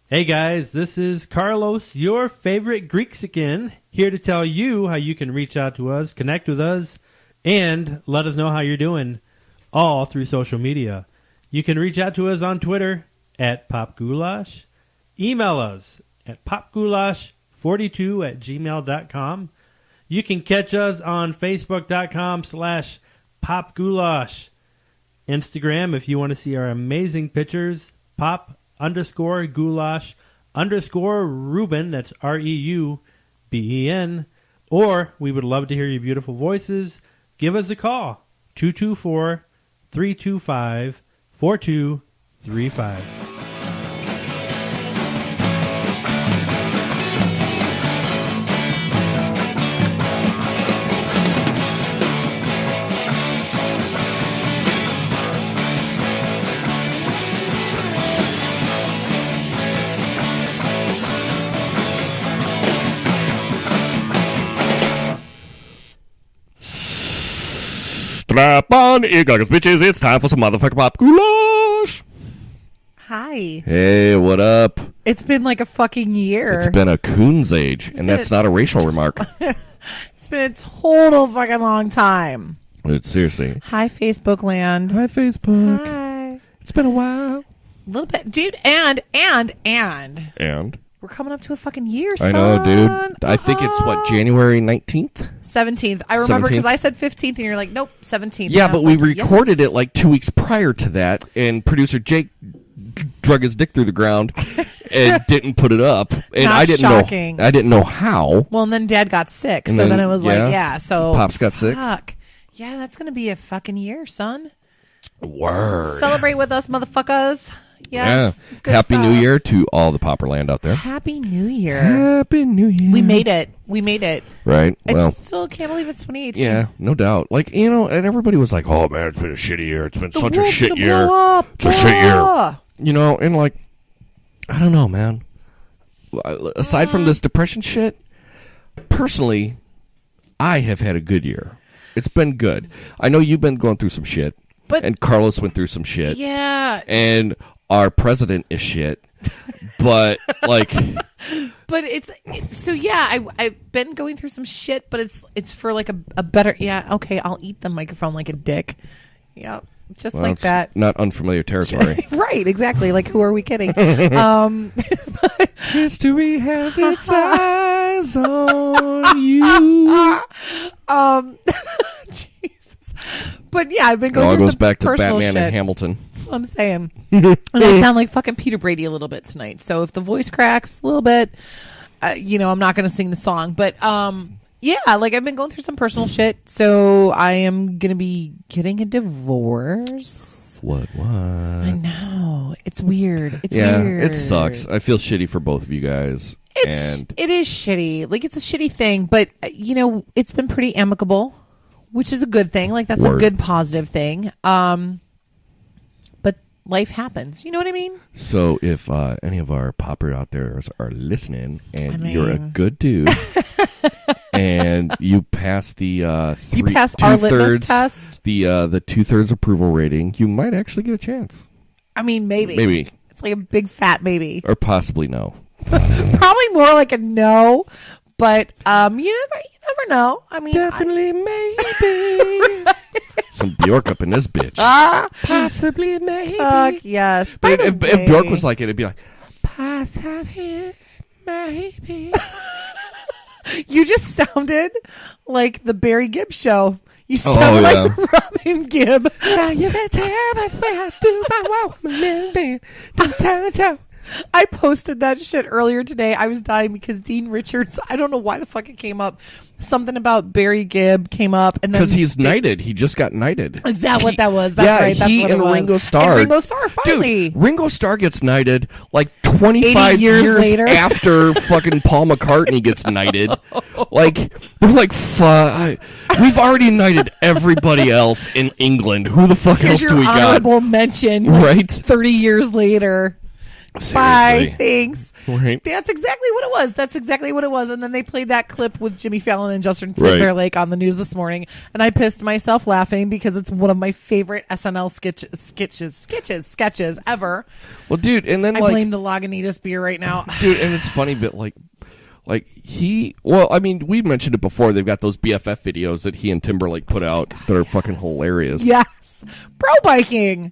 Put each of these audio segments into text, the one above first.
Hey guys, this is Carlos, your favorite Greeksican, here to tell you how you can reach out to us, connect with us, and let us know how you're doing, all through social media. You can reach out to us on Twitter at popgoulash, email us at popgoulash42@gmail.com. You can catch us on facebook.com/popgoulash. Instagram, if you want to see our amazing pictures, pop_goulash_Ruben, that's REUBEN, or we would love to hear your beautiful voices. Give us a call, 224-325-4235. Strap on, eargoggles, bitches. It's time for some motherfucking pop goulash. Hi. Hey, what up? It's been like a fucking year. It's been a coon's age, and that's not a racial remark. It's been a total fucking long time. Seriously. Hi, Facebook land. Hi, Facebook. Hi. It's been a while. A little bit. Dude, and And? we're coming up to a fucking year, son. I know, dude. I think it's, January 19th? 17th. I remember 17th? because I said 15th, and you're like, nope, 17th. Yeah, And I but was we like, recorded yes. it like 2 weeks prior to that, and producer Jake drug his dick through the ground and didn't put it up. And Not I didn't shocking. know. I didn't know how. Well, and then Dad got sick, And so then then, it was so... Pops got sick? Fuck. Yeah, that's going to be a fucking year, son. Word. Celebrate with us, motherfuckers. Yes, Yeah. it's good Happy New stuff. Year to all the Popperland out there. Happy New Year. Happy New Year. We made it. Right. I still can't believe it's 2018. Yeah, no doubt. Like, and everybody was like, oh, man, it's been a shitty year. It's been The such a world's shit gonna year. blow up. It's a shit year. Ah. And like, I don't know, man. Aside from this depression shit, personally, I have had a good year. It's been good. I know you've been going through some shit. And Carlos went through some shit. Yeah. And our president is shit. But, like... But it's so yeah. I've been going through some shit, but it's for like a better. Yeah, okay. I'll eat the microphone like a dick. Yeah, just Well, like it's that. Not unfamiliar territory. Right, exactly. Like, who are we kidding? History has its eyes on you. Jesus. But yeah, I've been going It all through goes some back to personal Batman shit. and Hamilton. That's what I'm saying. And I sound like fucking Peter Brady a little bit tonight. So if the voice cracks a little bit, I'm not going to sing the song. But yeah, like I've been going through some personal shit. So I am going to be getting a divorce. What? I know. It's weird. It's Yeah, weird. it sucks. I feel shitty for both of you guys. It is shitty. Like, it's a shitty thing. But, it's been pretty amicable, which is a good thing. Like, that's Word. a good positive thing. But life happens. You know what I mean? So if any of our popper out there are listening and you're a mean- good dude and you pass the You pass our litmus test. the 2/3 approval rating, you might actually get a chance. I mean, maybe. Maybe. It's like a big fat maybe. Or possibly no. Probably more like a no. But you never know. I mean, Definitely maybe. Some Bjork up in this bitch. Possibly maybe. Fuck yes. By If, the if way- Bjork was like it, it'd be like, possibly maybe. You just sounded like the Barry Gibb show. You sound like Robin Gibb. Now you can tell me where I do my walk. I posted that shit earlier today. I was dying because Dean Richards, I don't know why the fuck it came up. Something about Barry Gibb came up. And then Because he's knighted. He just got knighted. Is that what that was? That's right. That's he what and it was. Ringo Starr. And Ringo Starr, finally. Dude, Ringo Starr gets knighted like 25 80 years later. after fucking Paul McCartney gets knighted. Like, they're like, fuck. We've already knighted everybody else in England. Who the fuck else Here's do we your got? honorable mention. Right? 30 years later. Bye. Thanks. Right. That's exactly what it was. And then they played that clip with Jimmy Fallon and Justin Timberlake on the news this morning. And I pissed myself laughing because it's one of my favorite SNL sketches ever. Well, dude, and then I blame the Lagunitas beer right now. Dude, and it's funny, but like I mean, we mentioned it before. They've got those BFF videos that he and Timberlake put out that are fucking hilarious. Yes. Bro biking.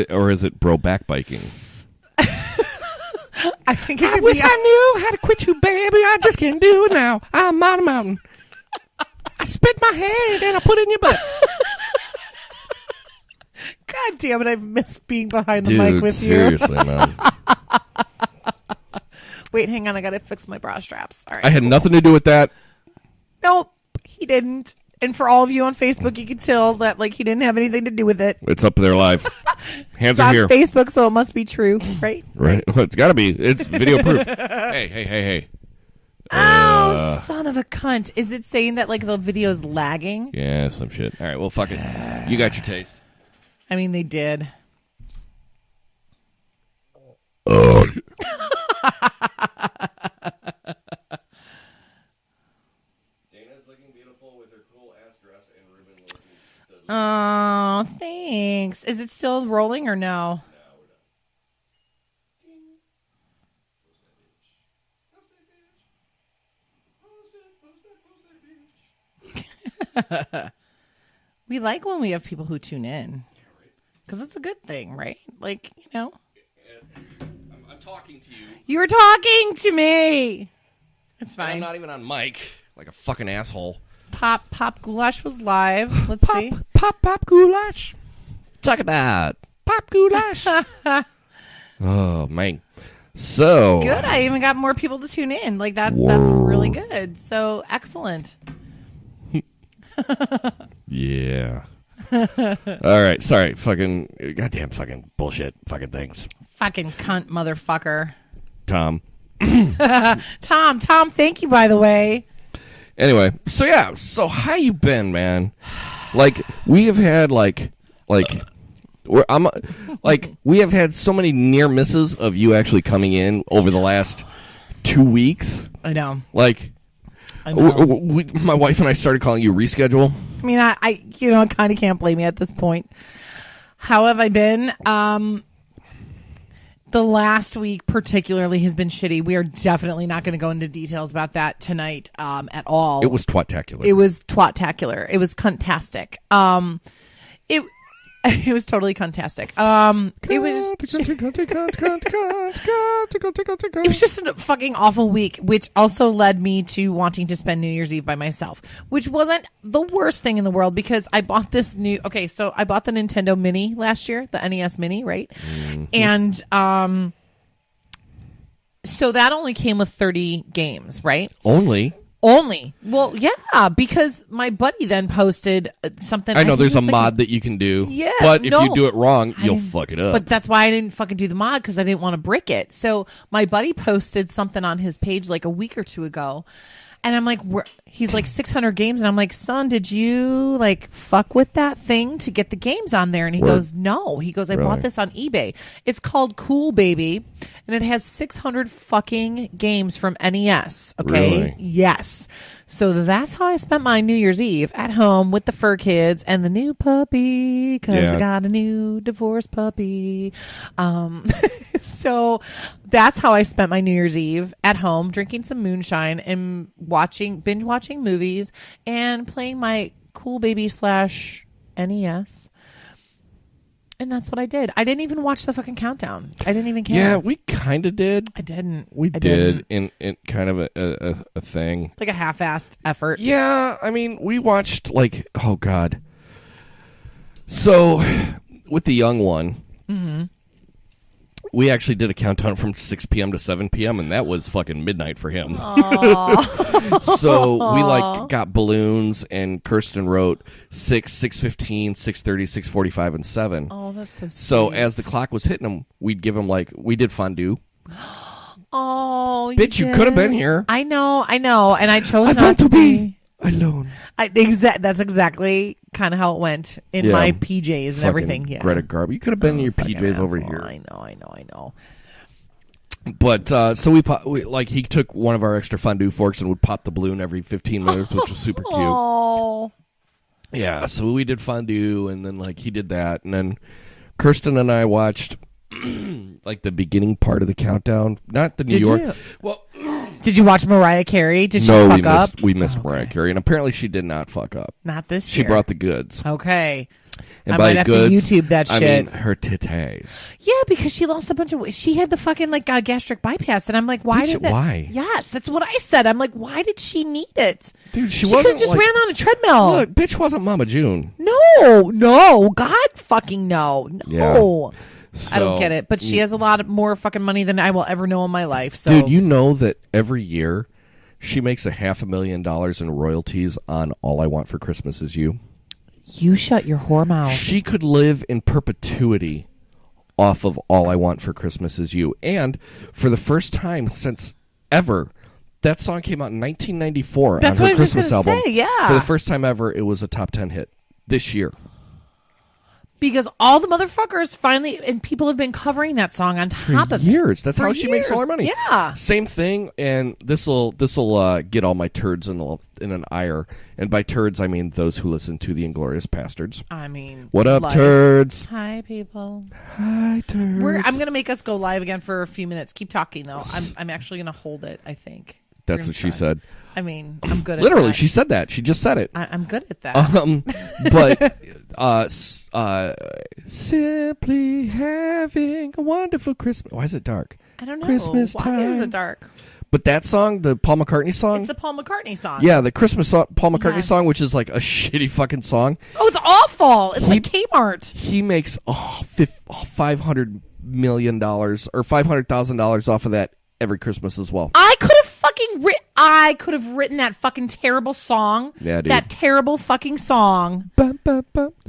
Or is it bro back biking? I think I wish I knew how to quit you, baby. I just can't do it now. I'm on a mountain. I spit my head and I put it in your butt. God damn it, I've missed being behind the Dude, mic with seriously, you. man. Wait, hang on, I gotta fix my bra straps. All right. I had nothing to do with that. Nope, he didn't. And for all of you on Facebook, you can tell that like he didn't have anything to do with it. It's up there live. Hands It's are on here. Facebook, so it must be true, right? Right. Well, it's got to be. It's video proof. Hey. Oh, son of a cunt. Is it saying that like the video's lagging? Yeah, some shit. All right, well, fuck it. You got your taste. I mean, they did. Dana's looking beautiful with her cool ass dress and ribbon looking. Oh, thanks. Is it still rolling or no? We like when we have people who tune in. Because it's a good thing, right? Like, you know. I'm talking to you. You were talking to me. It's fine. I'm not even on mic like a fucking asshole. Pop Goulash was live. Let's see. Pop Goulash. Talk about Pop Goulash. Oh, man. So. Good. I even got more people to tune in. Like, that's really good. So, excellent. Yeah. All right. Sorry. Fucking goddamn fucking bullshit fucking things. Fucking cunt motherfucker. Tom. Tom, thank you, by the way. Anyway, so yeah. So how you been, man? Like, we have had we have had so many near misses of you actually coming in over the last 2 weeks. I know. Like, I know. my wife and I started calling you reschedule. I mean, I kind of can't blame you at this point. How have I been? The last week particularly has been shitty. We are definitely not going to go into details about that tonight at all. It was twat-tacular. It was twat-tacular. It was cuntastic. It was totally cuntastic. It was just a fucking awful week, which also led me to wanting to spend New Year's Eve by myself, which wasn't the worst thing in the world because I bought this so I bought the Nintendo Mini last year, the NES Mini, right? Mm-hmm. And so that only came with 30 games, right? Only. Well, yeah, because my buddy then posted something. I know there's a mod that you can do. Yeah, but if you do it wrong, you'll fuck it up. But that's why I didn't fucking do the mod because I didn't want to brick it. So my buddy posted something on his page like a week or two ago. And I'm like, he's like 600 games. And I'm like, son, did you like fuck with that thing to get the games on there? And he goes, no. He goes, I bought this on eBay. It's called Cool Baby. And it has 600 fucking games from NES. Okay. Really? Yes. So that's how I spent my New Year's Eve at home with the fur kids and the new puppy because I got a new divorced puppy. So that's how I spent my New Year's Eve at home, drinking some moonshine and binge watching movies and playing my Cool Baby / NES. And that's what I did. I didn't even watch the fucking countdown. I didn't even care. Yeah, we kind of did. I didn't. We did in kind of a thing. Like a half-assed effort. Yeah, I mean, we watched like, oh God. So, with the young one, we actually did a countdown from 6 p.m. to 7 p.m. and that was fucking midnight for him. So we like got balloons and Kirsten wrote 6, 6:15, 6:30, 6:45, and 7. Oh, that's so sweet. So as the clock was hitting him, we'd give him like, we did fondue. Oh, bitch, you could have been here. I know. And I chose not to be. alone. That's exactly kind of how it went in my PJs and everything. Yeah, Greta Garbo. You could have been in your PJs over here. I know. But so we like he took one of our extra fondue forks and would pop the balloon every 15 minutes, which was super cute. Oh, yeah. So we did fondue, and then like he did that, and then Kirsten and I watched like the beginning part of the countdown, not the New York. You? Well, did you watch Mariah Carey? Did she fuck up? We missed Mariah Carey, and apparently she did not fuck up. Not this year. She brought the goods. Okay. And I by might have goods, to YouTube that shit. I mean her titties. Yeah, because she lost a bunch of. She had the fucking like gastric bypass, and I'm like, why did that? Why? Yes, that's what I said. I'm like, why did she need it? Dude, she could have just ran on a treadmill. Look, bitch wasn't Mama June. No, God fucking no. Yeah. So, I don't get it. But she has a lot more fucking money than I will ever know in my life. So, dude, you know that every year she makes $500,000 in royalties on All I Want for Christmas Is You. You shut your whore mouth. She could live in perpetuity off of All I Want for Christmas Is You. And for the first time since ever, that song came out in 1994 That's on her what Christmas I was album. say, yeah. For the first time ever, it was a top 10 hit this year. Because all the motherfuckers finally, and people have been covering that song on top of years. It. That's how she makes all her money. Yeah. Same thing, and this'll get all my turds in an ire. And by turds, I mean those who listen to the Inglorious Bastards. I mean, what up, turds? Hi, people. Hi, turds. I'm gonna make us go live again for a few minutes. Keep talking though. I'm actually gonna hold it. I think. That's what she said. I mean, I'm good at Literally, that. she said that. She just said it. I'm good at that. But simply having a wonderful Christmas. Why is it dark? I don't know. Christmas time. Why is it dark? But that song, the Paul McCartney song? It's the Paul McCartney song. Yeah, the Christmas song, Paul McCartney song, which is like a shitty fucking song. Oh, it's awful. It's like Kmart. He makes $500 million or $500,000 off of that every Christmas as well. I could have written that fucking terrible song. Yeah, dude. That terrible fucking song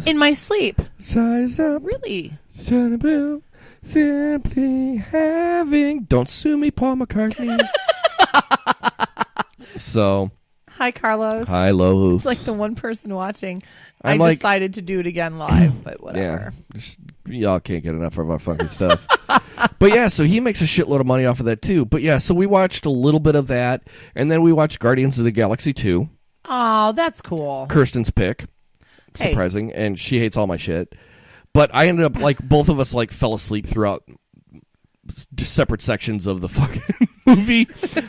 in my sleep. Size up. Really? Simply having. Don't sue me, Paul McCartney. So. Hi, Carlos. Hi, Los. It's like the one person watching. I decided to do it again live, but whatever. Yeah, y'all can't get enough of our fucking stuff. But yeah, so he makes a shitload of money off of that too. But yeah, so we watched a little bit of that, and then we watched Guardians of the Galaxy 2. Oh, that's cool. Kirsten's pick. Surprising. And she hates all my shit. But I ended up, like, both of us, like, fell asleep throughout just separate sections of the fucking movie.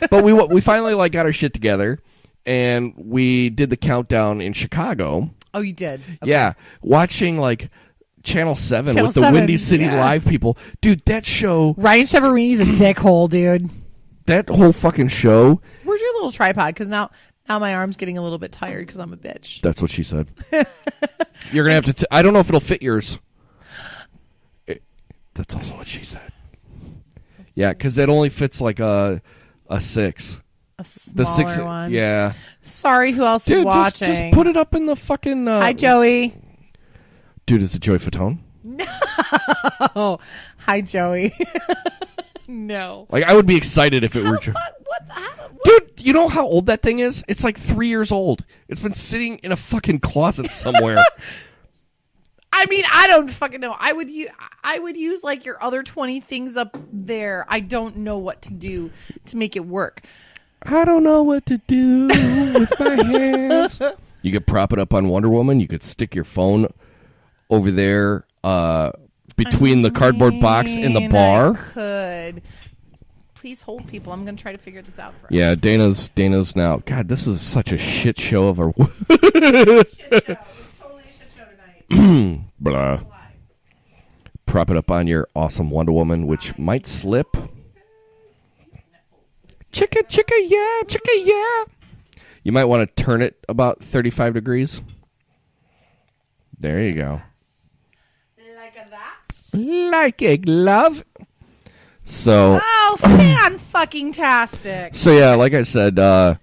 But we finally, like, got our shit together, and we did the countdown in Chicago. Oh, you did? Okay. Yeah. Watching, like, Channel 7 with the Windy City Live people. Dude, that show... Ryan Cheverini's a dickhole, dude. That whole fucking show... Where's your little tripod? Because now my arm's getting a little bit tired because I'm a bitch. That's what she said. You're going to have to... I don't know if it'll fit yours. That's also what she said. Yeah, because it only fits like a 6. A smaller one. Yeah. Sorry, who else is watching? Just put it up in the fucking... Hi, Joey. Dude, is it Joey Fatone? No. Hi, Joey. No. Like, I would be excited if it were Joey. Dude, you know how old that thing is? It's like 3 years old. It's been sitting in a fucking closet somewhere. I mean, I don't fucking know. I would use like your other 20 things up there. I don't know what to do to make it work. I don't know what to do with my hands. You could prop it up on Wonder Woman. You could stick your phone over there between the cardboard box and the bar. I could. Please hold, people. I'm going to try to figure this out for us. Yeah, Dana's now. God, this is such a shit show of a... Shit show. Blah. Prop it up on your awesome Wonder Woman, which might slip. Chicka, yeah. You might want to turn it about 35 degrees. There you go. Like that? Like a glove. So. Oh, fan-fucking-tastic. So, yeah, like I said. So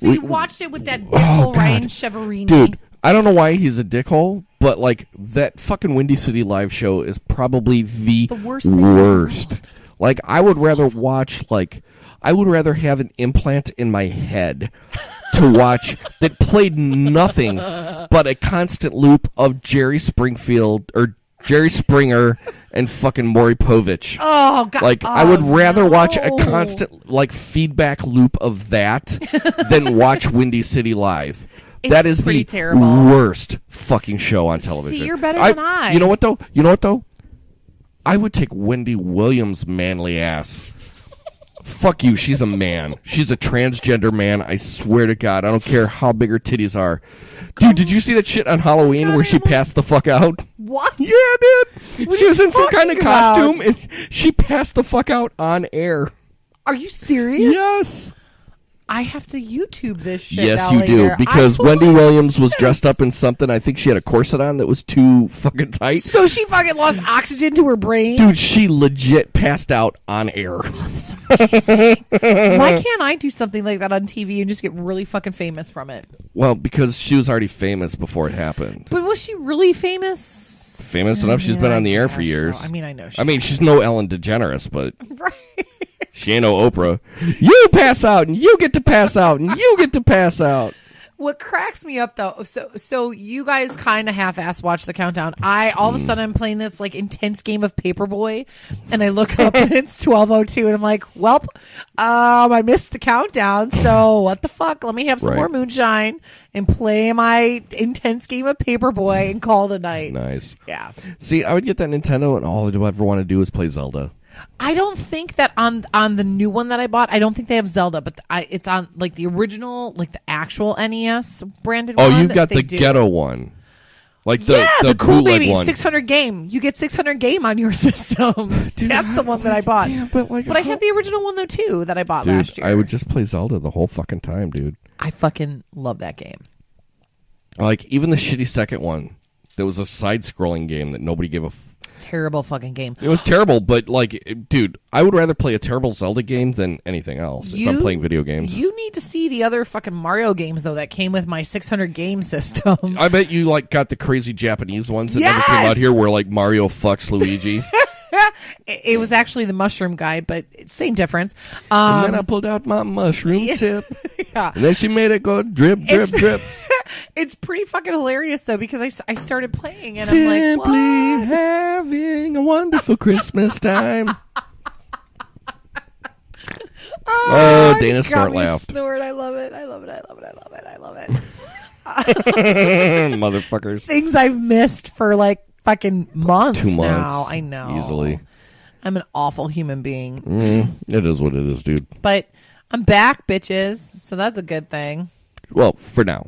you watched it with that dickhole Ryan Cheverini. Dude, I don't know why he's a dickhole, but, like, that fucking Windy City Live show is probably the worst. Like, I would rather watch, like... I would rather have an implant in my head to watch that played nothing but a constant loop of Jerry Springfield or Jerry Springer and fucking Maury Povich. Oh God! Like I would rather watch a constant like feedback loop of that than watch Windy City Live. That is the terrible. worst fucking show on television. See, you're better than I. You know what though? I would take Wendy Williams' manly ass. Fuck you, she's a man. She's a transgender man, I swear to God. I don't care how big her titties are. Dude, did you see that shit on Halloween where she passed the fuck out? What? Yeah, dude. She was in some kind of costume and she passed the fuck out on air. Are you serious? Yes. I have to YouTube this shit. Yes, now you later. do. Because Wendy Williams was dressed up in something. I think she had a corset on that was too fucking tight. So she fucking lost oxygen to her brain? Dude, she legit passed out on air. Oh, that's amazing. Why can't I do something like that on TV and just get really fucking famous from it? Well, because she was already famous before it happened. But was she really famous? Famous enough. She's been on the air for years. So. I mean, I know. She's no Ellen DeGeneres, but right. She ain't no Oprah. You pass out, and you get to pass out, and you get to pass out. What cracks me up though, so you guys kind of half-ass watch the countdown. All of a sudden I'm playing this like intense game of Paperboy, and I look up and it's 12:02, and I'm like, "Welp, I missed the countdown. So what the fuck? Let me have some more moonshine and play my intense game of Paperboy and call it a night." Nice. Yeah. See, I would get that Nintendo, and all I'd ever want to do is play Zelda. I don't think that on the new one that I bought, I don't think they have Zelda, but it's on like the original, like the actual NES branded one. Oh, you got the ghetto one. Like the cool baby one. 600 game. You get 600 game on your system. Dude, that's the one that I bought. Yeah, but I have the original one though too that I bought last year. I would just play Zelda the whole fucking time, dude. I fucking love that game. Like even the shitty second one. There was a side-scrolling game that nobody gave a terrible fucking game. It was terrible, but like, dude, I would rather play a terrible Zelda game than anything else if I'm playing video games. You need to see the other fucking Mario games though that came with my 600 game system. I bet you like got the crazy Japanese ones that never came out here, where like Mario fucks Luigi. It was actually the mushroom guy, but same difference. And then I pulled out my mushroom tip. Yeah. And then she made it go drip, drip, drip. It's pretty fucking hilarious though, because I started playing and Simply I'm like, what? having a wonderful Christmas time. Oh, Dana snort laughed. Snort. I love it. I love it. I love it. I love it. I love it. Motherfuckers. Things I've missed for like fucking months 2 months. now. I know. Easily. I'm an awful human being. It is what it is, dude. But I'm back, bitches. So that's a good thing. Well, for now.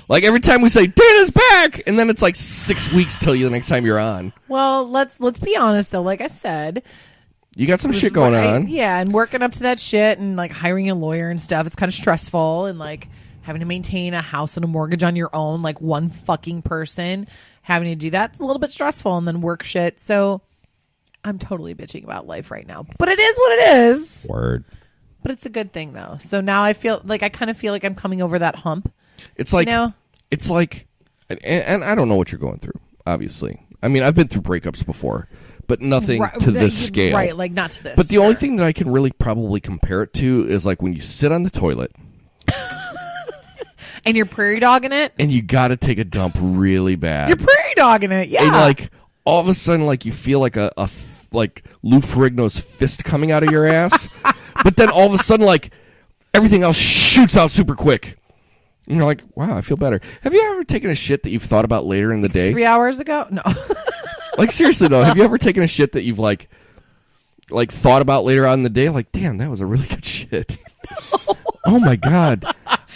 Like every time we say Dana's back, and then it's like 6 weeks till the next time you're on. Well, let's be honest though. Like I said, you got some shit going on. Yeah, and working up to that shit, and like hiring a lawyer and stuff. It's kind of stressful, and like having to maintain a house and a mortgage on your own, like one fucking person having to do that. It's a little bit stressful, and then work shit. So I'm totally bitching about life right now, but it is what it is. Word. But it's a good thing though. So now I kind of feel like I'm coming over that hump. It's like, it's like, and I don't know what you're going through, obviously. I mean, I've been through breakups before, but nothing to this scale. Right, like not to this. But the only thing that I can really probably compare it to is like when you sit on the toilet. And you're prairie dogging it? And you got to take a dump really bad. You're prairie dogging it, yeah. And like, all of a sudden, like, you feel like like Lou Ferrigno's fist coming out of your ass. But then all of a sudden, like, everything else shoots out super quick. And you're like, wow, I feel better. Have you ever taken a shit that you've thought about later in the day? 3 hours ago? No. Like, seriously, though, have you ever taken a shit that you've, like thought about later on in the day? Like, damn, that was a really good shit. No. Oh, my God.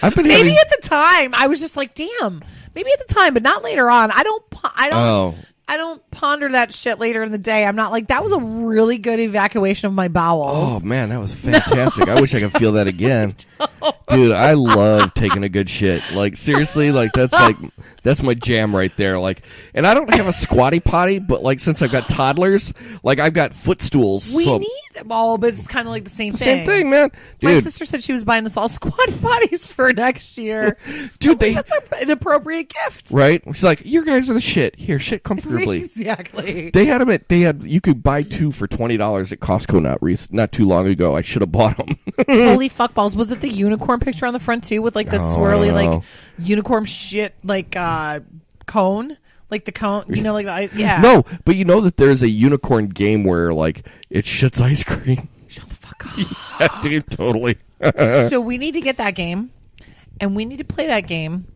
I've been maybe at the time, I was just like, damn. Maybe at the time, but not later on. I don't ponder that shit later in the day. I'm not like, that was a really good evacuation of my bowels. Oh, man, that was fantastic. I wish I could feel that again. Dude, I love taking a good shit. Like, seriously, like, that's my jam right there. Like, and I don't have a squatty potty, but, like, since I've got toddlers, like, I've got footstools. We need Oh, but it's kind of like the same thing. Same thing, man. Dude. My sister said she was buying us all squatty potties for next year. Dude, that's an appropriate gift. Right? She's like, you guys are the shit. Here, shit comfortably. Exactly. You could buy 2 for $20 at Costco not too long ago. I should have bought them. Holy fuck balls. Was it the unicorn picture on the front too with like the swirly like unicorn shit like cone? Like the cone, like the ice. Yeah. No, but you know that there's a unicorn game where like it shits ice cream. Shut the fuck up. Yeah, dude, totally. So we need to get that game, and we need to play that game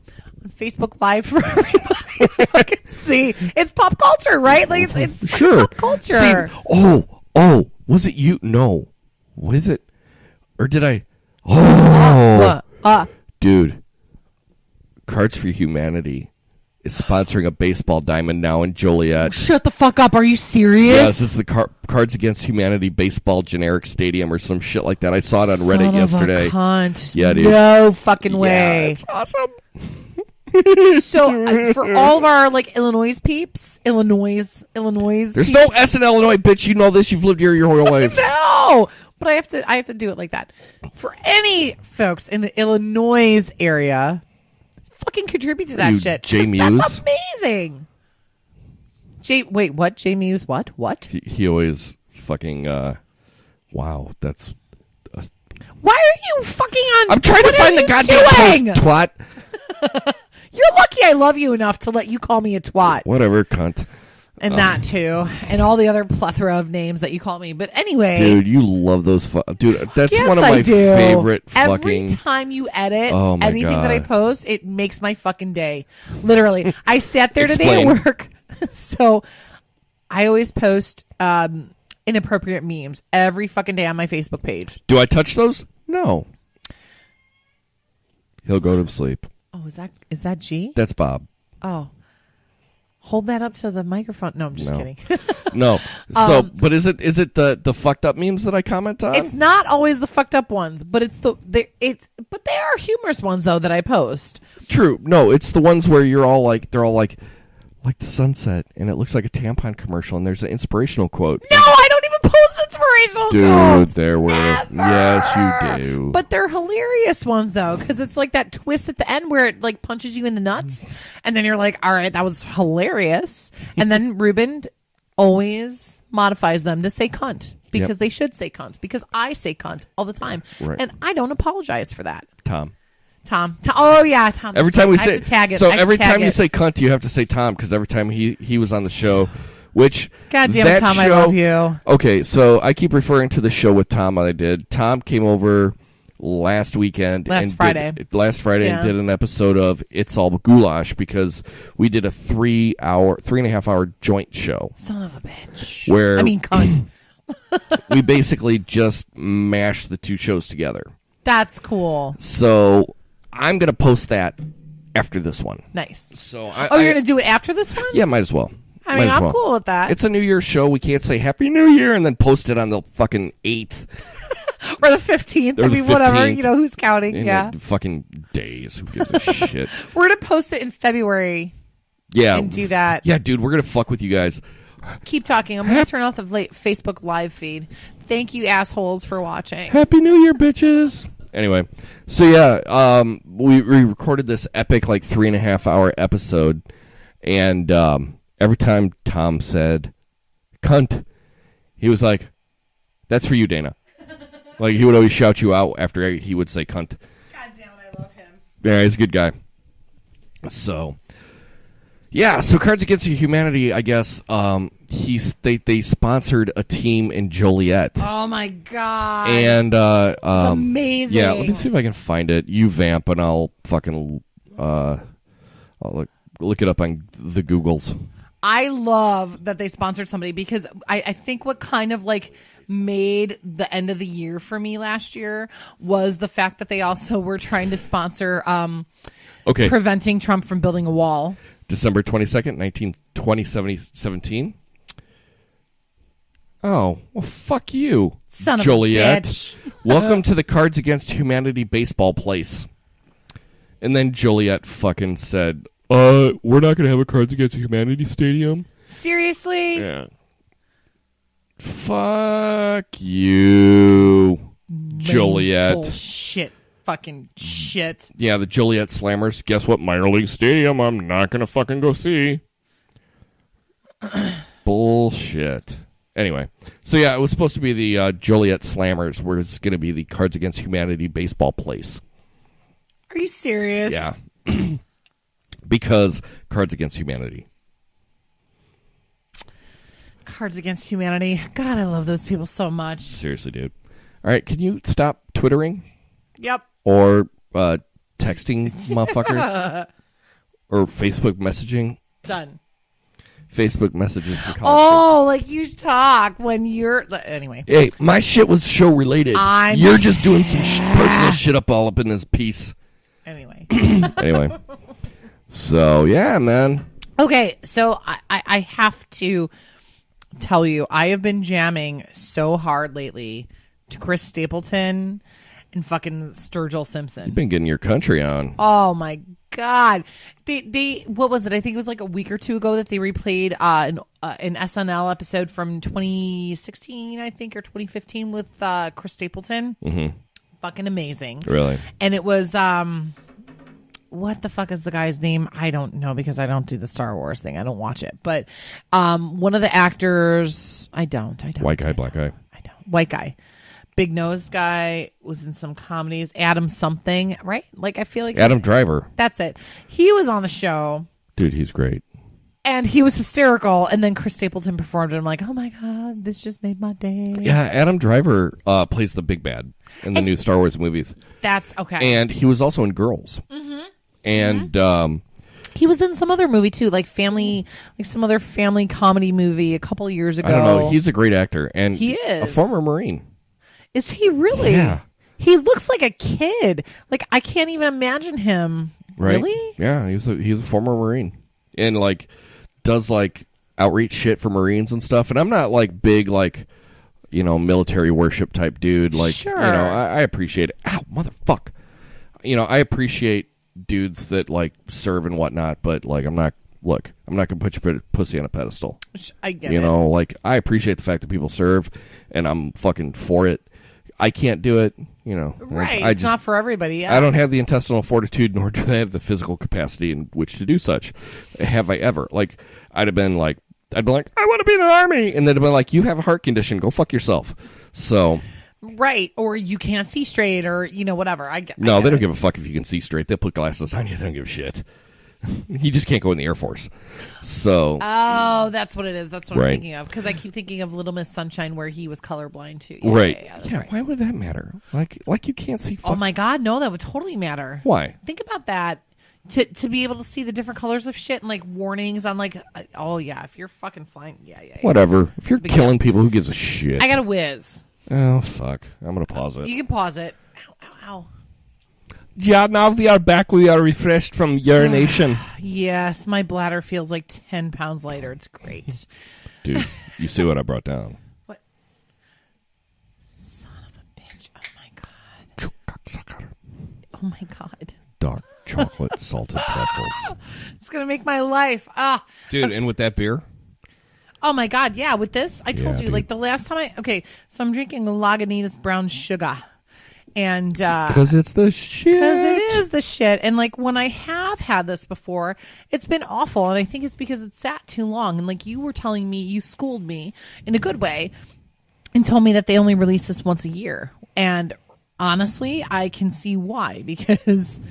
on Facebook Live for everybody to see. It's pop culture, right? Like it's sure pop culture. See, was it you? No, was it? Or did I? Oh, dude, Cards for Humanity is sponsoring a baseball diamond now in Joliet. Shut the fuck up. Are you serious? Yes, it's the Cards Against Humanity baseball generic stadium or some shit like that. I saw it on Reddit yesterday. Of a cunt. Yeah, dude. No fucking way. Yeah, it's awesome. So for all of our like Illinois peeps, Illinois. There's peeps, no S in Illinois, bitch. You know this. You've lived here your whole life. No, but I have to do it like that. For any folks in the Illinois area, fucking contribute to that shit. Jay Muse? That's amazing. Wait, what? Jay Muse? What? He always fucking. Wow, that's. Why are you fucking on? I'm trying to find the goddamn post, twat. You're lucky I love you enough to let you call me a twat. Whatever, cunt. And that too. And all the other plethora of names that you call me. But anyway. Dude, you love those. Dude, that's yes, one of my favorite fucking. Every time you edit God. anything that I post, it makes my fucking day. Literally. I sat there today at work. So I always post inappropriate memes every fucking day on my Facebook page. Do I touch those? No. He'll go to sleep. Oh, is that G? That's Bob. Oh. Hold that up to the microphone. No, I'm just kidding. No. So, but is it the fucked up memes that I comment on? It's not always the fucked up ones, but but they are humorous ones though that I post. True. No, it's the ones where they're all like the sunset, and it looks like a tampon commercial, and there's an inspirational quote. No, I don't even post inspirational quotes. Dude, there were. Never. Yes, you do. But they're hilarious ones though, because it's like that twist at the end where it like punches you in the nuts, and then you're like, all right, that was hilarious. And then Ruben always modifies them to say cunt because they should say cunt, because I say cunt all the time, and I don't apologize for that. Tom. Oh yeah, Tom. Every time we say tag it. So every time you say cunt, you have to say Tom, because every time he was on the show, which God damn it, Tom, I love you. Okay, so I keep referring to the show with Tom that I did. Tom came over last Friday, and did an episode of It's All Goulash, because we did a 3.5 hour joint show. Son of a bitch. Cunt. We basically just mashed the two shows together. That's cool. So I'm going to post that after this one. Nice. So you're going to do it after this one? Yeah, might as well. I'm cool with that. It's a New Year's show. We can't say Happy New Year and then post it on the fucking 8th. Or the 15th. Or the 15th. Whatever. Who's counting? The fucking days. Who gives a shit? We're going to post it in February. Yeah. And do that. Yeah, dude, we're going to fuck with you guys. Keep talking. I'm going to turn off the Facebook live feed. Thank you, assholes, for watching. Happy New Year, bitches. Anyway, so yeah, we recorded this epic 3.5 hour episode, and every time Tom said cunt, he was like, that's for you, Dana. He would always shout you out after he would say cunt. God damn it, I love him. Yeah, he's a good guy. So yeah, so Cards Against Humanity, I guess, they sponsored a team in Joliet. Oh my god! And it's amazing. Yeah, let me see if I can find it. You vamp, and I'll fucking I'll look it up on the Googles. I love that they sponsored somebody, because I think what kind of made the end of the year for me last year was the fact that they also were trying to sponsor preventing Trump from building a wall. December 22nd, 2017. Oh, well, fuck you, son of Joliet. A bitch. Welcome to the Cards Against Humanity baseball place. And then Joliet fucking said, we're not going to have a Cards Against Humanity stadium. Seriously? Yeah. Fuck Fuck you, Joliet. Bullshit. Fucking shit. Yeah, the Joliet Slammers. Guess what? Minor League Stadium. I'm not gonna fucking go see. Bullshit. Anyway, so yeah, it was supposed to be the Joliet Slammers, where it's going to be the Cards Against Humanity baseball place. Are you serious? Yeah. Because Cards Against Humanity. Cards Against Humanity. God, I love those people so much. Seriously, dude. All right, can you stop twittering? Yep. Or texting motherfuckers? Or Facebook messaging? Done. Facebook messages for college Oh, like you talk when you're... Anyway. Hey, my shit was show related. You're just doing some personal shit up all up in this piece. Anyway. Anyway. So, yeah, man. Okay, so I have to tell you, I have been jamming so hard lately to Chris Stapleton and fucking Sturgill Simpson. You've been getting your country on. Oh my God. They what was it? I think it was like a week or two ago that they replayed an SNL episode from 2016, I think, or 2015 with Chris Stapleton. Mm-hmm. Fucking amazing. Really? And it was what the fuck is the guy's name? I don't know because I don't do the Star Wars thing. I don't watch it. But one of the actors, I don't. White guy, black guy. I don't. White guy. Big nose guy was in some comedies. Adam something, right? Like I feel like Adam Driver. That's it. He was on the show. Dude, he's great. And he was hysterical. And then Chris Stapleton performed. And I'm like, oh my God, this just made my day. Yeah, Adam Driver plays the big bad in the new Star Wars movies. That's okay. And he was also in Girls. Mm-hmm. And he was in some other movie too, like some other family comedy movie a couple years ago. I don't know. He's a great actor. And he is a former Marine. Is he really? Yeah. He looks like a kid. Like I can't even imagine him. Right? Really? Yeah, he's a former Marine. And like does like outreach shit for Marines and stuff. And I'm not like big like, you know, military worship type dude. Like sure. You know, I appreciate it. Ow, motherfuck. You know, I appreciate dudes that like serve and whatnot, but like I'm not gonna put your pussy on a pedestal. I get it. You know, like I appreciate the fact that people serve and I'm fucking for it. I can't do it, you know. Right. I it's just, not for everybody. Yeah. I don't have the intestinal fortitude, nor do I have the physical capacity in which to do such. Have I ever? Like, I'd be like, I want to be in an army. And then I'd be like, you have a heart condition. Go fuck yourself. So. Right. Or you can't see straight or, you know, whatever. No, they don't give a fuck if you can see straight. They'll put glasses on you. They don't give a shit. You just can't go in the Air Force. So. Oh, that's what it is. That's what right. I'm thinking of. Because I keep thinking of Little Miss Sunshine where he was colorblind too. Yeah, right. Yeah, right. Why would that matter? Like you can't see. Oh my God, no, that would totally matter. Why? Think about that. To be able to see the different colors of shit and like warnings on like, oh yeah, if you're fucking flying, yeah. Whatever. If you're killing people, who gives a shit? I got a whiz. Oh fuck! I'm gonna pause it. You can pause it. Ow. Yeah, now we are back. We are refreshed from urination. Yes, my bladder feels like 10 pounds lighter. It's great. Dude, you see what I brought down? What? Son of a bitch. Oh my God. Oh my God. Dark chocolate salted pretzels. It's going to make my life. Dude, and with that beer? Oh my God. Yeah, with this, I told you, dude. like the last time okay, so I'm drinking the Lagunitas brown sugar. And because it's the shit. Because it is the shit. And like when I have had this before, it's been awful. And I think it's because it sat too long. And like you were telling me, you schooled me in a good way and told me that they only release this once a year. And honestly, I can see why. Because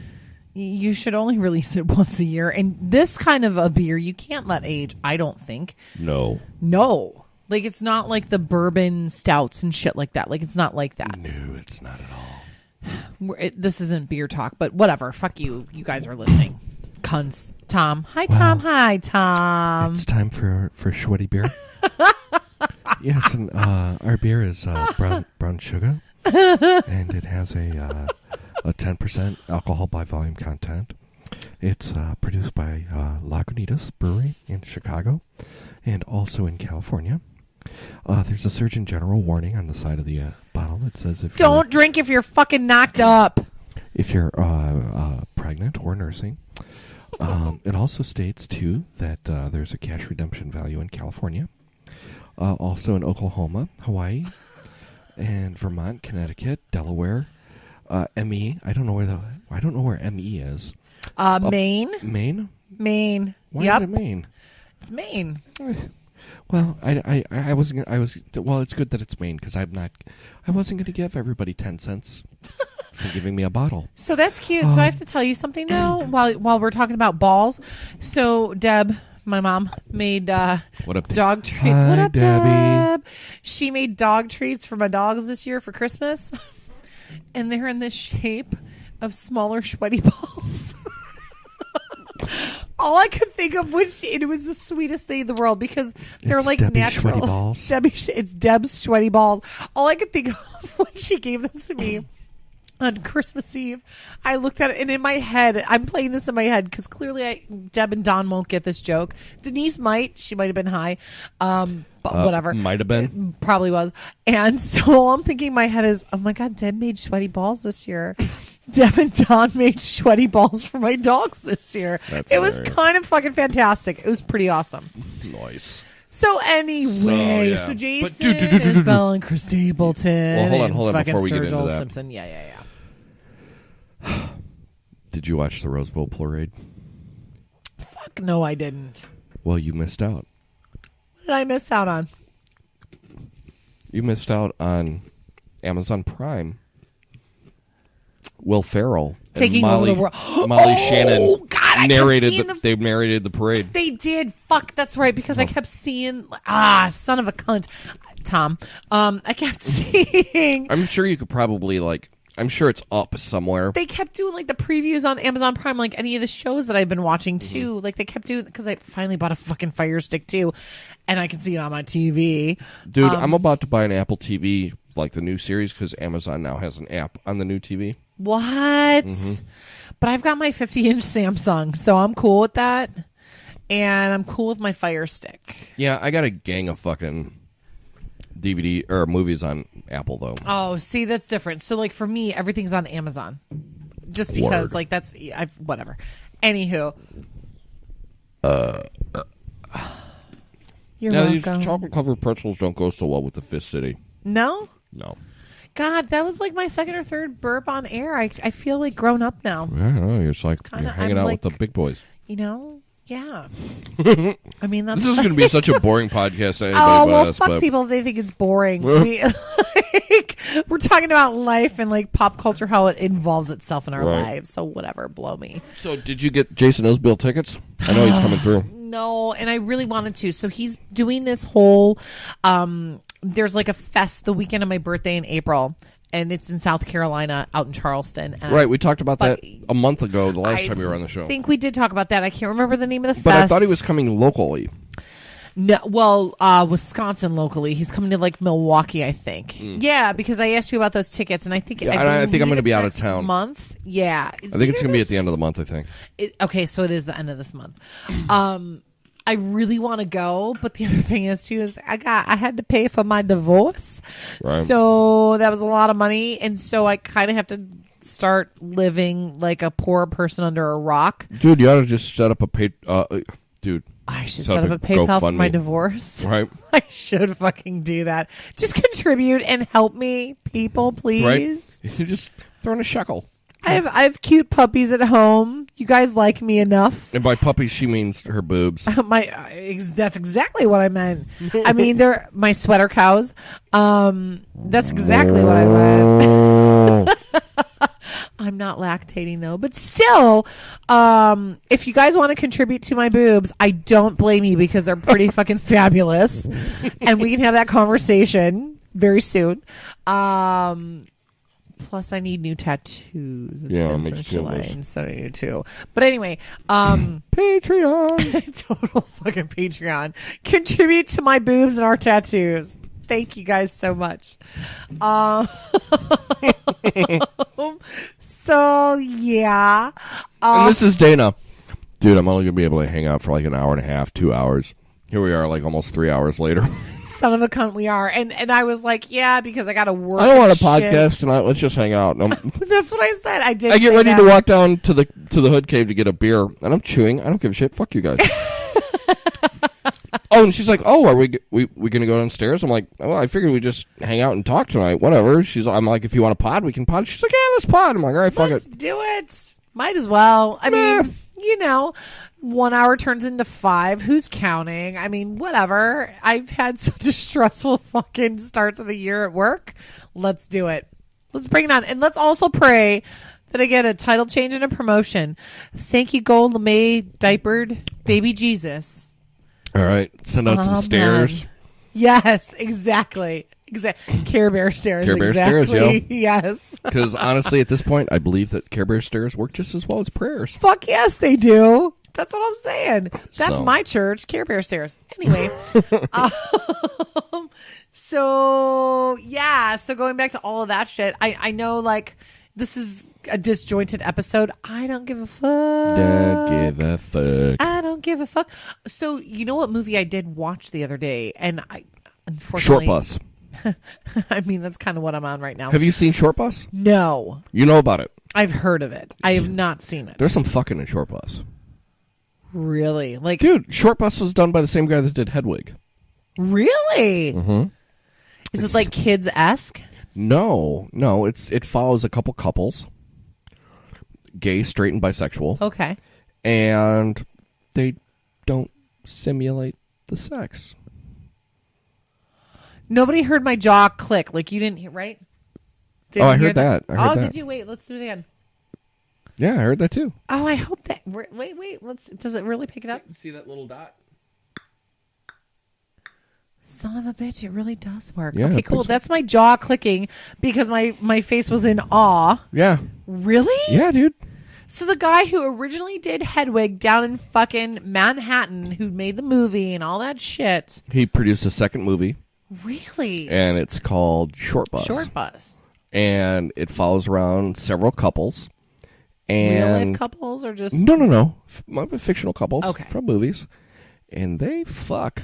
you should only release it once a year. And this kind of a beer, you can't let age, I don't think. No. Like, it's not like the bourbon stouts and shit like that. Like, it's not like that. No, it's not at all. This isn't beer talk, but whatever. Fuck you. You guys are listening. Cunts. Tom. Hi, Tom. Hi, Tom. It's time for sweaty beer. Yes, and our beer is brown sugar. And it has a 10% alcohol by volume content. It's produced by Lagunitas Brewery in Chicago and also in California. There's a Surgeon General warning on the side of the bottle that says if don't drink if you're fucking knocked up. If you're pregnant or nursing. It also states, too, that there's a cash redemption value in California. Also in Oklahoma, Hawaii, and Vermont, Connecticut, Delaware, ME. I don't know where ME is. Maine. Maine. Maine. Why Yep. is it Maine? It's Maine. Well, I wasn't. Well, it's good that it's Maine because I wasn't going to give everybody 10 cents for giving me a bottle. So that's cute. So I have to tell you something though. While we're talking about balls, so Deb, my mom, made What up, dog treats. Hi, What up, Debbie? Deb? She made dog treats for my dogs this year for Christmas, and they're in the shape of smaller sweaty balls. All I could think of it was the sweetest thing in the world because they're It's like Debbie's natural. sweaty balls. It's Deb's sweaty balls. All I could think of when she gave them to me on Christmas Eve, I looked at it, and in my head, I'm playing this in my head because clearly Deb and Don won't get this joke. Denise might. She might have been high. But whatever. Might have been. Probably was. And so all I'm thinking in my head is, oh my God, Deb made sweaty balls this year. Deb and Don made sweaty balls for my dogs this year. That's it was hilarious. kind of fucking fantastic. It was pretty awesome. Nice. So anyway, yeah. so Jason, But Isabel, and Chris Stapleton. Well, hold on, and hold on, fucking before we Sir get into Joel that. Simpson. Yeah. Did you watch the Rose Bowl parade? Fuck no, I didn't. Well, you missed out. What did I miss out on? You missed out on Amazon Prime. Will Ferrell and Taking over the world. Molly Oh, Shannon God, I kept narrated. seeing They narrated the parade. They did. Fuck, that's right. Because I kept seeing, son of a cunt, Tom. I kept seeing. I'm sure you could probably I'm sure it's up somewhere. They kept doing like the previews on Amazon Prime, like any of the shows that I've been watching too. Like they kept doing because I finally bought a fucking Fire Stick too, and I can see it on my TV. Dude, I'm about to buy an Apple TV, like the new series, because Amazon now has an app on the new TV. What? But I've got my 50-inch Samsung, so I'm cool with that, and I'm cool with my Fire Stick. Yeah, I got a gang of fucking DVD or movies on Apple though. Oh, see, that's different. So, like for me, everything's on Amazon, just because, Word. like that's whatever. Anywho, you're Now these welcome. chocolate covered pretzels don't go so well with the Fist City. No. No. God, that was like my second or third burp on air. I feel like grown up now. Yeah, no, it's like kinda- you're hanging I'm out like- with the big boys. You know? Yeah. I mean, that's This is going to be such a boring podcast to anybody oh but well, us. fuck But people. They think it's boring. We're talking about life and like pop culture, how it involves itself in our Right. lives. So whatever, blow me. So, did you get Jason Isbell tickets? I know he's coming through. No, and I really wanted to. So he's doing this whole. There's like a fest the weekend of my birthday in April, and it's in South Carolina, out in Charleston. And Right, we talked about but- that a month ago, the last I time you were on the show. I think we did talk about that. I can't remember the name of the But fest. I thought he was coming locally. No, well, Wisconsin locally. He's coming to like Milwaukee, I think. Yeah, because I asked you about those tickets, and I think Yeah, and I think I'm going gonna be out of town. month. Yeah, I think it's going to be at the end of the month, I think. Okay, so it is the end of this month. I really want to go, but the other thing is too is I had to pay for my divorce, Right. so that was a lot of money, and so I kind of have to start living like a poor person under a rock. Dude, you ought to just set up a dude. I should Set set up up a a PayPal for my GoFundMe. divorce. Right. I should fucking do that. Just contribute and help me, people, please. Right? You just throw in a shekel. I have cute puppies at home. You guys like me enough. And by puppies, she means her boobs. That's exactly what I meant. I mean, they're my sweater cows. That's exactly what I meant. I'm not lactating though, but still, if you guys want to contribute to my boobs, I don't blame you because they're pretty fucking fabulous, and we can have that conversation very soon. Plus, I need new tattoos. It's Yeah, been makes since feel July, this. and so do you too. But anyway, Patreon. total fucking Patreon. Contribute to my boobs and our tattoos. Thank you guys so much. So yeah. And this is Dana. Dude, I'm only going to be able to hang out for like an hour and a half, 2 hours. Here we are, like almost 3 hours later. Son of a cunt we are. And I was like, yeah, because I got to work. I don't want a and shit. podcast tonight. Let's just hang out. That's what I said. I did. I get say ready that. to walk down to the hood cave to get a beer, and I'm chewing. I don't give a shit. Fuck you guys. Oh, and she's like, "Oh, are we gonna go downstairs?" I'm like, "Well, I figured we'd just hang out and talk tonight. Whatever." I'm like, "If you want to pod, we can pod." She's like, "Yeah, let's pod." I'm like, "All right, fuck Let's it." do it. Might as well. I mean, 1 hour turns into 5. Who's counting? I mean, whatever. I've had such a stressful fucking start to the year at work. Let's do it. Let's bring it on. And let's also pray that I get a title change and a promotion. Thank you, Gold LeMay diapered baby Jesus. All right, send out some stairs. Yes, exactly. Care Bear stairs. Care Bear exactly. stairs, yo. Yes. Because honestly, at this point, I believe that Care Bear stairs work just as well as prayers. Fuck yes, they do. That's what I'm saying. That's So. my church, Care Bear stairs. Anyway. So going back to all of that shit, I know, like, this is a disjointed episode. I don't give a fuck. Don't give a fuck. I don't give a fuck. So, you know what movie I did watch the other day? And I, Short unfortunately... Bus. I mean, that's kind of what I'm on right now. Have you seen Short Bus? No. You know about it. I've heard of it. I have not seen it. There's some fucking in Short Bus. Really? Like, Dude, Short Bus was done by the same guy that did Hedwig. really? Mm-hmm. Is it like kids-esque? No. It follows a couple couples, gay, straight, and bisexual, Okay. and they don't simulate the sex. Nobody heard my jaw click. Like, you didn't hear, right? Did Oh, you I hear heard that. I heard that. Did you? Wait, let's do it again. Yeah, I heard that too. Oh, I hope that... Wait. Does it really pick it up? See that little dot? Son of a bitch, it really does work. Yeah, Okay, it cool. picks up. That's my jaw clicking because my face was in awe. Yeah. Really? Yeah, dude. So the guy who originally did Hedwig down in fucking Manhattan, who made the movie and all that shit. He produced a second movie, Really? and it's called Short Bus. Short Bus. And it follows around several couples. Real And life couples or just... No. Fictional couples Okay. from movies. And they fuck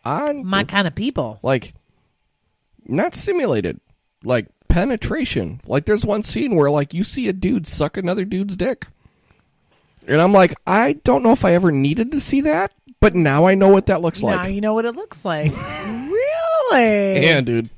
on, My kind of people. like, not simulated, like penetration. Like, there's one scene where, like, you see a dude suck another dude's dick. And I'm like, I don't know if I ever needed to see that, but now I know what that looks Now like. you know what it looks like. Really? Yeah, dude.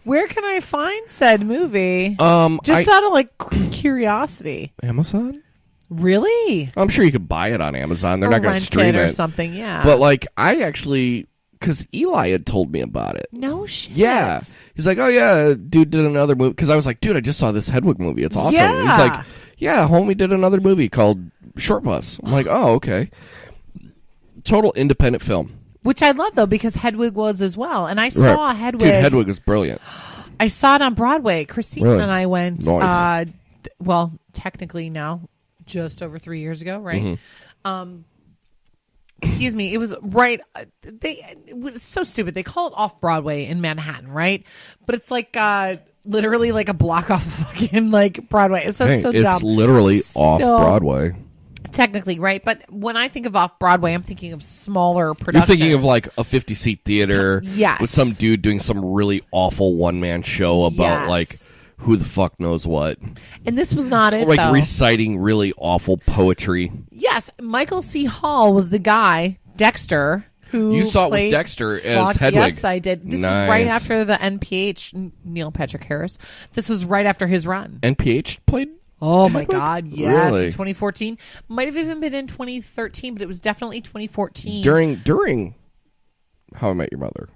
Where can I find said movie? Just out of, like, curiosity. Amazon? Really? I'm sure you could buy it on Amazon. They're Or not going to rent stream it or it. something, yeah. But, like, I actually, because Eli had told me about it. No shit. Yeah. He's like, oh, yeah, dude did another movie. Because I was like, dude, I just saw this Hedwig movie. It's awesome. Yeah. He's like, yeah, homie did another movie called Short Bus. I'm like, oh, okay. Total independent film. Which I love, though, because Hedwig was as well. And I saw Hedwig. Dude, Hedwig was brilliant. I saw it on Broadway. Christine Really? and I went, Nice. well, technically now, just over 3 years ago, right? Mm-hmm. Excuse me. It was right. It was so stupid. They call it off Broadway in Manhattan, right? But it's like literally like a block off of fucking like Broadway. It's so dumb. It's literally off Still, Broadway. Technically, right? But when I think of off Broadway, I'm thinking of smaller You're productions. thinking of like a 50-seat theater Yes. with some dude doing some really awful one-man show about Yes. like who the fuck knows what. And this was not it, Like though. reciting really awful poetry. Yes, Michael C. Hall was the guy, Dexter, who You saw it with played- Dexter as Fuck, Hedwig. Yes, I did. This was Nice. right after the NPH, Neil Patrick Harris. This was right after his run. NPH played? Oh, my Hedwig? God, yes. Really? In 2014. Might have even been in 2013, but it was definitely 2014. During How I Met Your Mother.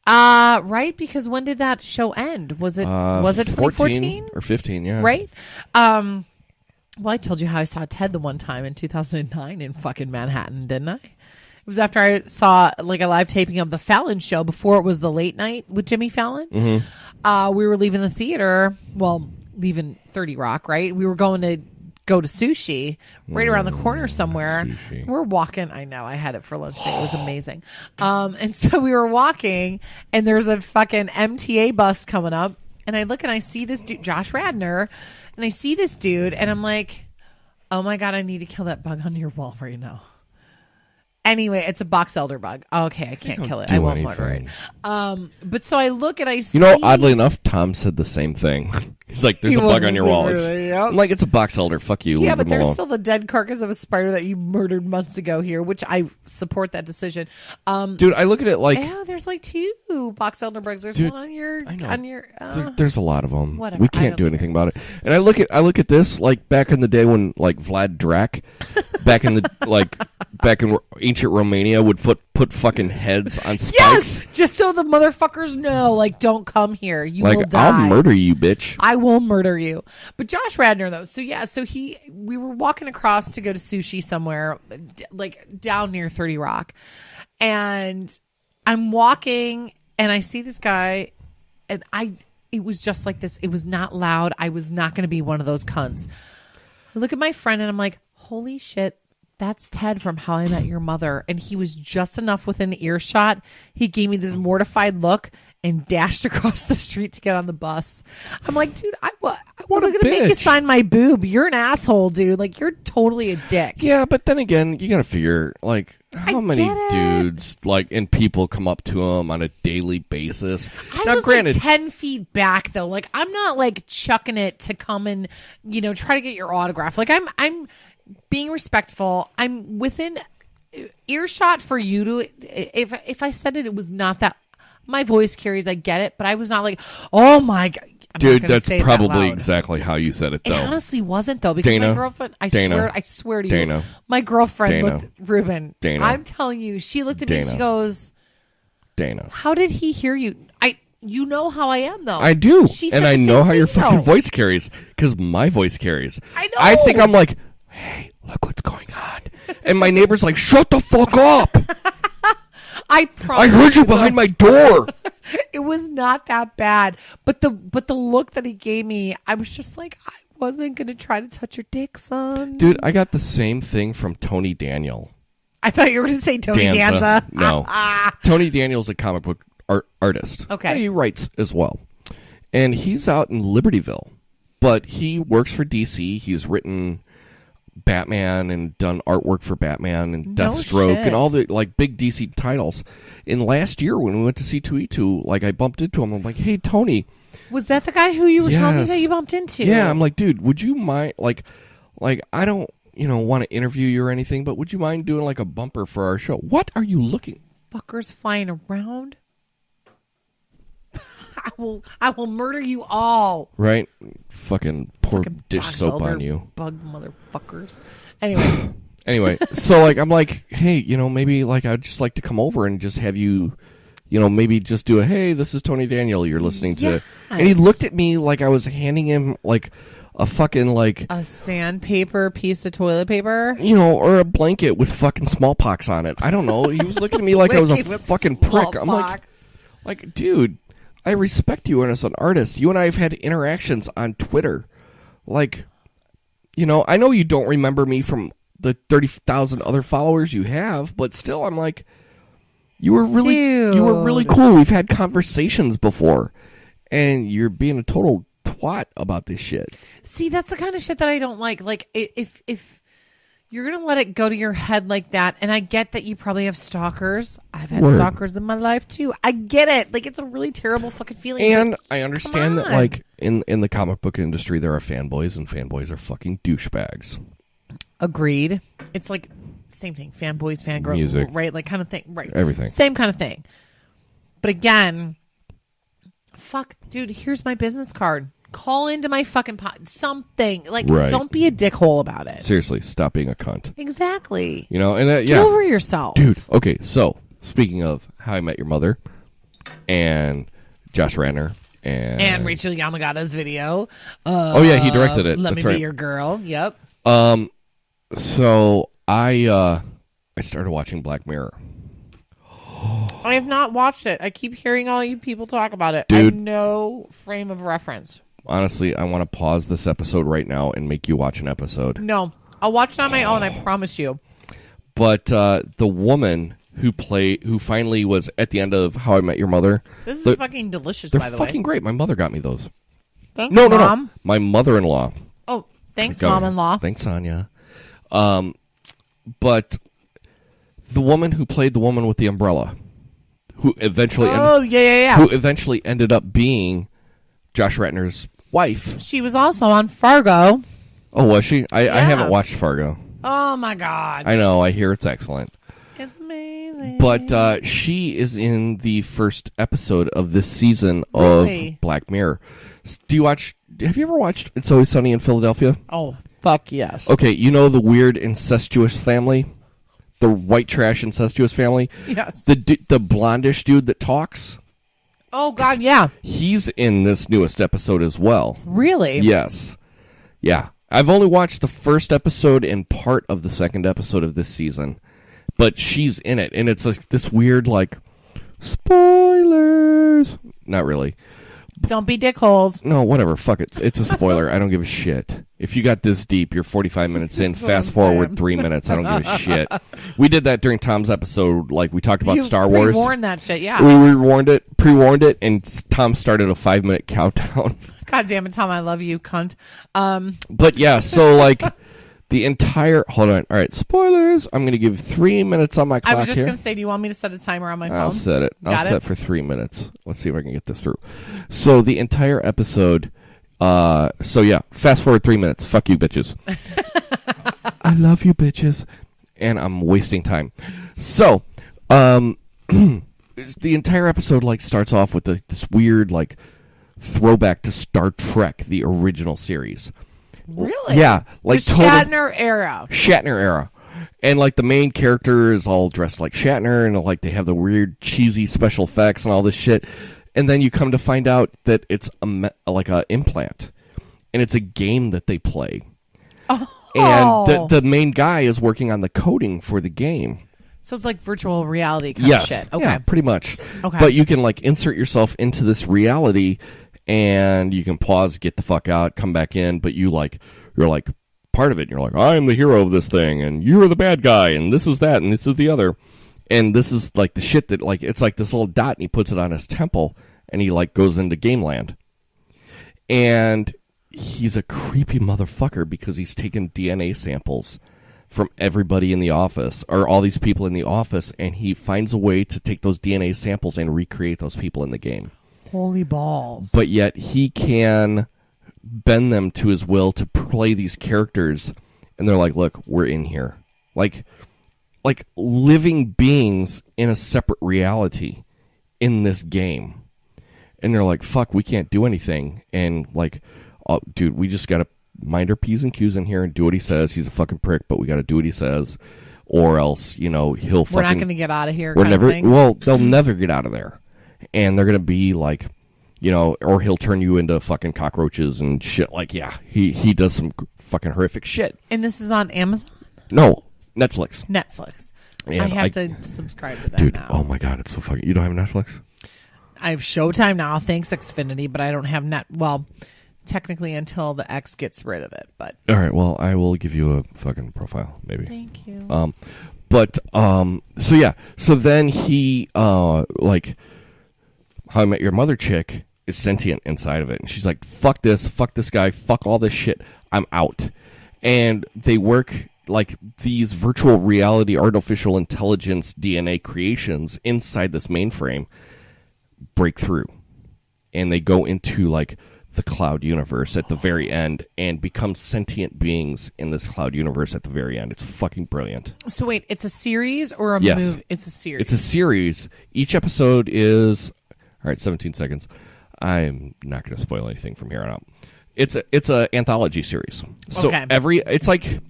Right? Because when did that show end? Was it 2014? Or 15, yeah. Right? Well, I told you how I saw Ted the one time in 2009 in fucking Manhattan, didn't I? It was after I saw like a live taping of the Fallon show before it was the late night with Jimmy Fallon. Mm-hmm. We were leaving the theater, well, leaving 30 Rock, right? We were going to go to sushi right around the corner somewhere. Sushi. We're walking. I know. I had it for lunch today. It was amazing. And so we were walking, and there's a fucking MTA bus coming up, and I look and I see this dude, Josh Radnor, and I see this dude, and I'm like, oh my God, I need to kill that bug on your wall right now. Anyway, it's a box elder bug. Okay, I can't kill it. I won't murder it. But so I look and I see... You know, oddly enough, Tom said the same thing. He's like, there's He a bug wouldn't on your do wall. it, yep. I'm like, it's a box elder. Fuck you. Yeah, Leave but him there's alone. still the dead carcass of a spider that you murdered months ago here, which I support that decision. Dude, I look at it like Yeah, there's like 2 box elder bugs. There's Dude, one on your I know. There's a lot of them. Whatever, We I can't don't do care. anything about it. And I look at this like back in the day when like Vlad Drac, back in ancient Romania would put fucking heads on spikes. Yes, just so the motherfuckers know, like, don't come here. You will Like, die. I'll murder you, bitch. I will murder you. But Josh Radnor, though, we were walking across to go to sushi somewhere, like down near 30 Rock, and I'm walking, and I see this guy, and it was just like this. It was not loud. I was not going to be one of those cunts. I look at my friend, and I'm like, holy shit. That's Ted from How I Met Your Mother. And he was just enough within earshot. He gave me this mortified look and dashed across the street to get on the bus. I'm like, dude, I wasn't going to make you bitch. sign my boob. You're an asshole, dude. Like, you're totally a dick. Yeah, but then again, you gotta figure like how many get it. dudes like and people come up to him on a daily basis. I Now, was granted, like 10 feet back, though. Like, I'm not, like, chucking it to come and, try to get your autograph. Like, I'm being respectful. I'm within earshot for you to, if I said it was not that, my voice carries, I get it, but I was not like, oh my God. I'm not dude, gonna that's say that probably loud. exactly how you said it, It though. honestly wasn't, though, because Dana, my girlfriend, I swear to you, Dana, my girlfriend Dana, looked, Ruben, Dana, I'm telling you, she looked at me and she Dana. goes, Dana. how did he hear you? You know how I am, though. I do, She said and the I same know how your thing, fucking though. voice carries because my voice carries. I know. I think I'm like, hey, look what's going on, and my neighbor's like, shut the fuck up. I I promise heard you behind my door. it was not that bad. But the look that he gave me, I was just like, I wasn't gonna try to touch your dick, son. Dude, I got the same thing from Tony Daniel. I thought you were gonna say Tony Danza. No. Tony Daniel's a comic book artist. Okay. And he writes as well. And he's out in Libertyville. But he works for DC. He's written Batman and done artwork for Batman and No Deathstroke shit. and all the like big DC titles. And last year when we went to C2E2, like I bumped into him. I'm like, hey, Tony. Was that the guy who you were telling me Yes. that you bumped into? Yeah, I'm like, dude, would you mind like I don't, want to interview you or anything, but would you mind doing like a bumper for our show? What are you looking? fuckers flying around. I will murder you all. Right? Fucking pour Fucking dish box soap elder on you. bug motherfuckers. Anyway, Anyway, so like I'm like, hey, maybe like I'd just like to come over and just have you, maybe just do a hey, this is Tony Daniel you're listening to. And he Yes. looked at me like I was handing him like a fucking like a sandpaper piece of toilet paper. or a blanket with fucking smallpox on it. I don't know. He was looking at me like I was a Blanket with fucking prick. I'm smallpox. like, dude, I respect you as an artist. You and I have had interactions on Twitter. Like, I know you don't remember me from the 30,000 other followers you have, but still, I'm like, you were really cool. We've had conversations before, and you're being a total twat about this shit. See, that's the kind of shit that I don't like. Like, if you're gonna let it go to your head like that, and I get that you probably have stalkers. I've had Word. stalkers in my life too. I get it. Like, it's a really terrible fucking feeling. And but I understand that, on. like, in the comic book industry, there are fanboys, and fanboys are fucking douchebags. agreed. It's like same thing. Fanboys, fangirl, Music. right? Like kind of thing, right? Everything. Same kind of thing. But again, fuck, dude. Here's my business card. Call into my fucking something. Like, Right. don't be a dickhole about it. Seriously, stop being a cunt. Exactly. And Get yeah. over yourself, Dude, okay, so speaking of How I Met Your Mother and Josh Radnor And Rachel Yamagata's video. Oh, yeah, he directed it. Let That's me right. be your girl. Yep. So I started watching Black Mirror. I have not watched it. I keep hearing all you people talk about it. Dude. I have no frame of reference. Honestly, I want to pause this episode right now and make you watch an episode. No. I'll watch it on my own, I promise you. But the woman who finally was at the end of How I Met Your Mother. This is fucking delicious, They're by the fucking way. great. My mother got me those. Thanks, No. Mom. My mother-in-law. Oh, thanks, got me. Mom-in-law. Thanks, Sonia. But the woman who played the woman with the umbrella, who eventually Oh, yeah. who eventually ended up being Josh Radnor's wife. She was also on Fargo. Oh, was she? I Yeah. haven't watched Fargo. Oh my God. I know. I hear it's excellent. It's amazing. But she is in the first episode of this season Really? of Black Mirror. Do you watch? Have you ever watched It's Always Sunny in Philadelphia? Oh, fuck yes. Okay, you know the weird incestuous family? The white trash incestuous family? Yes. The blondish dude that talks? Oh, God, yeah. He's in this newest episode as well. Really? Yes. Yeah. I've only watched the first episode and part of the second episode of this season. But she's in it. And it's like this weird, like, spoilers. Not really. Don't be dickholes. No, whatever. Fuck it. It's a spoiler. I don't give a shit. If you got this deep, you're 45 minutes in. That's what Fast I'm forward saying. 3 minutes. I don't give a shit. We did that during Tom's episode. Like, we talked about You Star Wars. pre-warned that shit, yeah. We pre-warned it, and Tom started a 5-minute countdown. God damn it, Tom, I love you, cunt. But yeah, so like the entire hold on. All right, spoilers. I'm going to give 3 minutes on my clock I was just here. going to say, do you want me to set a timer on my phone? I'll set it. I'll Got set it? for 3 minutes. Let's see if I can get this through. So the entire episode. So yeah, fast forward 3 minutes. Fuck you, bitches. I love you, bitches, and I'm wasting time. So, the entire episode like starts off with this weird like throwback to Star Trek, the original series. Really? Yeah, like the total Shatner era. Shatner era. And like the main character is all dressed like Shatner, and like they have the weird cheesy special effects and all this shit. And then you come to find out that it's like a implant, and it's a game that they play. Oh. And the main guy is working on the coding for the game. So it's like virtual reality kind Yes, of shit. Okay. yeah, pretty much. Okay. But you can like insert yourself into this reality, and you can pause, get the fuck out, come back in. But you're like part of it. And you're like, I'm the hero of this thing, and you're the bad guy, and this is that, and this is the other. And this is like the shit that like it's like this little dot, and he puts it on his temple, and he like goes into game land. And he's a creepy motherfucker because he's taken DNA samples from everybody in the office, or all these people in the office, and he finds a way to take those DNA samples and recreate those people in the game. Holy balls. But yet he can bend them to his will to play these characters, and they're like, look, we're in here. Like living beings in a separate reality in this game. And they're like, fuck, we can't do anything. And like, oh, dude, we just got to mind our P's and Q's in here and do what he says. He's a fucking prick, but we got to do what he says. Or else, he'll We're fucking... not going to get out of here. We're kind never... of thing. Well, they'll never get out of there. And they're going to be like, or he'll turn you into fucking cockroaches and shit. Like, yeah, he does some fucking horrific shit. And this is on Amazon? No, Netflix. Netflix. And I have to subscribe to that dude, now. oh my god, it's so fucking... You don't have Netflix? I have Showtime now, thanks Xfinity, but I don't have Well, technically until the X gets rid of it, but... All right, well, I will give you a fucking profile, maybe. Thank you. So yeah, so then he, like, How I Met Your Mother chick is sentient inside of it, and she's like, fuck this guy, fuck all this shit, I'm out. And they work... like these virtual reality artificial intelligence DNA creations inside this mainframe break through, and they go into like the cloud universe at the very end and become sentient beings in this cloud universe at the very end. It's fucking brilliant. So wait, it's a series or a Yes. movie? It's a series. It's a series. Each episode is all right. 17 seconds. I'm not going to spoil anything from here on out. It's a anthology series. So Okay. it's like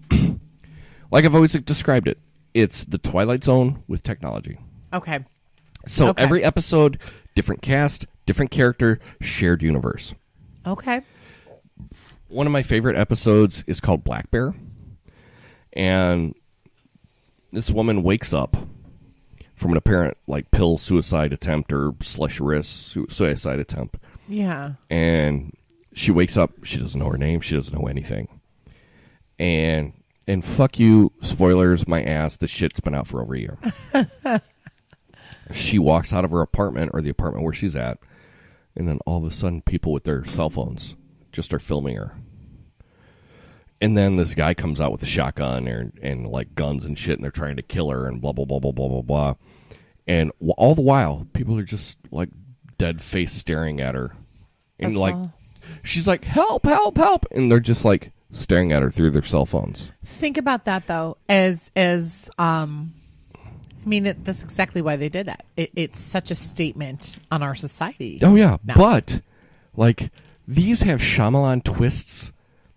like I've always described it. It's the Twilight Zone with technology. Okay. So Okay. every episode, different cast, different character, shared universe. Okay. One of my favorite episodes is called Black Bear. And this woman wakes up from an apparent like pill suicide attempt or slash wrist suicide attempt. Yeah. And she wakes up, she doesn't know her name, she doesn't know anything. And fuck you, spoilers, my ass, this shit's been out for over a year. She walks out of her apartment, or the apartment where she's at, and then all of a sudden people with their cell phones just start filming her. And then this guy comes out with a shotgun and like guns and shit, and they're trying to kill her and blah, blah, blah, blah, blah, blah, blah. And all the while, people are just like dead face staring at her. And That's like all. she's like, help, help, help. And they're just like staring at her through their cell phones. Think about that though, as I mean, that's exactly why they did that. It's such a statement on our society. Oh, yeah. now. But, like, these have Shyamalan twists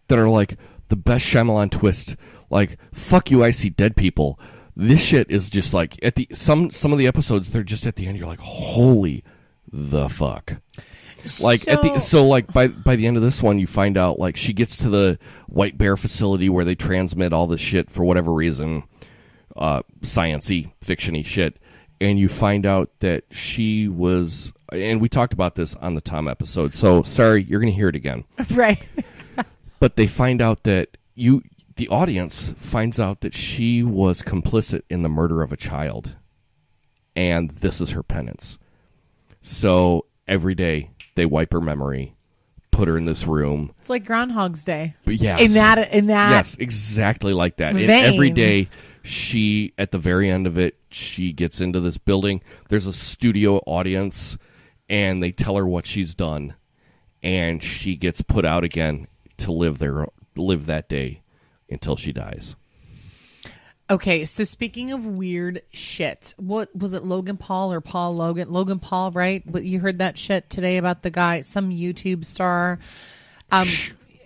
that are, like, the best Shyamalan twist. Like, fuck you, I see dead people. This shit is just, like, at the some of the episodes, they're just at the end, you're like, holy the fuck. Like, by the end of this one, you find out, like, she gets to the White Bear facility where they transmit all this shit for whatever reason. Science-y, fiction-y shit, and you find out that she was, and we talked about this on the Tom episode, so sorry, you're going to hear it again. Right. But they find out that the audience finds out that she was complicit in the murder of a child, and this is her penance. So every day, they wipe her memory, put her in this room. It's like Groundhog's Day. But yes. In that Yes, exactly like that. And vein. every day, she, at the very end of it, she gets into this building. There's a studio audience, and they tell her what she's done, and she gets put out again to live that day until she dies. Okay, so speaking of weird shit, what was it, Logan Paul or Paul Logan? Logan Paul, right? But you heard that shit today about the guy, some YouTube star.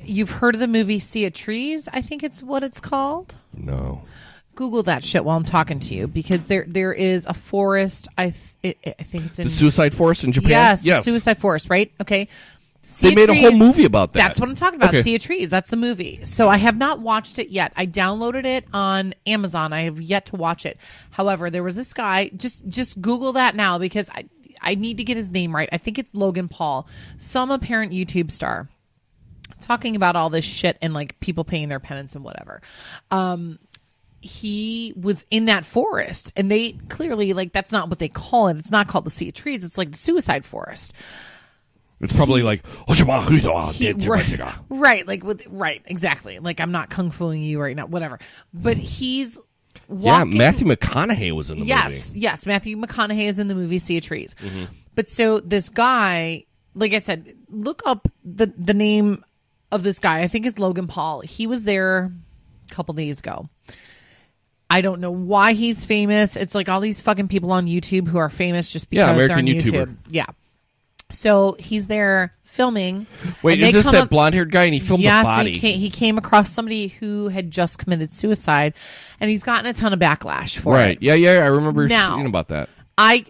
You've heard of the movie Sea of Trees? I think it's what it's called. No. Google that shit while I'm talking to you, because there is a forest. I think it's in The Suicide Forest in Japan? Yes, Suicide Forest, right? Okay. They made a whole movie about that. That's what I'm talking about. Okay. Sea of Trees. That's the movie. So I have not watched it yet. I downloaded it on Amazon. I have yet to watch it. However, there was this guy. Just Google that now, because I need to get his name right. I think it's Logan Paul, some apparent YouTube star, talking about all this shit and like people paying their penance and whatever. He was in that forest, and they clearly, like, that's not what they call it. It's not called the Sea of Trees. It's like the Suicide Forest. It's probably like right, right, exactly. Like, I'm not kung fuing you right now, whatever. But he's walking. Yeah, Matthew McConaughey was in the movie. Yes, Matthew McConaughey is in the movie Sea of Trees. Mm-hmm. But so this guy, like I said, look up the name of this guy. I think it's Logan Paul. He was there a couple days ago. I don't know why he's famous. It's like all these fucking people on YouTube who are famous just because they're on YouTuber. YouTube. Yeah. So he's there filming. Wait, is this that blonde-haired guy? And he filmed the body. Yes, he came across somebody who had just committed suicide, and he's gotten a ton of backlash for it. Right. Yeah, I remember seeing about that. I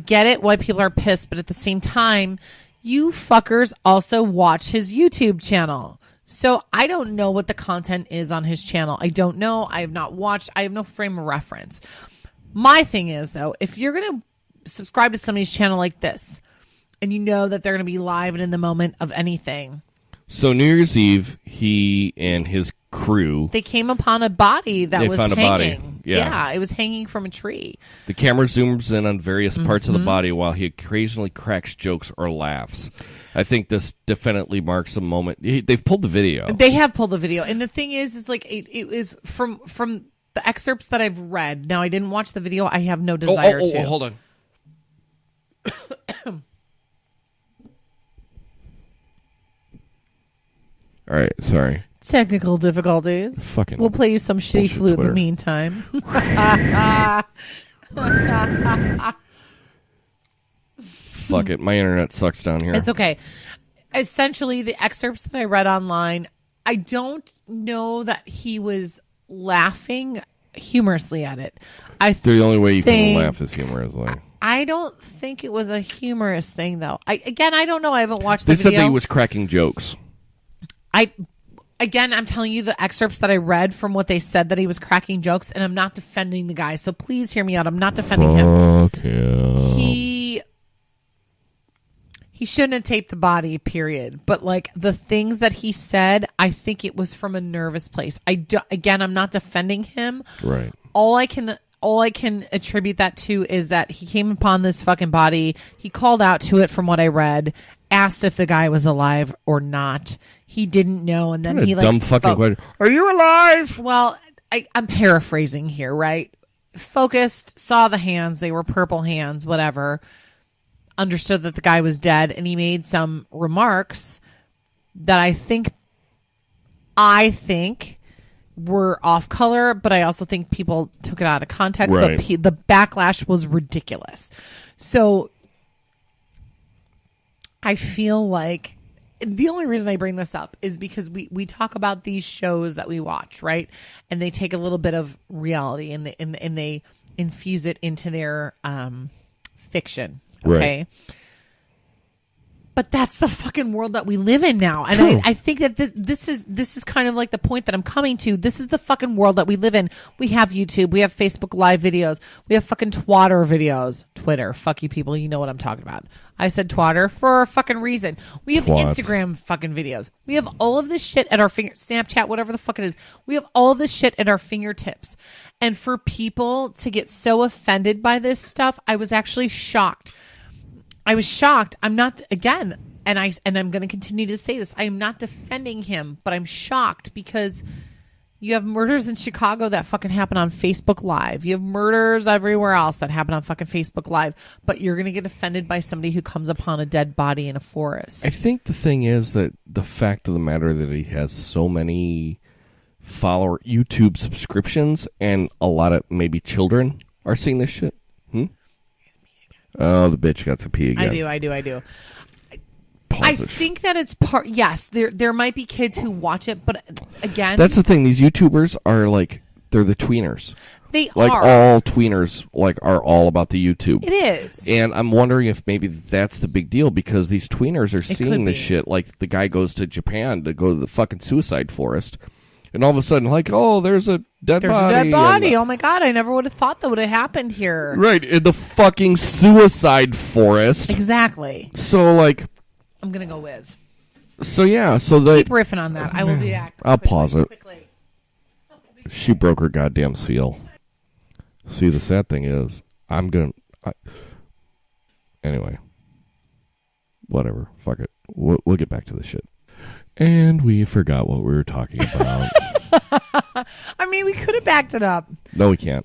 get it why people are pissed, but at the same time, you fuckers also watch his YouTube channel. So I don't know what the content is on his channel. I don't know. I have not watched. I have no frame of reference. My thing is, though, if you're going to subscribe to somebody's channel like this, and you know that they're going to be live and in the moment of anything. So New Year's Eve, he and his crew, they came upon a body that was hanging. Body. Yeah, it was hanging from a tree. The camera zooms in on various parts of the body while he occasionally cracks jokes or laughs. I think this definitely marks a moment. They've pulled the video. They have pulled the video. And the thing is like, it is from the excerpts that I've read. Now, I didn't watch the video. I have no desire to. Hold on. All right, sorry. Technical difficulties. Fucking we'll play you some shitty flute Twitter. In the meantime. Fuck it. My internet sucks down here. It's okay. Essentially, the excerpts that I read online, I don't know that he was laughing humorously at it. The only way you can laugh is humorously. I don't think it was a humorous thing, though. I don't know. I haven't watched the video. They said that he was cracking jokes. I'm telling you the excerpts that I read from what they said that he was cracking jokes, and I'm not defending the guy, so please hear me out. I'm not defending him. He shouldn't have taped the body, period. But like the things that he said, I think it was from a nervous place. I'm not defending him. Right. All I can attribute that to is that he came upon this fucking body. He called out to it from what I read, asked if the guy was alive or not. He didn't know, and then he like dumb fucking question. Are you alive? Well, I'm paraphrasing here, right? Focused, saw the hands. They were purple hands, whatever. Understood that the guy was dead, and he made some remarks that I think were off color, but I also think people took it out of context. Right. But the backlash was ridiculous. So I feel like the only reason I bring this up is because we talk about these shows that we watch, right? And they take a little bit of reality and they infuse it into their fiction. Okay. Right. But that's the fucking world that we live in now. And I think that this is kind of like the point that I'm coming to. This is the fucking world that we live in. We have YouTube. We have Facebook Live videos. We have fucking Twitter videos. Twitter. Fuck you people. You know what I'm talking about. I said Twitter for a fucking reason. We have Instagram fucking videos. We have all of this shit at our Snapchat, whatever the fuck it is. We have all of this shit at our fingertips. And for people to get so offended by this stuff, I was actually shocked. I was shocked. I'm not, again, and I'm going to continue to say this. I am not defending him, but I'm shocked because you have murders in Chicago that fucking happen on Facebook Live. You have murders everywhere else that happen on fucking Facebook Live, but you're going to get offended by somebody who comes upon a dead body in a forest. I think the thing is that the fact of the matter that he has so many follower YouTube subscriptions and a lot of maybe children are seeing this shit. Oh, the bitch got to pee again. I do. I think that it's part. Yes, there might be kids who watch it, but again, that's the thing. These YouTubers are like they're the tweeners. They like are. All tweeners are all about the YouTube. It is, and I'm wondering if maybe that's the big deal because these tweeners are seeing this shit. Like the guy goes to Japan to go to the fucking suicide forest. And all of a sudden, like, oh, there's a dead body. There's a dead body. Oh, my God. I never would have thought that would have happened here. Right. In the fucking suicide forest. Exactly. So, like. I'm going to go whiz. So, yeah. So they keep riffing on that. I will be back. I'll pause it. Quickly. She broke her goddamn seal. See, the sad thing is, I'm going to. Anyway. Whatever. Fuck it. We'll get back to this shit. And we forgot what we were talking about. I mean, we could have backed it up. No, we can't.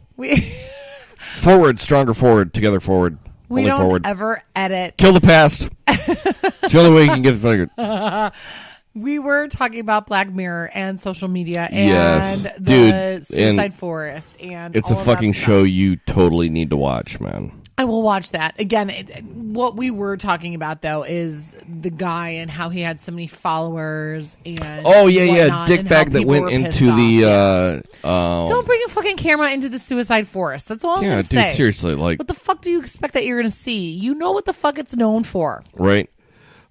Forward, stronger forward, together forward. We only don't forward. Ever edit. Kill the past. It's the only way you can get it figured. We were talking about Black Mirror and social media yes. and the Suicide Forest. And it's a fucking show you totally need to watch, man. I will watch that. Again, what we were talking about, though, is the guy and how he had so many followers. And oh, yeah. Dickbag that went into the... Don't bring a fucking camera into the suicide forest. That's all I'm going to say. Yeah, dude, seriously. Like, what the fuck do you expect that you're going to see? You know what the fuck it's known for. Right.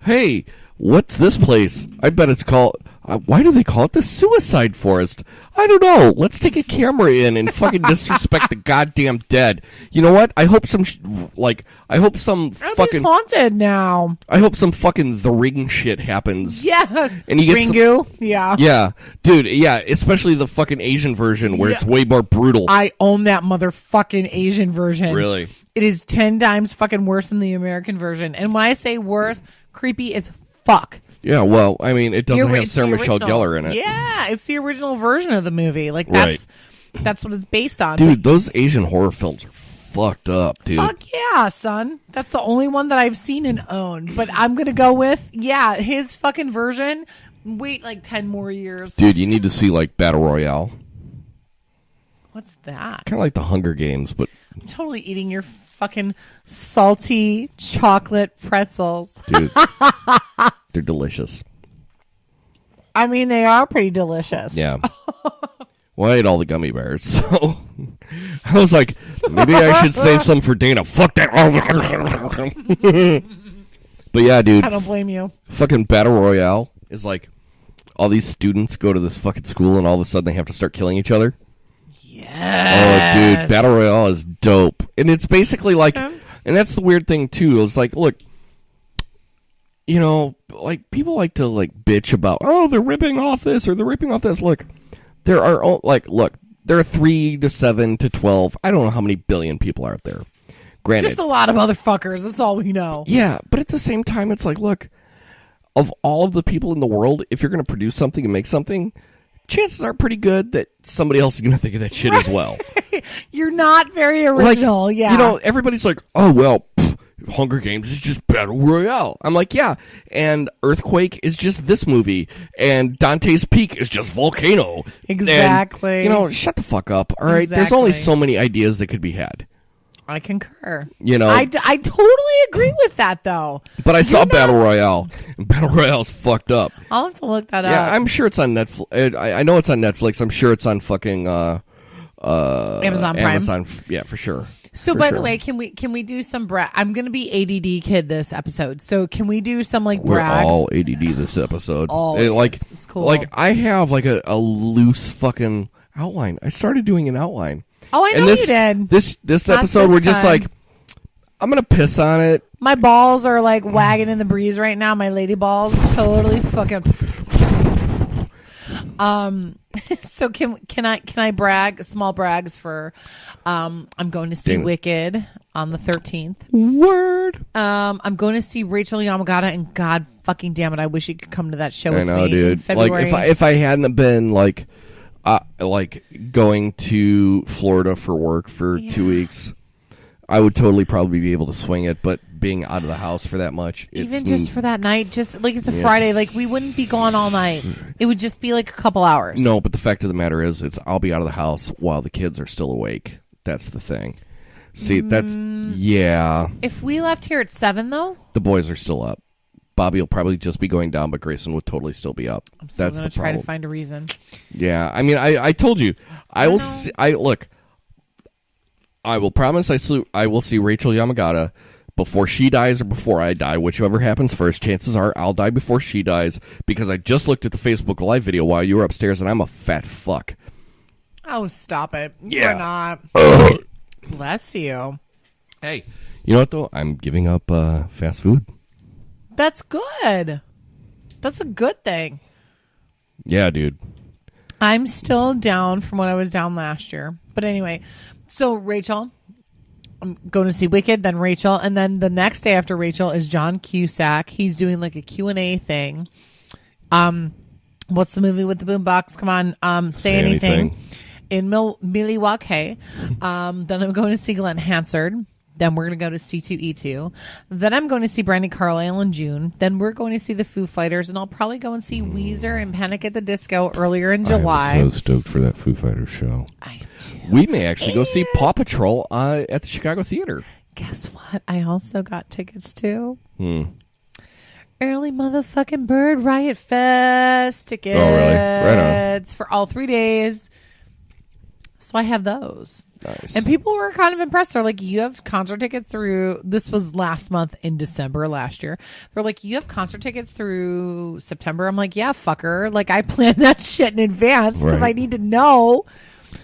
Hey, what's this place? I bet it's called... why do they call it the suicide forest? I don't know. Let's take a camera in and fucking disrespect the goddamn dead. You know what? I hope some fucking haunted now. I hope some fucking The Ring shit happens. Yes. And you get Ringu. Yeah. Yeah, dude. Yeah, especially the fucking Asian version where it's way more brutal. I own that motherfucking Asian version. Really? It is 10 times fucking worse than the American version. And when I say worse, creepy as fuck. Yeah, well, I mean, it doesn't have Sarah Michelle Gellar in it. Yeah, it's the original version of the movie. Like, that's what it's based on. Dude, those Asian horror films are fucked up, dude. Fuck yeah, son. That's the only one that I've seen and owned. But I'm going to go with, his fucking version. Wait like 10 more years. Dude, you need to see, like, Battle Royale. What's that? Kind of like the Hunger Games, but... I'm totally eating your fucking salty chocolate pretzels. Dude, they're delicious. I mean, they are pretty delicious. Yeah. Well, I ate all the gummy bears, so I was like, maybe I should save some for Dana. Fuck that. But yeah, dude. I don't blame you. Fucking Battle Royale is like all these students go to this fucking school and all of a sudden they have to start killing each other. Yes. Oh, dude, Battle Royale is dope. And it's basically like, and that's the weird thing, too. It's like, look, you know, like, people like to, like, bitch about, oh, they're ripping off this or they're ripping off this. Look, there are, there are 3 to 7 to 12. I don't know how many billion people are out there. Granted. Just a lot of motherfuckers. That's all we know. Yeah, but at the same time, it's like, look, of all of the people in the world, if you're going to produce something and make something, chances are pretty good that somebody else is going to think of that shit as well. You're not very original, like, you know, everybody's like, oh, well, Hunger Games is just Battle Royale. I'm like, yeah. And Earthquake is just this movie. And Dante's Peak is just Volcano. Exactly. And, shut the fuck up. All right. There's only so many ideas that could be had. I concur. I totally agree with that, though. But I saw Battle Royale, and Battle Royale's fucked up. I'll have to look that up. Yeah, I'm sure it's on Netflix. I know it's on Netflix. I'm sure it's on fucking Amazon Prime. Amazon, yeah, for sure. So, by the way, can we do some brag? I'm going to be ADD kid this episode. So, can we do some brags? We're all ADD this episode. It's cool. Like I have like a loose fucking outline. I started doing an outline. Oh, I know you did. This episode, we're just like, I'm gonna piss on it. My balls are like wagging in the breeze right now. My lady balls totally fucking. So can I brag? Small brags for. I'm going to see Wicked on the 13th. Word. I'm going to see Rachel Yamagata, and God fucking damn it, I wish you could come to that show with me. I know, dude. In February. Like if I hadn't been like going to Florida for work for 2 weeks, I would totally probably be able to swing it. But being out of the house for that much, even just for that night, just like it's a Friday, like we wouldn't be gone all night. It would just be like a couple hours. No, but the fact of the matter is, I'll be out of the house while the kids are still awake. That's the thing. See, that's If we left here at 7, though, the boys are still up. Bobby will probably just be going down, but Grayson would totally still be up. I'm still going to try problem. to find a reason. Yeah, I mean, I told you, I will promise I will see Rachel Yamagata before she dies or before I die, whichever happens first. Chances are I'll die before she dies because I just looked at the Facebook Live video while you were upstairs, and I'm a fat fuck. Oh, stop it! Yeah. You're not. Bless you. Hey, you know what though? I'm giving up fast food. That's good. That's a good thing. Yeah, dude. I'm still down from when I was down last year. But anyway, so Rachel, I'm going to see Wicked, then Rachel, and then the next day after Rachel is John Cusack. He's doing like a Q&A thing. What's the movie with the boombox? Come on, say anything. In Milwaukee. Then I'm going to see Glenn Hansard. Then we're going to go to C2E2. Then I'm going to see Brandi Carlile in June. Then we're going to see the Foo Fighters, and I'll probably go and see Weezer and Panic at the Disco earlier in July. I'm so stoked for that Foo Fighters show. I do. We may actually go see Paw Patrol at the Chicago Theater. Guess what? I also got tickets to Early motherfucking Bird Riot Fest tickets. Oh, really? Right on. For all 3 days. So I have those. Nice. And people were kind of impressed. They're like, you have concert tickets through, this was last month in December last year. They're like, you have concert tickets through September. I'm like, yeah, fucker. Like, I planned that shit in advance because I need to know.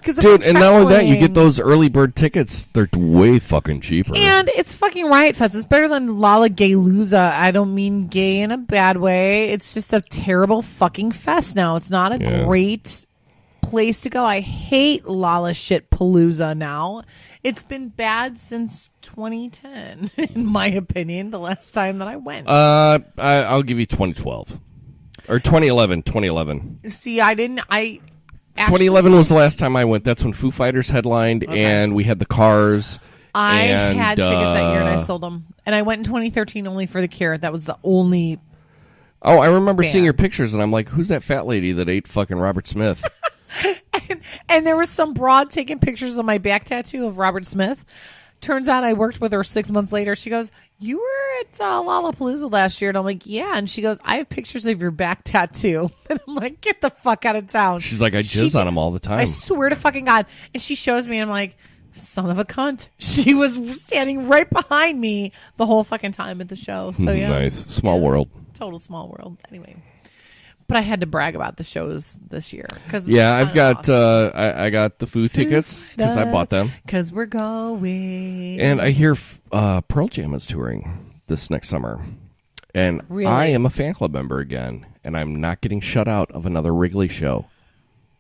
Dude, and not only that, you get those early bird tickets. They're way fucking cheaper. And it's fucking Riot Fest. It's better than Lolla Gayluza. I don't mean gay in a bad way. It's just a terrible fucking fest now. It's not a great place to go. I hate Lolla shit Palooza now. It's been bad since 2010, in my opinion, the last time that I went. I'll give you 2012. Or 2011. 2011. See, I didn't... 2011 was the last time I went. That's when Foo Fighters headlined, and we had the Cars. I had tickets that year, and I sold them. And I went in 2013 only for The Cure. That was the only... Oh, I remember seeing your pictures, and I'm like, who's that fat lady that ate fucking Robert Smith? and there was some broad taking pictures of my back tattoo of Robert Smith. Turns out I worked with her 6 months later. She goes, you were at Lollapalooza last year. And I'm like, yeah. And she goes, I have pictures of your back tattoo. And I'm like, get the fuck out of town. She's like, I jizz on them all the time. I swear to fucking God. And she shows me, and I'm like, son of a cunt. She was standing right behind me the whole fucking time at the show. So, yeah. Nice. Small world. Total small world. Anyway. But I had to brag about the shows this year. I've got awesome. I got the Foo tickets because I bought them. Because we're going. And I hear Pearl Jam is touring this next summer. And really? I am a fan club member again. And I'm not getting shut out of another Wrigley show.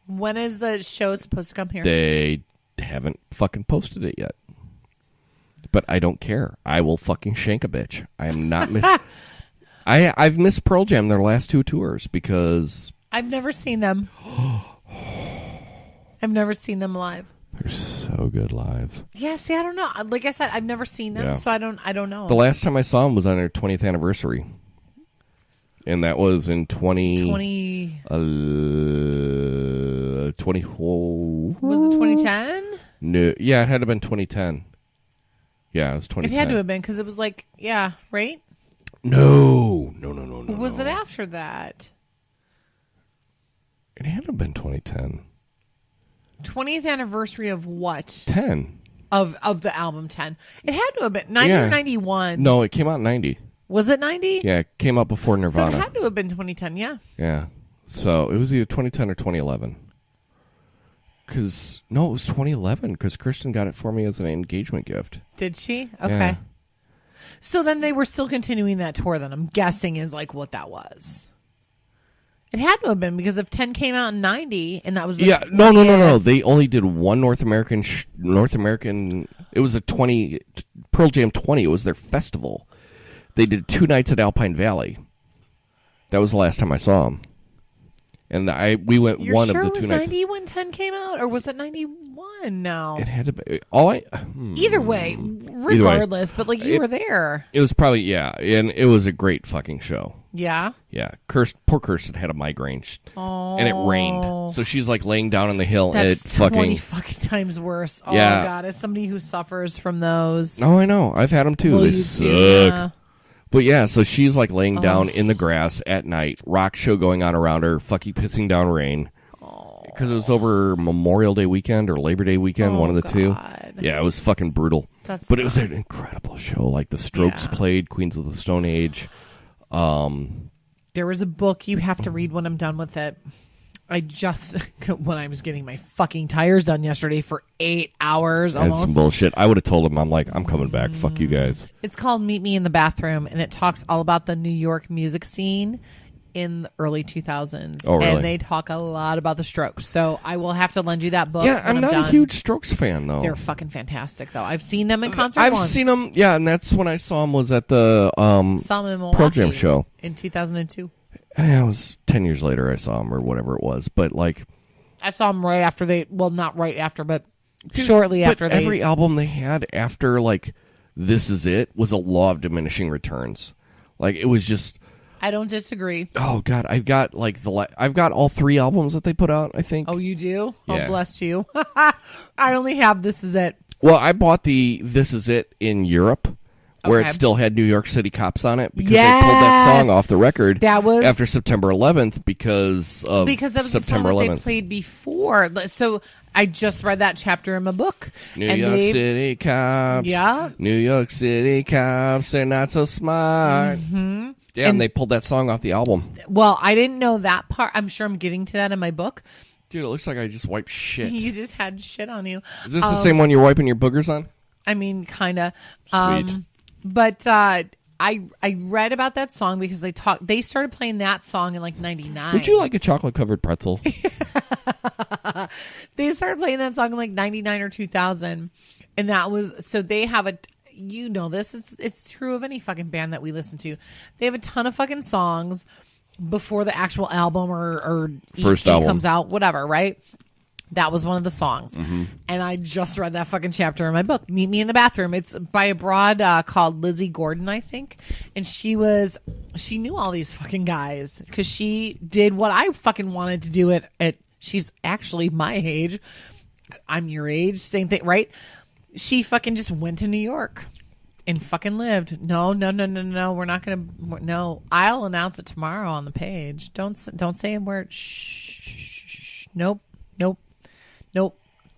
When is the show supposed to come here? They haven't fucking posted it yet. But I don't care. I will fucking shank a bitch. I am not... I've missed Pearl Jam their last 2 tours because... I've never seen them. I've never seen them live. They're so good live. Yeah, see, I don't know. Like I said, I've never seen them, Yeah. so I don't know. The last time I saw them was on their 20th anniversary. And that was in 20... 20... Was it 2010? No, yeah, it had to have been 2010. Yeah, it was 2010. It had to have been because it was like, yeah, right? No. Was it after that? It had to have been 2010. 20th anniversary of what? 10. Of the album 10. It had to have been 90 or 91. No, it came out in 90. Was it 90? Yeah, it came out before Nirvana. So it had to have been 2010, yeah. Yeah. So it was either 2010 or 2011. No, it was 2011 because Kristen got it for me as an engagement gift. Did she? Okay. Yeah. So then they were still continuing that tour then, I'm guessing is like what that was. It had to have been because if 10 came out in 90 and that was the Yeah, no. They only did one North American. It was a 20 Pearl Jam 20. It was their festival. They did 2 nights at Alpine Valley. That was the last time I saw them. And we went You're one sure of the 2 it was nights. 90 when 10 came out, or was it 91 now? It had to be. Either way, regardless, but like you were there. It was probably, yeah, and it was a great fucking show. Yeah. Yeah, poor Kirsten had a migraine, and it rained, so she's like laying down on the hill, That's and it 20 fucking times worse. Oh, Yeah. God, as somebody who suffers from those. Oh, I know. I've had them too. Well, They you suck. too, yeah. But yeah, so she's like laying down in the grass at night, rock show going on around her, fucking pissing down rain. Because it was over Memorial Day weekend or Labor Day weekend, one of the two. Yeah, it was fucking brutal. But it was an incredible show. Like the Strokes played, Queens of the Stone Age. There was a book you have to read when I'm done with it. I just, when I was getting my fucking tires done yesterday for 8 hours That's almost. some bullshit. I would have told him, I'm coming back. Fuck you guys. It's called Meet Me in the Bathroom, and it talks all about the New York music scene in the early 2000s. Oh, really? And they talk a lot about the Strokes. So I will have to lend you that book. Yeah, I'm not done. a huge Strokes fan, though. They're fucking fantastic, though. I've seen them in concert I've once. seen them, yeah, and that's when I saw them was at the Saw them in Milwaukee Pearl Jam show. in 2002. Yeah, it was 10 years later I saw them or whatever it was. But like... I saw them right after not right after, but shortly after they... every album they had after, like, This Is It was a law of diminishing returns. Like, it was just... I don't disagree. Oh, God, I've got, like, I've got all 3 albums that they put out, I think. Oh, you do? Yeah. Oh, bless you. I only have This Is It. Well, I bought the This Is It in Europe, where Okay. it still had New York City Cops on it, because Yes! they pulled that song off the record That was... after September 11th because that was September the song 11th. that they played before. So I just read that chapter in my book. New York City Cops. Yeah. New York City Cops, they're not so smart. Mm-hmm. Yeah, and they pulled that song off the album. Well, I didn't know that part. I'm sure I'm getting to that in my book. Dude, it looks like I just wiped shit. You just had shit on you. Is this the same one you're wiping your boogers on? I mean, kind of. Sweet. But I read about that song because they started playing that song in like 99. Would you like a chocolate covered pretzel? They started playing that song in like 99 or 2000. And that was, so they have this, it's true of any fucking band that we listen to. They have a ton of fucking songs before the actual album or First EP album comes out, whatever, right? That was one of the songs. Mm-hmm. And I just read that fucking chapter in my book, Meet Me in the Bathroom. It's by a broad called Lizzie Gordon, I think. And she knew all these fucking guys because she did what I fucking wanted to do she's actually my age. I'm your age, same thing, right? She fucking just went to New York and fucking lived. No. We're not going to, no. I'll announce it tomorrow on the page. Don't say a word. Shh. Nope.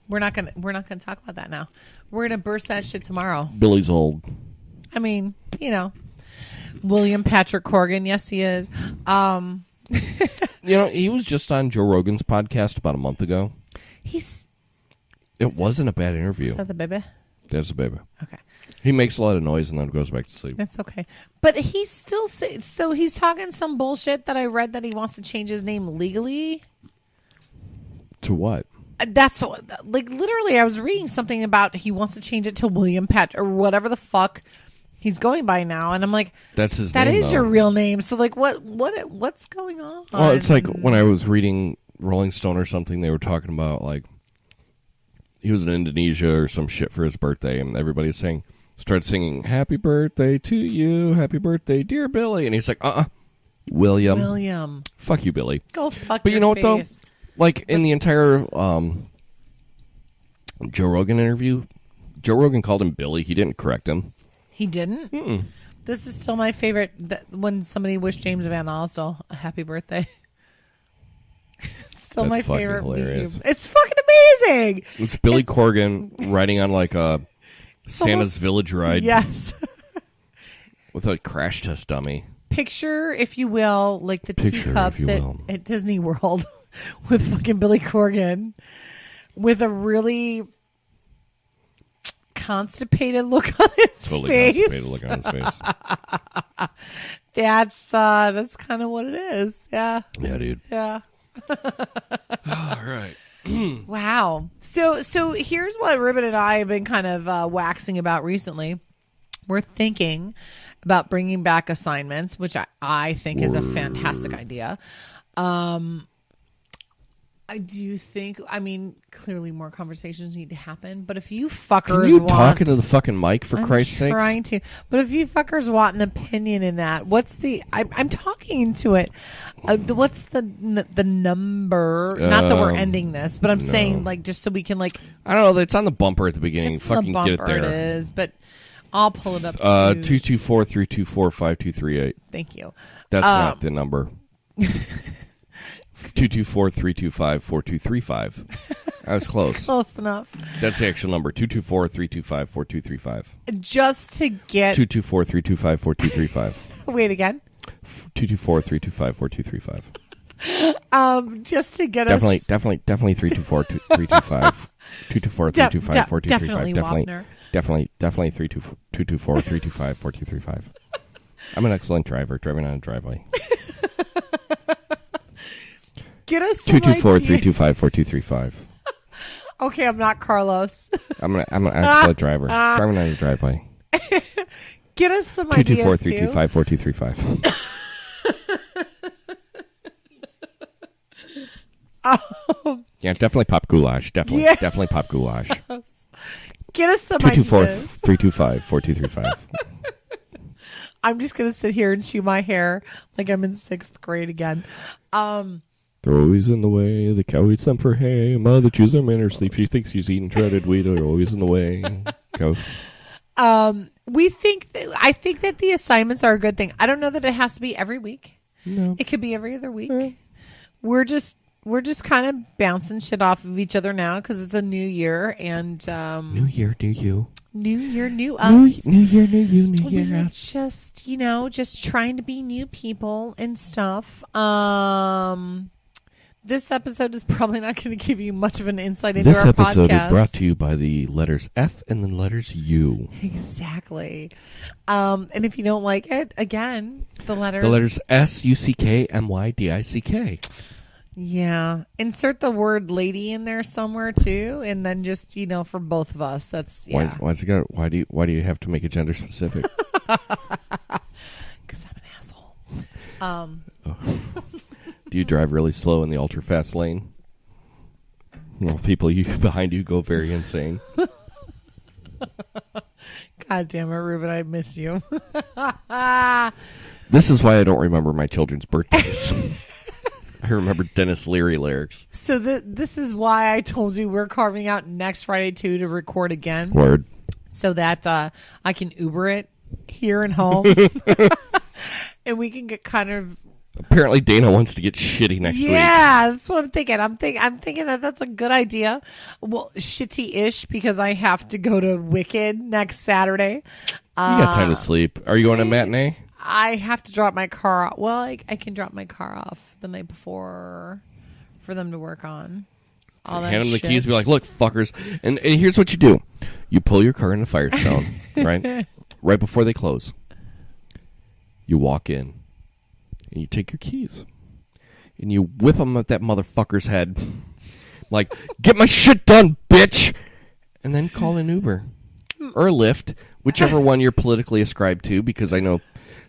We're not gonna talk about that now. We're gonna burst that shit tomorrow. Billy's old. I mean, William Patrick Corgan. Yes, he is. He was just on Joe Rogan's podcast about a month ago. It wasn't a bad interview. Is that the baby? That's a baby. Okay. He makes a lot of noise and then goes back to sleep. That's okay. But he's still so he's talking some bullshit that I read that he wants to change his name legally. To what? That's like literally I was reading something about he wants to change it to William Patrick or whatever the fuck he's going by now, and I'm like, that's his name. That is though. your real name. So like what's going on? Well, it's like when I was reading Rolling Stone or something, they were talking about like he was in Indonesia or some shit for his birthday, and everybody started singing "Happy Birthday to you, Happy Birthday, dear Billy," and he's like, William, fuck you, Billy. Go fuck. But your you know what though? face. Like in the entire Joe Rogan interview, Joe Rogan called him Billy. He didn't correct him. He didn't. Mm-mm. This is still my favorite. When somebody wished James Van Alstyne a happy birthday. It's still That's my fucking favorite hilarious. meme. It's fucking amazing. It's Billy Corgan riding on like a Santa's almost- Village ride. Yes. With a crash test dummy. Picture, if you will, like the Picture, teacups if you will. at Disney World with fucking Billy Corgan with a really constipated look on his Totally face. constipated look on his face. That's kind of what it is. Yeah. Yeah, dude. Yeah. All right. Wow. So here's what Ruben and I have been kind of waxing about recently. We're thinking about bringing back assignments, which I think is a fantastic idea. I do think, clearly more conversations need to happen, but if you fuckers Can you want... talk into the fucking mic for I'm Christ's sake? trying to. But if you fuckers want an opinion in that, what's the... I'm talking into it. What's the number? Not that we're ending this, but I'm saying, like, just so we can, like... I don't know. It's on the bumper at the beginning. It's on Fucking the get it bumper, there. It is, but I'll pull it up to... 224-324-5238. Thank you. That's not the number. 224-325-4235. I was close. Close enough. That's the actual number. 224-325-4235. Just to get... 224-325-4235. Wait again. 224-325-4235. Just to get Definitely us... 324-325. 224-325-4235. Definitely, Wapner. Definitely 224-325-4235. I'm an excellent driver, driving on a driveway. Get us some 224-325-4235. Okay, I'm not Carlos. I'm an excellent driver, driving on a driveway. Get us some ideas, 224-325-4235. Yeah, definitely pop goulash. Definitely. Yeah. Definitely pop goulash. Get us some ideas. 224-325-4235. I'm just going to sit here and chew my hair like I'm in 6th grade again. They're always in the way. The cow eats them for hay. Mother chews them in her sleep. She thinks she's eating shredded wheat. They're always in the way. Cow. I think that the assignments are a good thing. I don't know that it has to be every week. No. It could be every other week. We're just kind of bouncing shit off of each other now because it's a new year and New year, new you. new year, new us. New year, new you, new year. We're just just trying to be new people and stuff. This episode is probably not going to give you much of an insight into This our episode podcast. is brought to you by the letters F and the letters U. Exactly. And if you don't like it, again, the letters SUCKMYDICK. Yeah. Insert the word lady in there somewhere too, and then just, for both of us. That's Why do you have to make it gender specific? Because I'm an asshole. Do you drive really slow in the ultra fast lane? Well, people behind you go very insane. God damn it, Ruben, I miss you. This is why I don't remember my children's birthdays. I remember Dennis Leary lyrics. So this is why I told you we're carving out next Friday too to record again. Word. So that I can Uber it here and home. And we can get kind of... Apparently Dana wants to get shitty next week. Yeah, that's what I'm thinking. I'm thinking that that's a good idea. Well, shitty-ish because I have to go to Wicked next Saturday. You got time to sleep. Are you going to matinee? I have to drop my car off. Well, I can drop my car off the night before for them to work on. All that Hand them the shit. keys, be like, look, fuckers. And here's what you do. You pull your car in the Firestone, right? Right before they close. You walk in. And you take your keys. And you whip them at that motherfucker's head. Like, get my shit done, bitch! And then call an Uber. Or Lyft. Whichever one you're politically ascribed to, because I know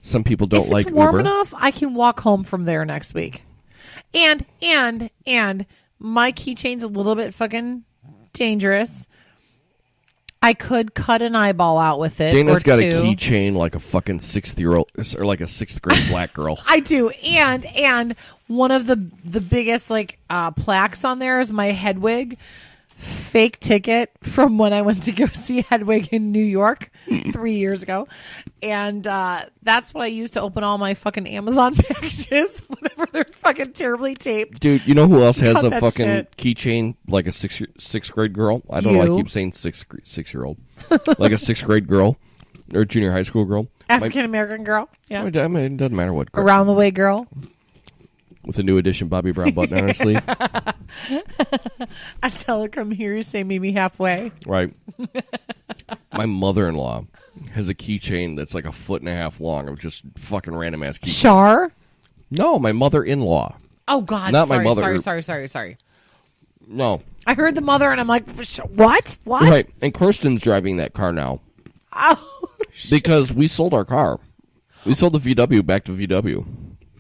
some people don't like If it's warm Uber. enough, I can walk home from there next week. And my keychain's a little bit fucking dangerous. I could cut an eyeball out with it. Dana's or got two. a keychain like a fucking 6th-year-old or like a 6th grade black girl. I do, and one of the biggest plaques on there is my Hedwig fake ticket from when I went to go see Hedwig in New York 3 years ago, and that's what I use to open all my fucking Amazon packages whenever they're fucking terribly taped. Dude, you know who else has Cut a that fucking shit. keychain like a 6th grade girl? I don't know. You. I keep saying 6-year-old, like a 6th grade girl or junior high school girl. African American girl, yeah, I mean, it doesn't matter what girl. around the way girl. With a new edition Bobby Brown button on her sleeve. I tell her, come here, you say meet me halfway. Right. My mother-in-law has a keychain that's like 1.5 feet long of just fucking random ass keychain. Char? No, my mother-in-law. Oh God! Not sorry, my mother. Sorry. No. I heard the mother, and I'm like, what? What? Right. And Kirsten's driving that car now Oh, because we sold our car. We sold the VW back to VW.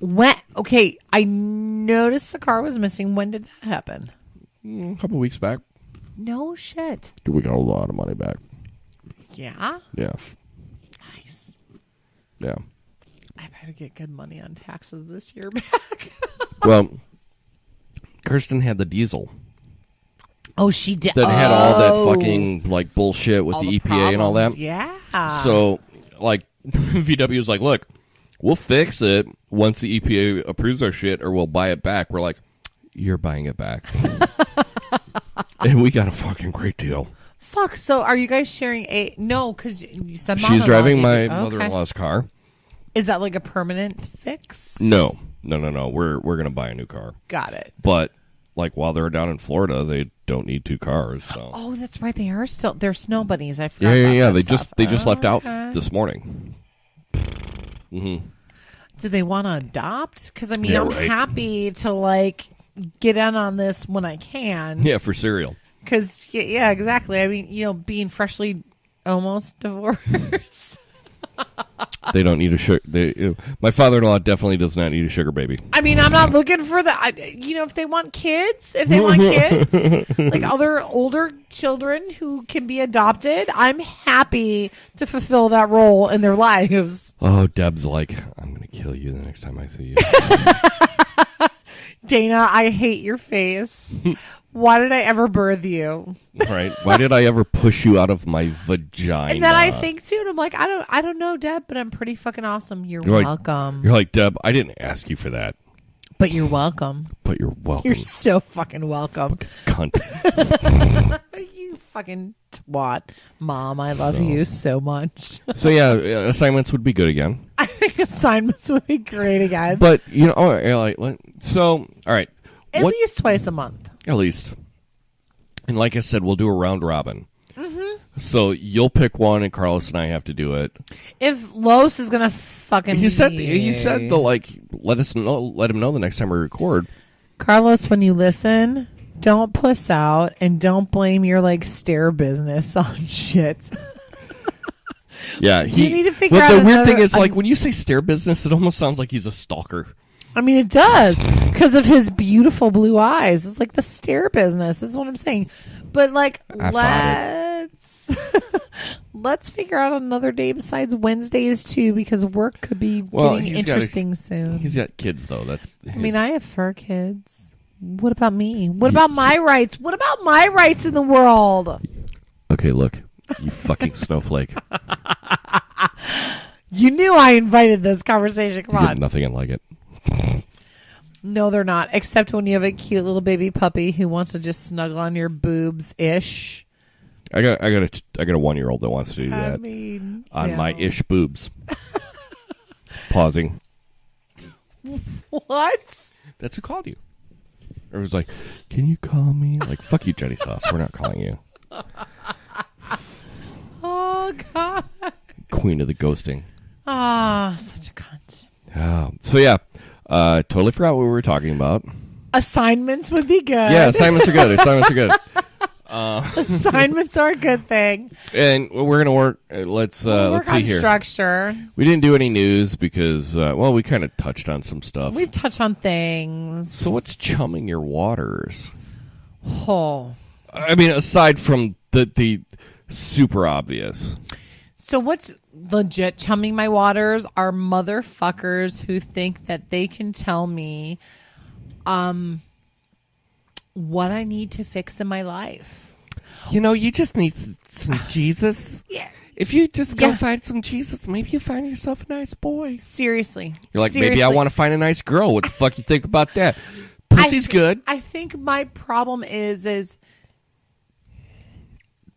when? Okay, I noticed the car was missing. When did that happen? A couple weeks back. No shit. We got a lot of money back. Yeah. Yeah. Nice. Yeah. I better get good money on taxes this year back. Well, Kirsten had the diesel Oh, she did. that had all that fucking like bullshit with All the EPA and all problems. that. Yeah. So, like, VW was like, look, we'll fix it once the EPA approves our shit or we'll buy it back. We're like, you're buying it back. And we got a fucking great deal. Fuck. So, are you guys sharing a? No, because you said She's driving my Okay. mother-in-law's car. Is that like a permanent fix? No. We're going to buy a new car. Got it. But, like, while they're down in Florida, they don't need 2 cars. So. Oh, that's right. They are still. They're snow bunnies. I forgot. Yeah. about that They stuff. just left out Okay. this morning. Do they want to adopt? Because I mean, Yeah, I'm right. happy to like get in on this when I can. Yeah, for cereal. Because yeah, exactly. I mean, being freshly almost divorced. They don't need a sugar. My father-in-law definitely does not need a sugar baby. I mean, I'm not looking for that. If they want kids, like other older children who can be adopted, I'm happy to fulfill that role in their lives. Oh, Deb's like, I'm going to kill you the next time I see you. Dana, I hate your face. Why did I ever birth you? Right? Why did I ever push you out of my vagina? And then I think too, and I'm like, I don't know, Deb, but I'm pretty fucking awesome. You're You're like- welcome. You're like, Deb, I didn't ask you for that, But you're welcome. but you're welcome. You're so fucking welcome. Cunt. You fucking twat. Mom, I love you so much. So, yeah, assignments would be good again. I think assignments would be great again. But, all right. At What- least twice a month. At least. And like I said, we'll do a round robin. So you'll pick one, and Carlos and I have to do it. If Los is going to fucking... He said let him know the next time we record. Carlos, when you listen, don't puss out and don't blame your stare business on shit. Yeah, You need to figure well, out the weird thing another- is, like, when you say stare business, it almost sounds like he's a stalker. I mean, it does because of his beautiful blue eyes. It's like the stare business. This is what I'm saying. But let's figure out another day besides Wednesdays too, because work could be getting he's gotta- interesting soon. He's got kids, though. That's I mean, I have fur kids. What about me? What about my rights? What about my rights in the world? Okay, look, you fucking snowflake. You knew I invited this conversation. Come You get on. nothing like it. No, they're not. Except when you have a cute little baby puppy who wants to just snuggle on your boobs ish. I got a 1-year-old that wants to do I that mean, on no. my ish boobs. Pausing. What? That's who called you. Or it was like, can you call me? Like, fuck you, Jenny Sauce. We're not calling you. Oh God. Queen of the ghosting. Ah, such a cunt. So yeah, totally forgot what we were talking about. Assignments would be good. Yeah, assignments are good. Assignments are good. Assignments are a good thing. And we're gonna work. Let's Work see on here. structure. We didn't do any news because we kind of touched on some stuff. We've touched on things. So what's chumming your waters? Oh, I mean, aside from the super obvious. So what's legit chumming my waters are motherfuckers who think that they can tell me what I need to fix in my life. You know, you just need some Jesus. Yeah. If you just go find some Jesus, maybe you find yourself a nice boy. Seriously. You're like, maybe I want to find a nice girl. What the fuck you think about that? Pussy's good. I think my problem is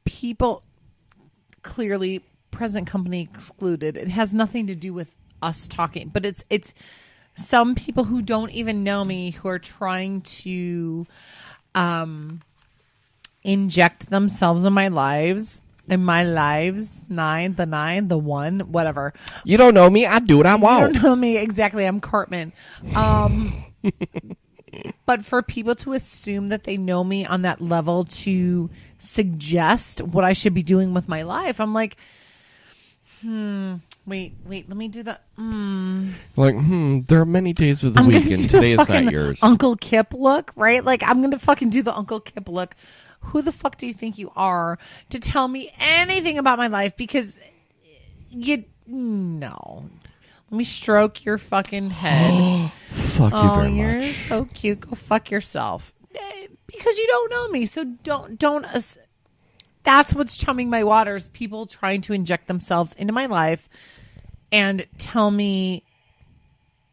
people, clearly present company excluded. It has nothing to do with us talking, but it's some people who don't even know me who are trying to inject themselves in my lives. The 1, whatever. You don't know me. I do what I want. You don't know me. Exactly. I'm Cartman. But for people to assume that they know me on that level to suggest what I should be doing with my life, I'm like, wait, let me do that. Like, there are many days of the week, and today is not yours. Uncle Kip look, right? Like, I'm going to fucking do the Uncle Kip look. Who the fuck do you think you are to tell me anything about my life? Because no. Let me stroke your fucking head. Fuck you very much. You're so cute. Go fuck yourself. Because you don't know me. So don't. That's what's chumming my waters. People trying to inject themselves into my life and tell me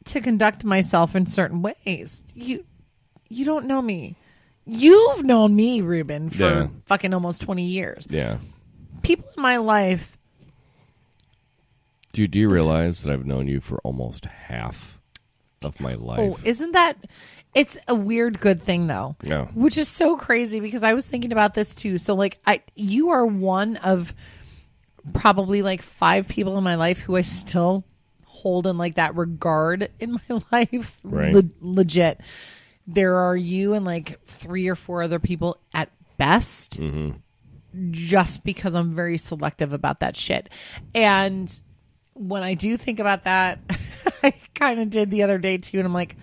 to conduct myself in certain ways. You don't know me. You've known me, Ruben, for fucking almost 20 years. Yeah. People in my life. Do you realize that I've known you for almost half of my life? Oh, isn't that... It's a weird good thing, though. Yeah. Which is so crazy, because I was thinking about this, too. So, like, you are one of probably, like, 5 people in my life who I still hold in, like, that regard in my life. Right. Legit. There are you and, like, 3 or 4 other people at best. Mm-hmm. Just because I'm very selective about that shit. And... when I do think about that, I kind of did the other day too, and I'm like,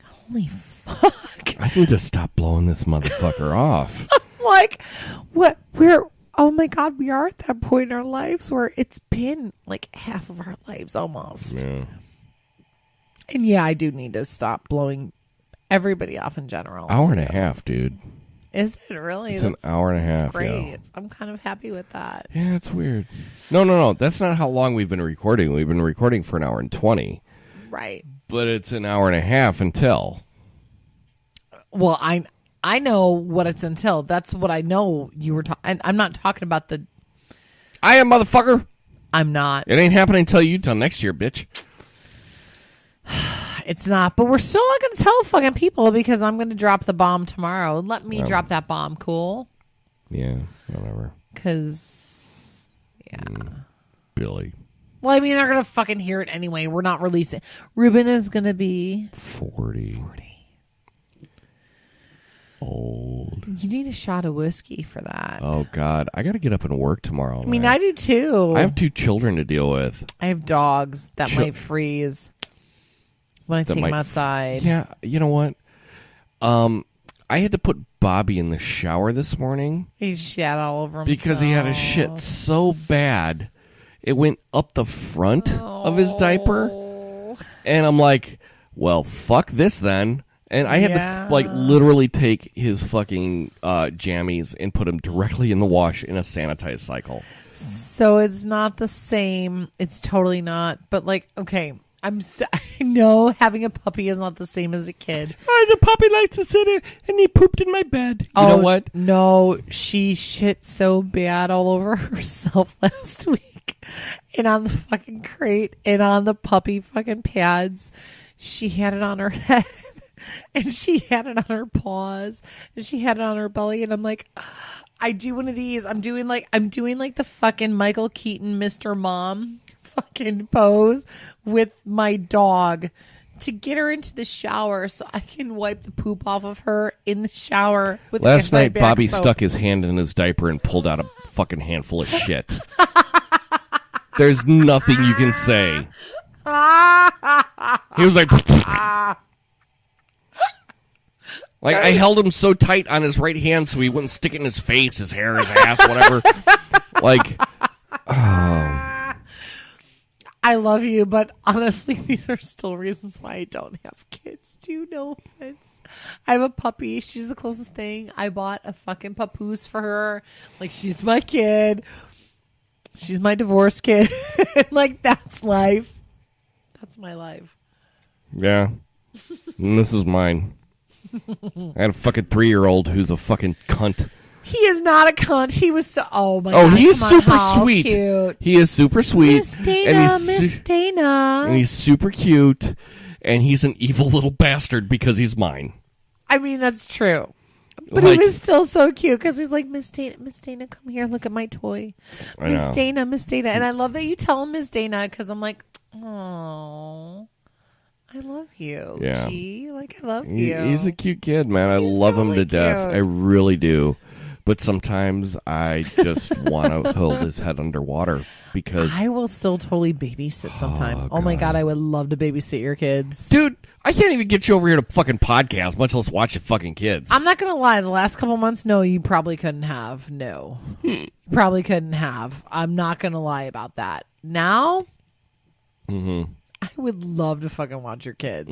holy fuck. I need to stop blowing this motherfucker off. I'm like, oh my God, we are at that point in our lives where it's been like half of our lives almost. Yeah. And yeah, I do need to stop blowing everybody off in general. Hour and a half, dude. Is it really? It's an hour and a half. Great. Yeah. I'm kind of happy with that. Yeah, it's weird. No. That's not how long we've been recording. We've been recording for an hour and 20. Right. But it's an hour and a half until. Well, I know what it's until. That's what I know you were talking. I'm not talking about the... I am, motherfucker. I'm not. It ain't happening till next year, bitch. It's not, but we're still not going to tell fucking people because I'm going to drop the bomb tomorrow. Let me drop that bomb, cool? Yeah, whatever. Because, Billy. Well, I mean, they're going to fucking hear it anyway. We're not releasing. Ruben is going to be 40. Old. You need a shot of whiskey for that. Oh, God. I got to get up and work tomorrow. I mean, I do too. I have 2 children to deal with. I have dogs that might freeze when I take them outside. Yeah, you know what? I had to put Bobby in the shower this morning. He shat all over himself. Because he had a shit so bad, it went up the front of his diaper. And I'm like, well, fuck this then. And I had to literally take his fucking jammies and put them directly in the wash in a sanitized cycle. So it's not the same. It's totally not. But like, okay, I know having a puppy is not the same as a kid. The puppy likes to sit there and he pooped in my bed. You know what? No, she shit so bad all over herself last week. And on the fucking crate and on the puppy fucking pads. She had it on her head. And she had it on her paws, and she had it on her belly, and I'm like, I do one of these. I'm doing like the fucking Michael Keaton Mr. Mom fucking pose with my dog to get her into the shower so I can wipe the poop off of her in the shower with Last night Bobby soap. stuck his hand in his diaper and pulled out a fucking handful of shit. There's nothing you can say. He was like Like, I held him so tight on his right hand so he wouldn't stick it in his face, his hair, his ass, whatever. Like, oh. I love you, but honestly, these are still reasons why I don't have kids, too. No offense. I have a puppy. She's the closest thing. I bought a fucking papoose for her. Like, she's my kid. She's my divorce kid. Like, that's life. That's my life. Yeah. And this is mine. I had a fucking 3-year-old who's a fucking cunt. He is not a cunt. He was so... Oh, my God. Oh, he's Come on, super how sweet. Cute. He is super sweet. Miss Dana, Miss Dana. And he's super cute. And he's an evil little bastard because he's mine. I mean, that's true. But Like- he was still so cute because he's like, Miss Dana, come here. Look at my toy. I Miss know. Dana, Miss Dana. And I love that you tell him Miss Dana because I'm like, oh, I love you. Yeah. Gee, like, I love you. He's a cute kid, man. I He's love him totally to death. cute. I really do. But sometimes I just want to hold his head underwater because... I will still totally babysit sometime. Oh, Oh, my God. God, I would love to babysit your kids. Dude, I can't even get you over here to fucking podcast, much less watch your fucking kids. I'm not going to lie. The last couple months, no, you probably couldn't have. No. You probably couldn't have. I'm not going to lie about that. Now, I would love to fucking watch your kids.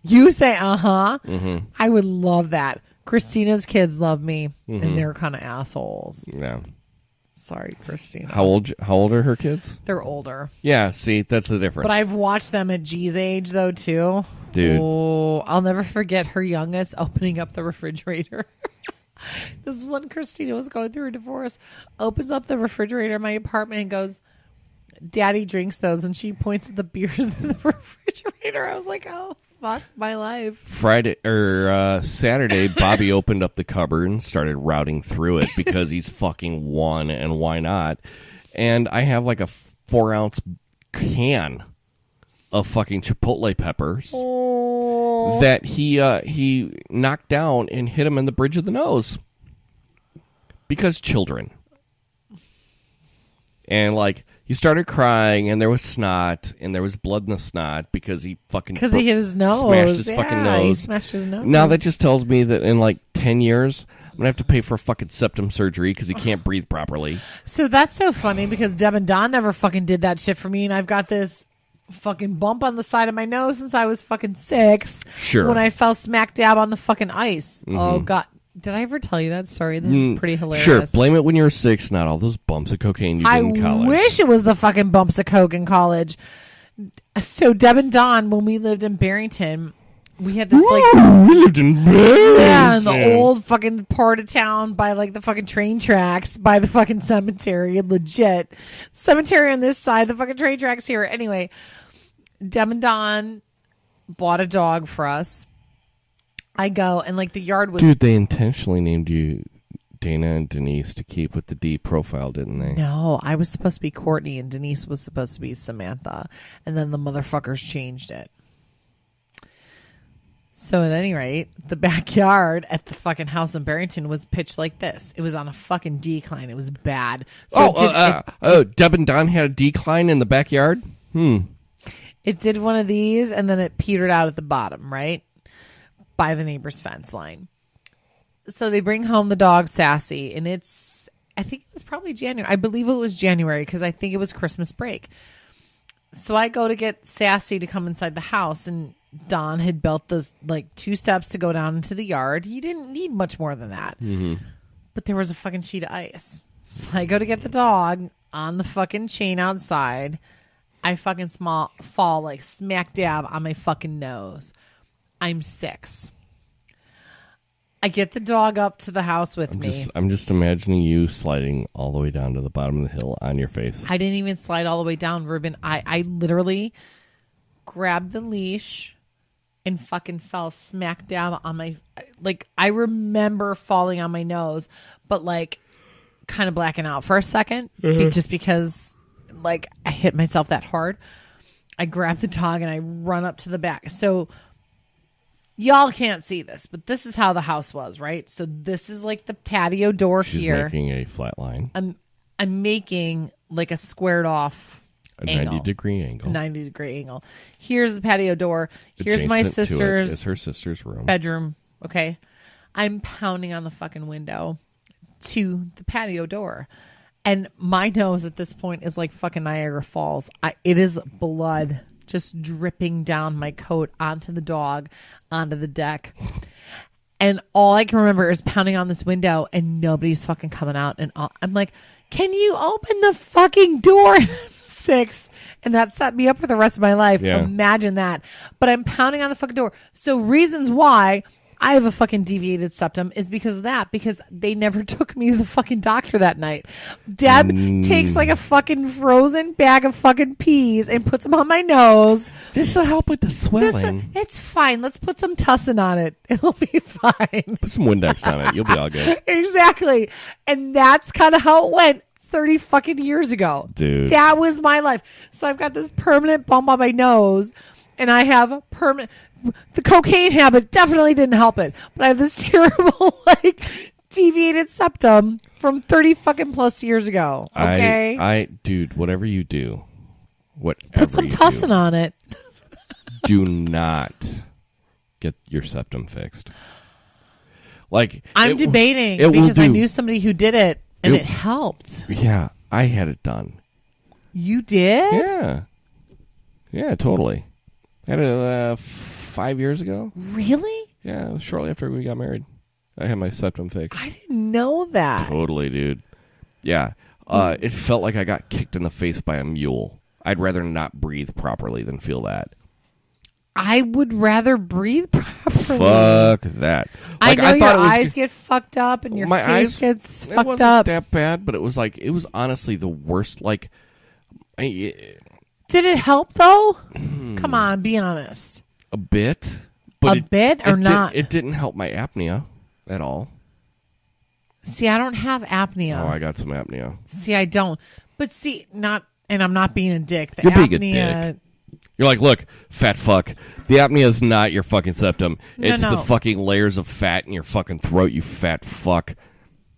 You say, I would love that. Christina's kids love me, and they're kind of assholes. Yeah. Sorry, Christina. How old are her kids? They're older. Yeah, see, that's the difference. But I've watched them at G's age, though, too. Dude. Oh, I'll never forget her youngest opening up the refrigerator. This is when Christina was going through a divorce. Opens up the refrigerator in my apartment and goes, Daddy drinks those. And she points at the beers in the refrigerator. I was like, oh, fuck my life. Saturday, Bobby opened up the cupboard and started routing through it because he's fucking one, and why not? And I have like a 4-ounce can of fucking chipotle peppers that he knocked down and hit him in the bridge of the nose because children. And like, he started crying, and there was snot, and there was blood in the snot because he fucking... Because he hit his nose. Smashed his fucking nose. He smashed his nose. Now that just tells me that in like 10 years, I'm going to have to pay for fucking septum surgery because he can't breathe properly. So that's so funny because Deb and Don never fucking did that shit for me, and I've got this fucking bump on the side of my nose since I was fucking 6. Sure. When I fell smack dab on the fucking ice. Oh, God. Did I ever tell you that story? This is pretty hilarious. Sure, blame it when you were 6, not all those bumps of cocaine you did in college. I wish it was the fucking bumps of coke in college. So Deb and Don, when we lived in Barrington, we had this like... We lived in Barrington. Yeah, in the old fucking part of town by like the fucking train tracks, by the fucking cemetery, legit. Cemetery on this side, the fucking train tracks here. Anyway, Deb and Don bought a dog for us. I go, and like the yard was... Dude, they intentionally named you Dana and Denise to keep with the D profile, didn't they? No, I was supposed to be Courtney, and Denise was supposed to be Samantha. And then the motherfuckers changed it. So at any rate, the backyard at the fucking house in Barrington was pitched like this. It was on a fucking decline. It was bad. So Deb and Don had a decline in the backyard? It did one of these, and then it petered out at the bottom, right? By the neighbor's fence line. So they bring home the dog, Sassy, and I think it was probably January. I believe it was January because I think it was Christmas break. So I go to get Sassy to come inside the house, and Don had built those like 2 steps to go down into the yard. You didn't need much more than that. But there was a fucking sheet of ice. So I go to get the dog on the fucking chain outside. I fucking fall like smack dab on my fucking nose. I'm 6. I get the dog up to the house with me. I'm just imagining you sliding all the way down to the bottom of the hill on your face. I didn't even slide all the way down, Ruben. I literally grabbed the leash and fucking fell smack dab on my... Like, I remember falling on my nose, but like kind of blacking out for a second. Just because like I hit myself that hard. I grab the dog and I run up to the back. So... Y'all can't see this, but this is how the house was, right? So this is like the patio door She's here. making a flat line. I'm making like a squared off angle. 90-degree angle. 90-degree angle. Here's the patio door. Here's my Adjacent to it sister's is her sister's room. bedroom Okay. I'm pounding on the fucking window to the patio door. And my nose at this point is like fucking Niagara Falls. It is blood just dripping down my coat onto the dog, onto the deck. And all I can remember is pounding on this window and nobody's fucking coming out. And I'm like, can you open the fucking door? And I'm 6. And that set me up for the rest of my life. Yeah. Imagine that. But I'm pounding on the fucking door. So reasons why I have a fucking deviated septum is because of that. Because they never took me to the fucking doctor that night. Deb takes like a fucking frozen bag of fucking peas and puts them on my nose. This will help with the swelling. It's fine. Let's put some tussin on it. It'll be fine. Put some Windex on it. You'll be all good. Exactly. And that's kind of how it went 30 fucking years ago. Dude. That was my life. So I've got this permanent bump on my nose, and I have a permanent... The cocaine habit definitely didn't help it. But I have this terrible, like, deviated septum from 30 fucking plus years ago. Okay? Dude, whatever you do, put some tussin on it. Do not get your septum fixed. Like, I'm debating it because I knew somebody who did it, and it helped. Yeah, I had it done. You did? Yeah. Yeah, totally. I had it 5 years ago. Really? Yeah, it was shortly after we got married. I had my septum fixed. I didn't know that. Totally, dude. Yeah. It felt like I got kicked in the face by a mule. I'd rather not breathe properly than feel that. I would rather breathe properly. Fuck that. Like, I know your eyes get fucked up and your my face eyes, gets it fucked wasn't up. that bad, but it was honestly the worst. Like, did it help though? Come on, be honest. A bit, but a bit or not? It didn't help my apnea at all. See, I don't have apnea. Oh, I got some apnea. See, I don't. But see, and I'm not being a dick. The You're apnea, being a dick. You're like, look, fat fuck. The apnea is not your fucking septum. It's No. the fucking layers of fat in your fucking throat, you fat fuck.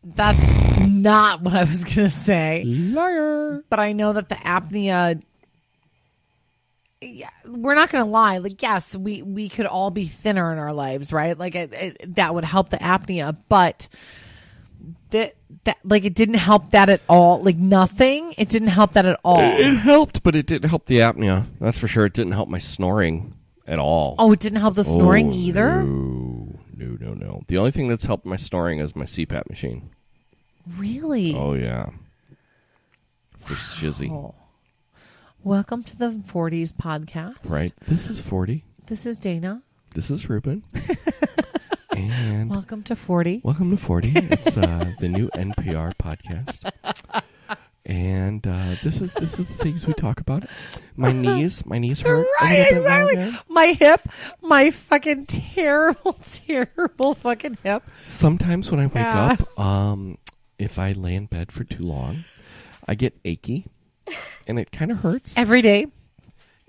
That's not what I was going to say. Liar. But I know that the apnea... Yeah, we're not going to lie. Like, yes, we could all be thinner in our lives, right? Like, that would help the apnea. But... That like it didn't help that at all. Like nothing. It didn't help that at all. It helped, but it didn't help the apnea. That's for sure. It didn't help my snoring at all. Oh, it didn't help the snoring either? No. The only thing that's helped my snoring is my CPAP machine. Really? Oh, yeah. For shizzy. Oh. Welcome to the 40s podcast. Right. This is 40. This is Dana. This is Ruben. And welcome to 40. Welcome to 40. It's the new NPR podcast. And this is the things we talk about. My knees hurt. Right, exactly. My hip, my fucking terrible fucking hip. Sometimes when I wake up, if I lay in bed for too long, I get achy, and it kind of hurts every day.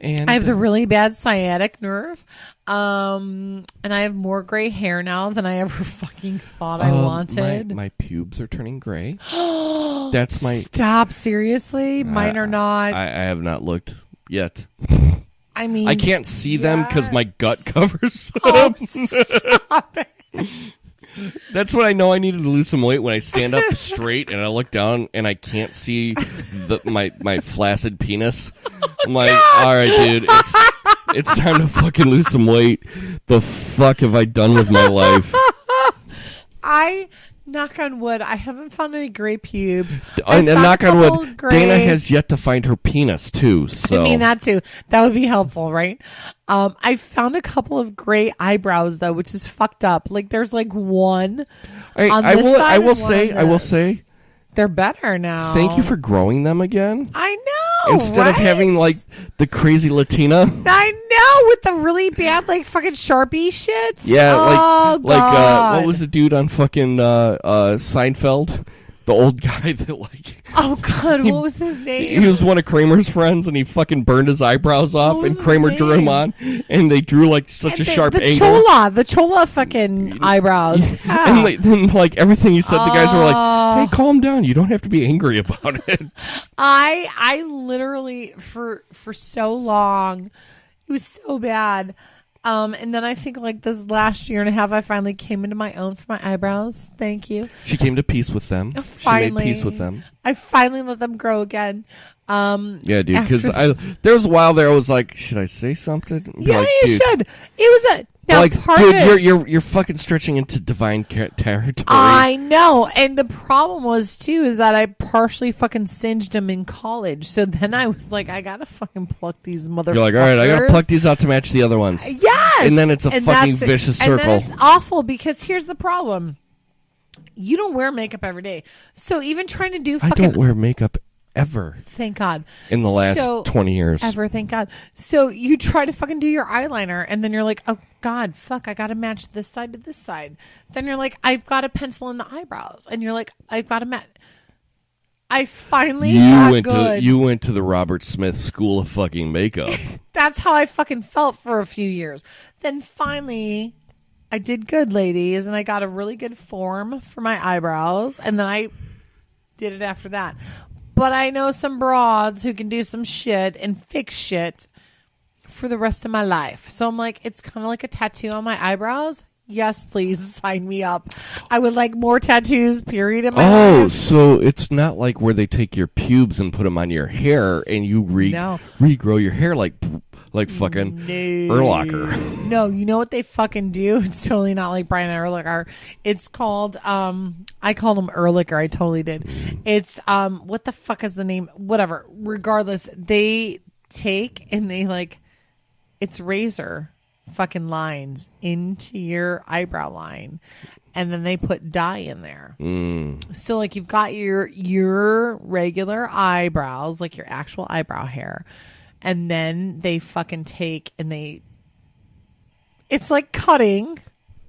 And I have the really bad sciatic nerve, and I have more gray hair now than I ever fucking thought I wanted. My pubes are turning gray. That's my... Stop, seriously? Mine are not. I have not looked yet. I mean... I can't see them because my gut covers them. Oh, stop it. That's when I know I needed to lose some weight, when I stand up straight and I look down and I can't see my flaccid penis. I'm like, all right, dude, it's time to fucking lose some weight. The fuck have I done with my life? Knock on wood, I haven't found any gray pubes. And knock on wood, Dana has yet to find her penis, too. So. I mean, that too. That would be helpful, right? I found a couple of gray eyebrows, though, which is fucked up. Like, there's like one on this side. I will say. They're better now. Thank you for growing them again. I know. Instead of having, like, the crazy Latina. I know, with the really bad, like, fucking Sharpie shit. Yeah, God. What was the dude on fucking Seinfeld? The old guy that, like... Oh, God, what was his name? He was one of Kramer's friends, and he fucking burned his eyebrows off, and Kramer drew him on, and they drew, like, such a sharp angle. The Chola fucking eyebrows. Yeah. And then, like, everything he said, the guys were like, hey, calm down. You don't have to be angry about it. I literally, for so long, it was so bad. And then I think like this last year and a half, I finally came into my own for my eyebrows. Thank you. She came to peace with them. Finally, she made peace with them. I finally let them grow again. Yeah, dude. Because there was a while there, I was like, should I say something? Be Yeah, like, you dude, should. It was a now like, part dude, of it. you're fucking stretching into divine territory. I know, and the problem was too is that I partially fucking singed them in college. So then I was like, I gotta fucking pluck these motherfuckers. You're like, all right, I gotta pluck these out to match the other ones. Yes, And then it's a fucking vicious circle. And then it's awful because here's the problem: you don't wear makeup every day. So even trying to do I fucking don't wear makeup ever thank God in the last 20 years. ever, thank God. So you try to fucking do your eyeliner, and then you're like, oh God, fuck, I gotta match this side to this side. Then you're like, I've got to pencil in the eyebrows, and you're like, I've got to match. I finally You went to the Robert Smith School of fucking makeup. That's how I fucking felt for a few years. Then finally, I did good, ladies, and I got a really good form for my eyebrows, and then I did it after that. But I know some broads who can do some shit and fix shit for the rest of my life. So I'm like, it's kind of like a tattoo on my eyebrows. Yes, please sign me up. I would like more tattoos, period, in my life. So it's not like where they take your pubes and put them on your hair and you regrow your hair like fucking Urlacher. No, you know what they fucking do? It's totally not like Brian Urlacher. It's called, I called him Urlacher. I totally did. It's, what the fuck is the name? Whatever. Regardless, they take and they like, it's razor fucking lines into your eyebrow line. And then they put dye in there. So like you've got your regular eyebrows, like your actual eyebrow hair. And then they fucking take and it's like cutting,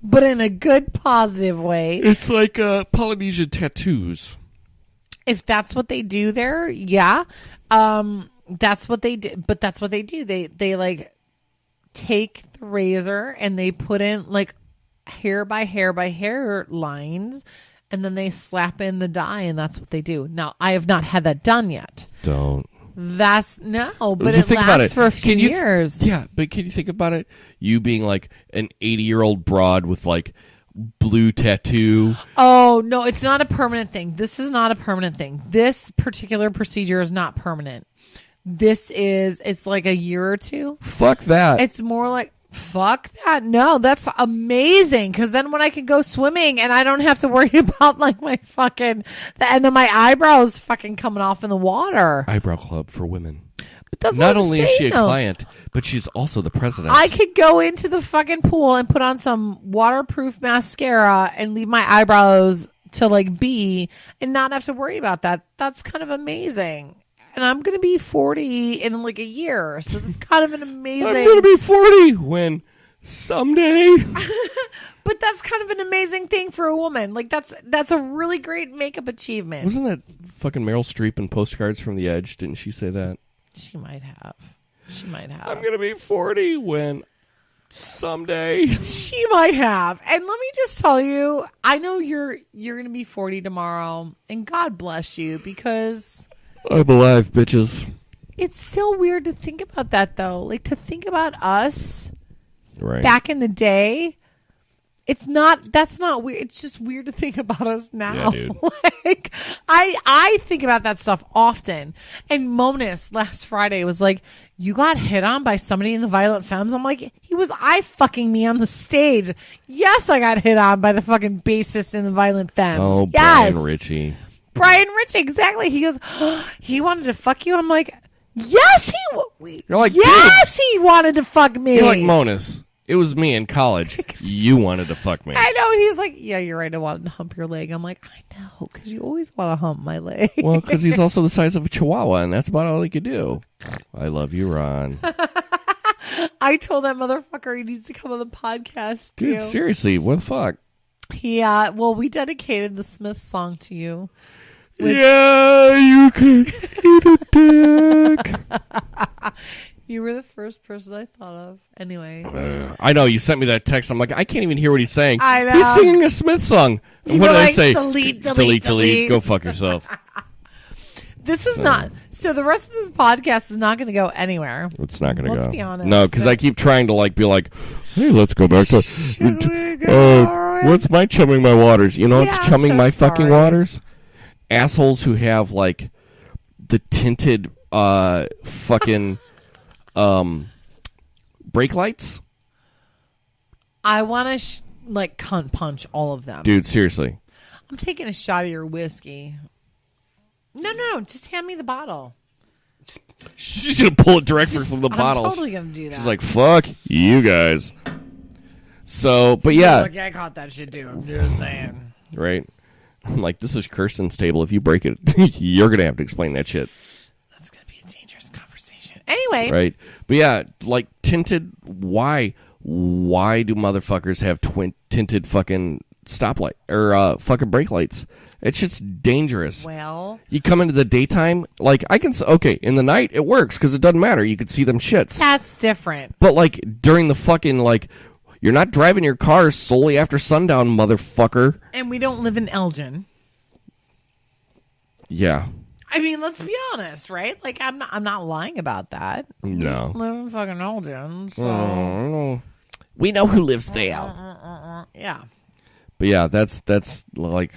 but in a good, positive way. It's like Polynesian tattoos. If that's what they do there, yeah. That's what they do. But that's what they do. They like take the razor and they put in like hair by hair by hair lines. And then they slap in the dye and that's what they do. Now, I have not had that done yet. Don't. But it lasts for a few years. Yeah, but can you think about it? You being like an 80-year-old broad with like blue tattoo. Oh, no, it's not a permanent thing. This is not a permanent thing. This particular procedure is not permanent. It's like a year or two. Fuck that. It's more like, fuck that. No, that's amazing. Because then when I can go swimming and I don't have to worry about like the end of my eyebrows fucking coming off in the water. Eyebrow club for women. But that's not what I'm only saying, is she a though. client, but she's also the president. I could go into the fucking pool and put on some waterproof mascara and leave my eyebrows to like be and not have to worry about that. That's kind of amazing. And I'm going to be 40 in like a year. So that's kind of an amazing... I'm going to be 40 when someday... But that's kind of an amazing thing for a woman. Like that's a really great makeup achievement. Wasn't that fucking Meryl Streep in Postcards from the Edge? Didn't she say that? She might have. I'm going to be 40 when someday... She might have. And let me just tell you, I know you're going to be 40 tomorrow. And God bless you because... I'm alive, bitches. It's so weird to think about that, though. Like, to think about us back in the day. That's not weird. It's just weird to think about us now. Yeah, dude. Like, I think about that stuff often. And Monis last Friday was like, you got hit on by somebody in the Violent Femmes? I'm like, he was eye-fucking me on the stage. Yes, I got hit on by the fucking bassist in the Violent Femmes. Oh, yes. Brian Ritchie, exactly. He goes, he wanted to fuck you? I'm like, yes, You're like, yes, he wanted to fuck me. You're like, Monis, it was me in college. You wanted to fuck me. I know. And he's like, yeah, you're right. I wanted to hump your leg. I'm like, I know, because you always want to hump my leg. Well, because he's also the size of a chihuahua, and that's about all he could do. I love you, Ron. I told that motherfucker he needs to come on the podcast, too. Dude, seriously, what the fuck? We dedicated the Smith song to you. Yeah, you can eat a dick. You were the first person I thought of. Anyway. I know, you sent me that text. I'm like, I can't even hear what he's saying. I know. He's singing a Smith song. What did I say? Delete. Go fuck yourself. This is not... So the rest of this podcast is not going to go anywhere. It's not going to go. Let's be honest. No, because I keep trying to be like, Hey, let's go back to. What's my chumming my waters? You know, Yeah, it's I'm chumming so my fucking sorry. waters. Assholes who have like the tinted fucking brake lights. I want to like cunt punch all of them. Dude, seriously. I'm taking a shot of your whiskey. No, just hand me the bottle. She's gonna pull it directly from the bottle. I'm totally gonna do that. She's like, "Fuck you guys." So, but yeah, Look, I caught that shit too. I'm just saying. right. I'm like, this is Kirsten's table. If you break it, you're gonna have to explain that shit, That's gonna be a dangerous conversation. Anyway, right? But yeah, like tinted. Why do motherfuckers have tinted fucking stoplight or fucking brake lights? It's just dangerous. well, You come into the daytime, like I can. Okay, in the night it works because it doesn't matter. You can see them shits. that's different. But like during the fucking like, you're not driving your car solely after sundown, motherfucker. And we don't live in Elgin. Yeah. I mean, let's be honest, right? Like, I'm not lying about that. No. We live in fucking Elgin, so Oh, we know who lives there. yeah. But yeah, that's like,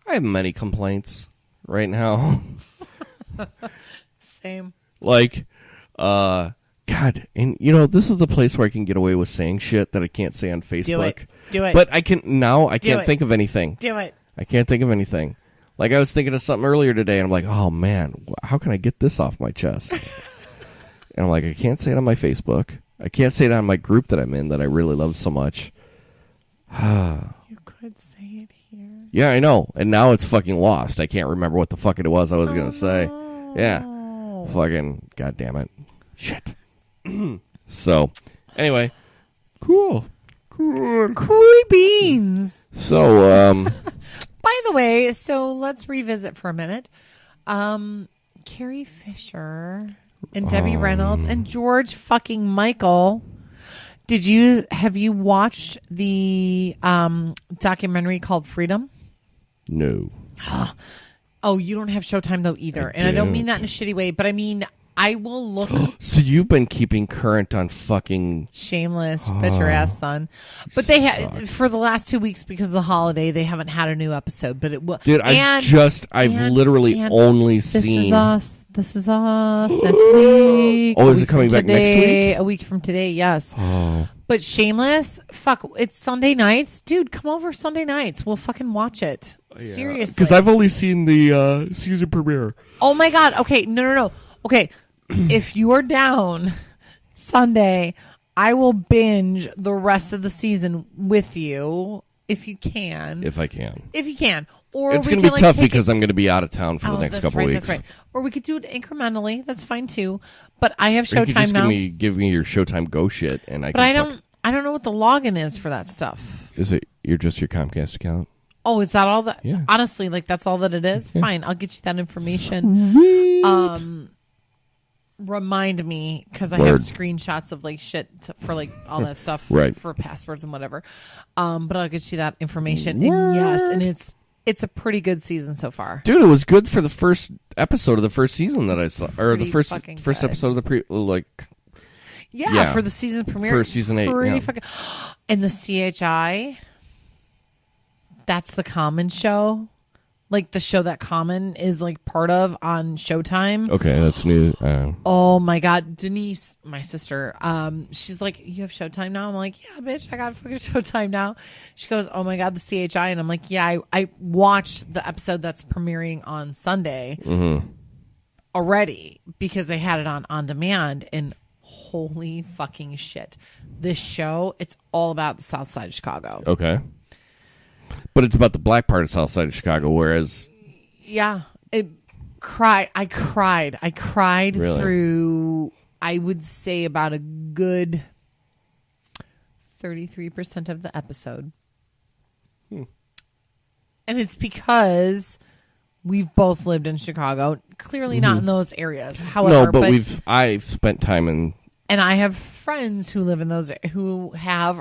I have many complaints right now. Same. Like, God, and you know, this is the place where I can get away with saying shit that I can't say on Facebook. Do it. But I can't it. think of anything. Do it. I can't think of anything. Like, I was thinking of something earlier today, and I'm like, oh man, how can I get this off my chest? And I'm like, I can't say it on my Facebook. I can't say it on my group that I'm in that I really love so much. You could say it here. Yeah, I know. And now it's fucking lost. I can't remember what the fuck it was I was going to say. Yeah. Fucking, God damn it. Shit. So, anyway. Cool. Cool beans. So, By the way, so let's revisit for a minute. Carrie Fisher and Debbie Reynolds and George fucking Michael. Have you watched the documentary called Freedom? no. Oh, you don't have Showtime though either. I And I don't don't. mean that in a shitty way, but I mean I will look So you've been keeping current on fucking... shameless, bet your ass, son. But they had Suck. for the last 2 weeks because of the holiday, they haven't had a new episode. But it will. Dude, I've literally only This seen... is us. This is us. Next week. Oh, A is it week coming from back next today, week? A week from today, yes. Oh. But Shameless, fuck, it's Sunday nights. Dude, come over Sunday nights. We'll fucking watch it. Seriously. Because I've only seen the season premiere. Oh my God. Okay, no. Okay, if you're down Sunday, I will binge the rest of the season with you if you can. If I can. If you can. Or It's we going to can be tough take because I'm going to be out of town for the next that's couple right, weeks. That's right. Or we could do it incrementally. That's fine too. But I have Or you could Showtime just now. give me your Showtime Go shit, and I. But I don't know what the login is for that stuff. Is it just your Comcast account? Oh, is that all that? Yeah. Honestly, like that's all that it is. Fine, I'll get you that information. Remind me because I have Word. screenshots of like shit for like all that stuff Right. for passwords and whatever. But I'll get you that information. And yes, and it's a pretty good season so far. Dude, it was good for the first episode of the first season that I saw, or the pretty first fucking good. episode of the Yeah, for the season premiere. For season 8, Pretty yeah. fucking. And the CHI, that's the Common show. Like the show that Common is like part of on Showtime. Okay, that's new. Oh my God. Denise, my sister, she's like, you have Showtime now? I'm like, yeah, bitch, I got fucking Showtime now. She goes, oh my God, the CHI. And I'm like, yeah, I watched the episode that's premiering on Sunday already because they had it on demand. And holy fucking shit. This show, it's all about the South Side of Chicago. Okay. But it's about the black part of South Side of Chicago, whereas... Yeah. I cried Really? through, I would say, about a good 33% of the episode. And it's because we've both lived in Chicago. Clearly not in those areas. However, No, but I've spent time in... And I have friends who live in those, who have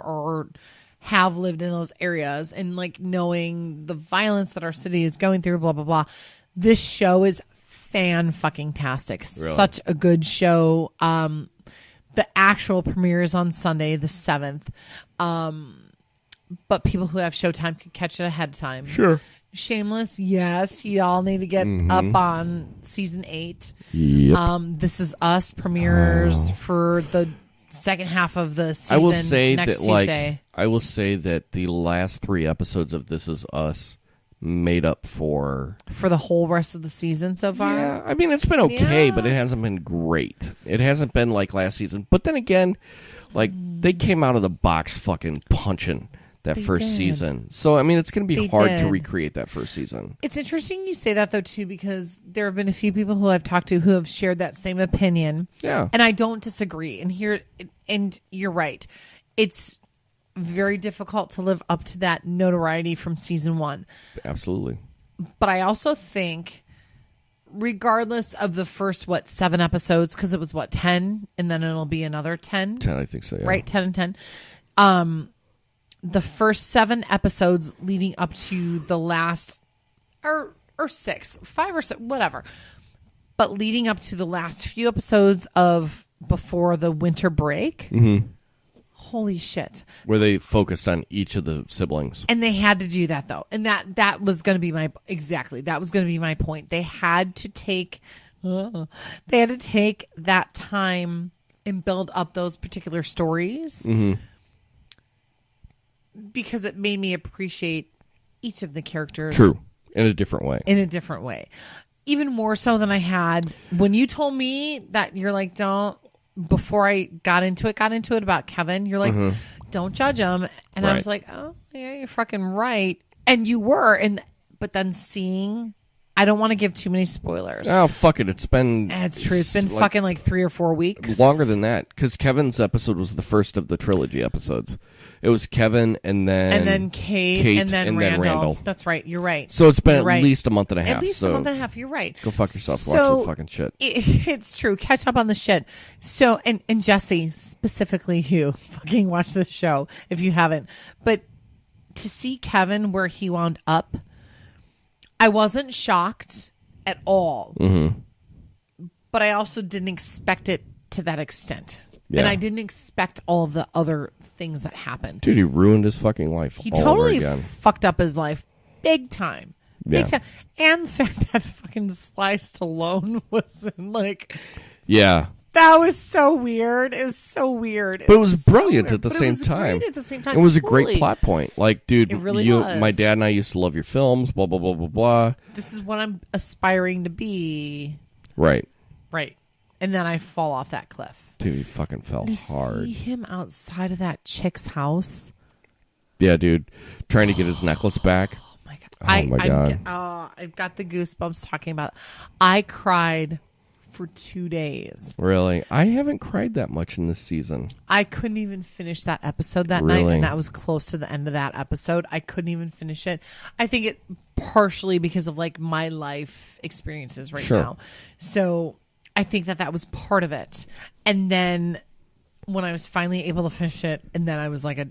lived in those areas, and like knowing the violence that our city is going through, blah, blah, blah. This show is fan-fucking-tastic. Really? Such a good show. The actual premiere is on Sunday, the 7th. But people who have Showtime could catch it ahead of time. Sure. Shameless, yes. You all need to get up on season 8. Yep. This Is Us premieres for the second half of the season. I will say next that, Tuesday. I will say that the last 3 episodes of This Is Us made up for the whole rest of the season so far. Yeah, I mean it's been okay, Yeah. but it hasn't been great. It hasn't been like last season. But then again, like they came out of the box fucking punching that They first did. season. So I mean it's going to be They hard to did. recreate that first season. It's interesting you say that though too, because there have been a few people who I've talked to who have shared that same opinion. Yeah. And I don't disagree. And you're right. It's very difficult to live up to that notoriety from season 1. Absolutely. But I also think, regardless of the first 7 episodes, because it was 10, and then it'll be another 10, 10, I think so, yeah. right? 10 and 10. The first 7 episodes leading up to the last, or 6, 5 or 6, whatever. But leading up to the last few episodes of before the winter break. Mm-hmm. Holy shit. Where they focused on each of the siblings. And they had to do that though. And that was going to be that was going to be my point. They had to take that time and build up those particular stories. Mm-hmm. Because it made me appreciate each of the characters. True. In a different way. Even more so than I had when you told me that you're like, before I got into it about Kevin, you're like, don't judge him. And I was like, oh, yeah, you're fucking right. And you were. But then I don't want to give too many spoilers. Oh, fuck it. It's been... It's true. It's been fucking like 3 or 4 weeks. Longer than that. Because Kevin's episode was the first of the trilogy episodes. It was Kevin and then Kate and then Randall. That's right. You're right. So it's been You're right. at least a month and a half. At least a month and a half. You're right. Go fuck yourself. Watch the fucking shit. It's true. Catch up on the shit. So, and Jesse, specifically you, fucking watch this show if you haven't. But to see Kevin where he wound up, I wasn't shocked at all. Mm-hmm. But I also didn't expect it to that extent. Yeah. And I didn't expect all of the other things that happened. Dude, he ruined his fucking life He all totally over again. fucked up his life big time. Yeah. Big time. And the fact that fucking Sly Stallone was in Yeah. that was so weird. It was so weird. But it was brilliant so at the weird. same It was time. great at the same time. It was a Totally. great plot point. Like, dude, It really was. my dad and I used to love your films, blah, blah, blah, blah, blah. This is what I'm aspiring to be. Right. Right. And then I fall off that cliff. Dude, he fucking fell To hard. see him outside of that chick's house. Yeah, dude. Trying to get his necklace back. Oh my god! Oh my God. I've got the goosebumps talking about it. I cried for 2 days. Really? I haven't cried that much in this season. I couldn't even finish that episode that night, Really? and that was close to the end of that episode. I couldn't even finish it. I think it partially because of my life experiences right Sure. now. So I think that was part of it. And then when I was finally able to finish it, and then I was like a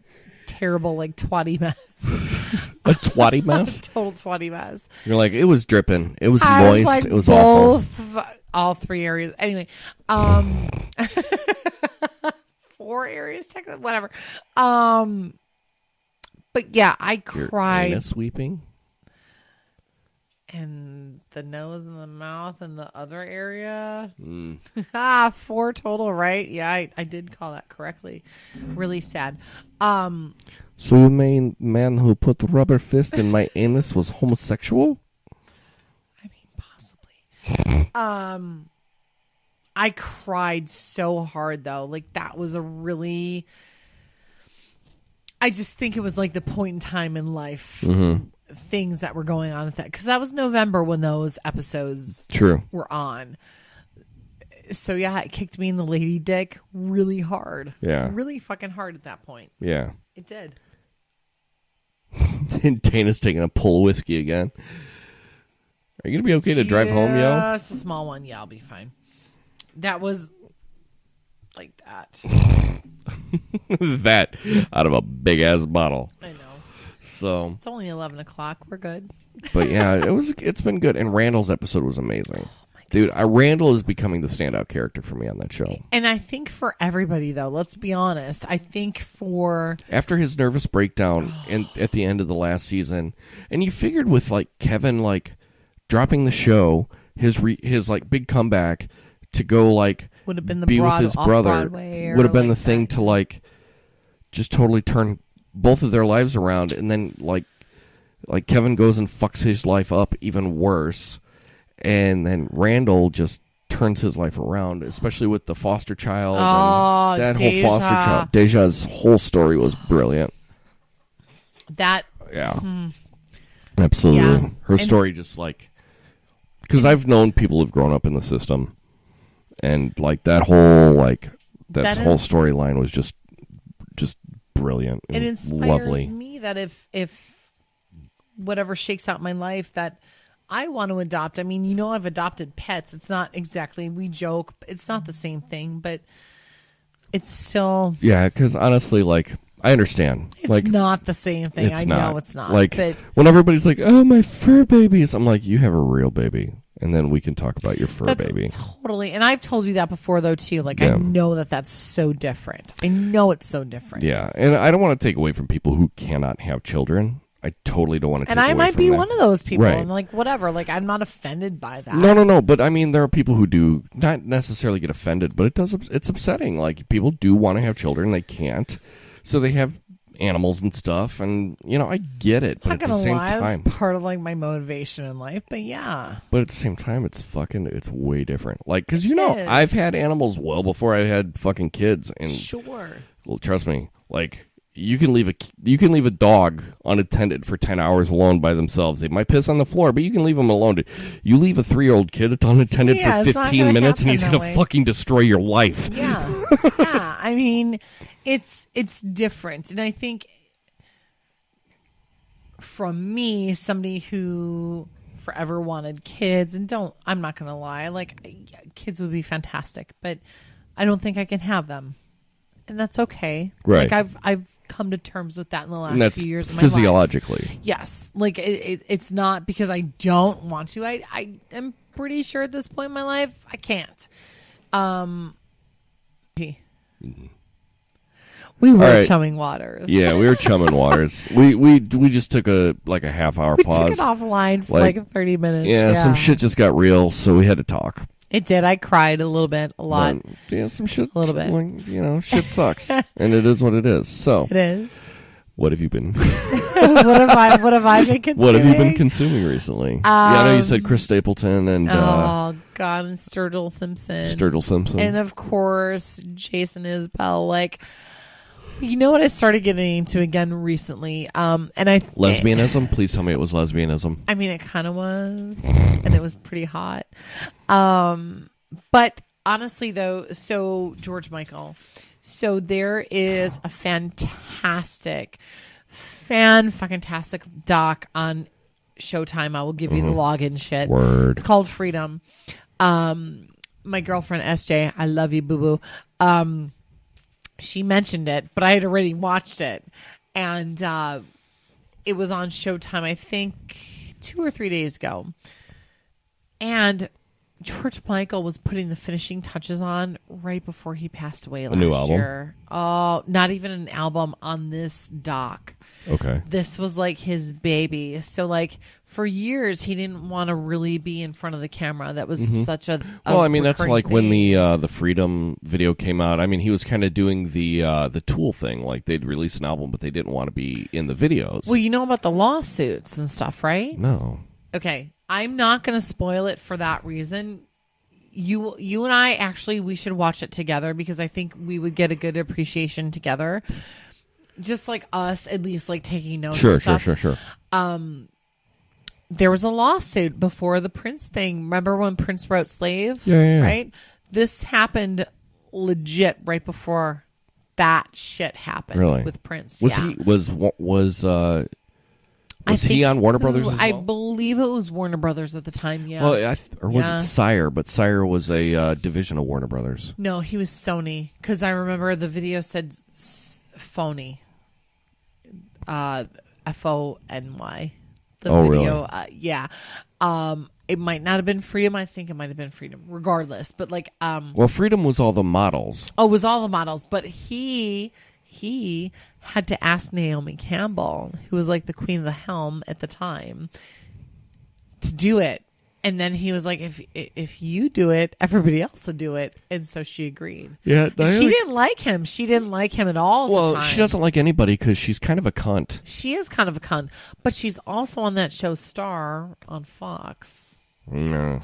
terrible twatty mess. A twatty mess? Total twatty mess. You're like, it was dripping. It was I was moist. like It was awful. all 3 areas. Anyway, 4 areas, technically, whatever. But yeah, I Your cried. anus weeping? And the nose and the mouth and the other area. Mm. 4 total, right? Yeah, I did call that correctly. Really sad. So you mean man who put the rubber fist in my anus was homosexual? I mean, possibly. I cried so hard though. That was a really. I just think it was the point in time in life. Mm-hmm. Things that were going on with that, because that was November when those episodes True. were on. So yeah, it kicked me in the lady dick really hard. Yeah. Really fucking hard at that point. Yeah. It did. And Dana's taking a pull of whiskey again. Are you going to be okay to drive home, yo? Yeah, it's a small one. Yeah, I'll be fine. That was like that. That out of a big-ass bottle. I know. So, It's only 11 o'clock. We're good. but yeah, it's been good. And Randall's episode was amazing. Oh my Dude, Randall is becoming the standout character for me on that show. And I think for everybody, though, let's be honest. I think for... After his nervous breakdown at the end of the last season, and you figured with, like, Kevin, like, dropping the show, his like, big comeback to go, like, would have been the be with his brother, would have been the thing to, like, just totally turn both of their lives around, and then, like Kevin goes and fucks his life up even worse. And then Randall just turns his life around, especially with the foster child. Oh, and that Deja. whole foster child. Deja's whole story was brilliant. That. Yeah. Absolutely. Yeah. Her story just like... Because I've known people who've grown up in the system. And like that whole whole storyline was just brilliant and it inspires lovely. Me that if whatever shakes out my life that... I want to adopt. I mean, I've adopted pets. It's not exactly, we joke, it's not the same thing, but it's still... Yeah, because honestly, like, I understand. It's like, not the same thing. I know it's not. Like, but when everybody's like, oh, my fur babies, I'm like, you have a real baby. And then we can talk about your fur baby. Totally. And I've told you that before, though, too. Like, yeah. I know that's so different. I know it's so different. Yeah, and I don't want to take away from people who cannot have children. I totally don't want to take away from And I might be that. one of those people. Right. And like, whatever. Like, I'm not offended by that. No. But I mean, there are people who do not necessarily get offended, but it's upsetting. Like, people do want to have children. They can't. So they have animals and stuff. And, I get it. But at the same time... That's part of, like, my motivation in life. But, yeah. But at the same time, it's way different. Like, because, I've had animals well before I had fucking kids. And sure. Well, trust me. Like... You can leave a dog unattended for 10 hours alone by themselves. They might piss on the floor, but you can leave them alone. You leave a 3-year-old kid unattended for 15 minutes, and he's going to fucking destroy your life. Yeah, yeah. I mean, it's different, and I think from me, somebody who forever wanted kids, and I'm not going to lie, like kids would be fantastic, but I don't think I can have them, and that's okay. Right. Like I've come to terms with that in the last few years of my physiologically. life. Yes. Like it's not because I don't want to. I am pretty sure at this point in my life I can't. We were chumming waters. Yeah, we were chumming waters. We just took a half-hour pause. We took it offline for like 30 minutes. Yeah, some shit just got real, so we had to talk. It did. I cried a little bit, a lot. Yeah, some shit. A little bit. Like, shit sucks, and it is what it is. So it is. What have you been? What have I been consuming? What have you been consuming recently? Yeah, I know you said Chris Stapleton and oh god, and Sturgill Simpson, and of course Jason Isbell. Like, you know what I started getting into again recently? Lesbianism. Please tell me it was lesbianism. I mean, it kind of was, and it was pretty hot. But honestly, though, so George Michael. So there is a fantastic doc on Showtime. I will give you the login shit. Word. It's called Freedom. My girlfriend SJ, I love you, boo boo. She mentioned it, but I had already watched it, and it was on Showtime, I think 2 or 3 days ago. And George Michael was putting the finishing touches on right before he passed away last new album? year. Oh, not even an album on this doc. Okay. This was like his baby. So like for years he didn't want to really be in front of the camera. That was such a well, I mean, that's like thing. when the Freedom video came out. I mean, he was kind of doing the Tool thing. Like they'd release an album, but they didn't want to be in the videos. Well, you know about the lawsuits and stuff, right? No. Okay. I'm not going to spoil it for that reason. You and I, actually, we should watch it together because I think we would get a good appreciation together. Just like us, at least like taking notes. Sure. There was a lawsuit before the Prince thing. Remember when Prince wrote Slave? Yeah. Right? This happened legit right before that shit happened really? With Prince. Was he he on Warner Brothers as well? I believe it was Warner Brothers at the time, yeah. Well, or was it Sire? But Sire was a division of Warner Brothers. No, he was Sony. Because I remember the video said phony. Phony. Oh, video. really? Yeah. It might not have been Freedom. I think it might have been Freedom. Regardless, but like, Well, Freedom was all the models. oh, it was all the models, but he had to ask Naomi Campbell, who was like the queen of the helm at the time, to do it. And then he was like, if you do it, everybody else will do it. And so she agreed. Yeah, And she didn't like him. She didn't like him at all. At the Well, time. she doesn't like anybody because she's kind of a cunt. She is kind of a cunt, but she's also on that show Star on Fox. No.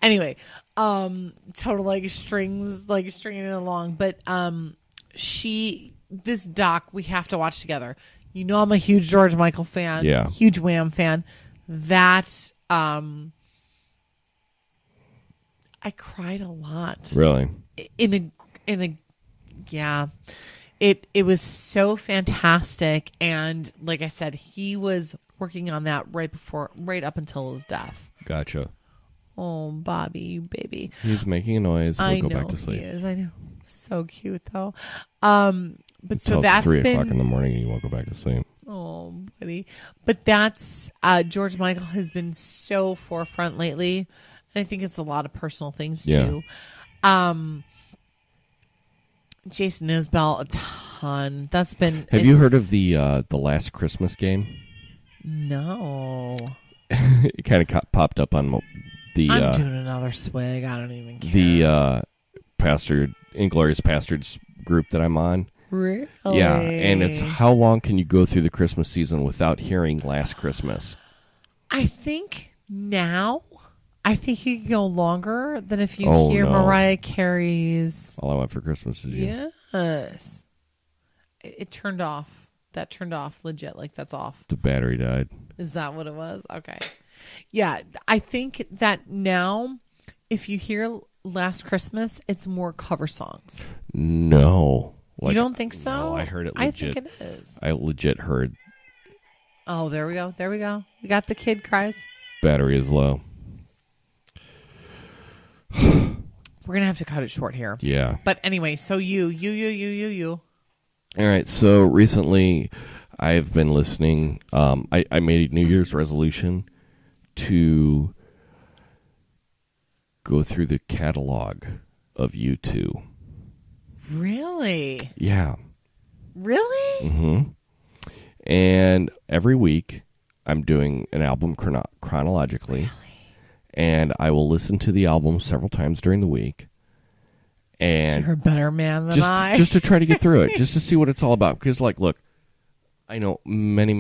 Anyway, total stringing it along. But this doc we have to watch together. You know, I'm a huge George Michael fan. Yeah. Huge Wham fan. That I cried a lot. Really? In a yeah. It was so fantastic, and like I said, he was working on that right up until his death. Gotcha. Oh, Bobby, you baby. He's making a noise. We'll I go know back to sleep. he is. I know. So cute though. But so Until that's 3 been o'clock in the morning and you won't go back to sleep. oh, buddy. But that's George Michael has been so forefront lately, and I think it's a lot of personal things too. Jason Isbell a ton. That's been. Have you heard of the Last Christmas game? No. It kind of popped up on the I'm doing another swig. I don't even care. the Pastor Inglorious Bastards group that I'm on. Really? Yeah, and it's how long can you go through the Christmas season without hearing Last Christmas? I think now. I think you can go longer than if you Oh, hear no. Mariah Carey's. All I Want for Christmas is You. Yes. It turned off. That turned off legit. Like that's off. The battery died. Is that what it was? Okay. Yeah. I think that now if you hear Last Christmas, it's more cover songs. No. You don't think so? No, I heard it legit. I think it is. I legit heard Oh, there we go. There we go. We got the kid cries. battery is low. We're going to have to cut it short here. Yeah. But anyway, so you. All right. So recently, I've been listening. I made a New Year's resolution to go through the catalog of U2. Really? Yeah. Really? Mm-hmm. And every week, I'm doing an album chronologically. And I will listen to the album several times during the week. And You're a better man than I. just to try to get through it, just to see what it's all about. Because, like, look, I know many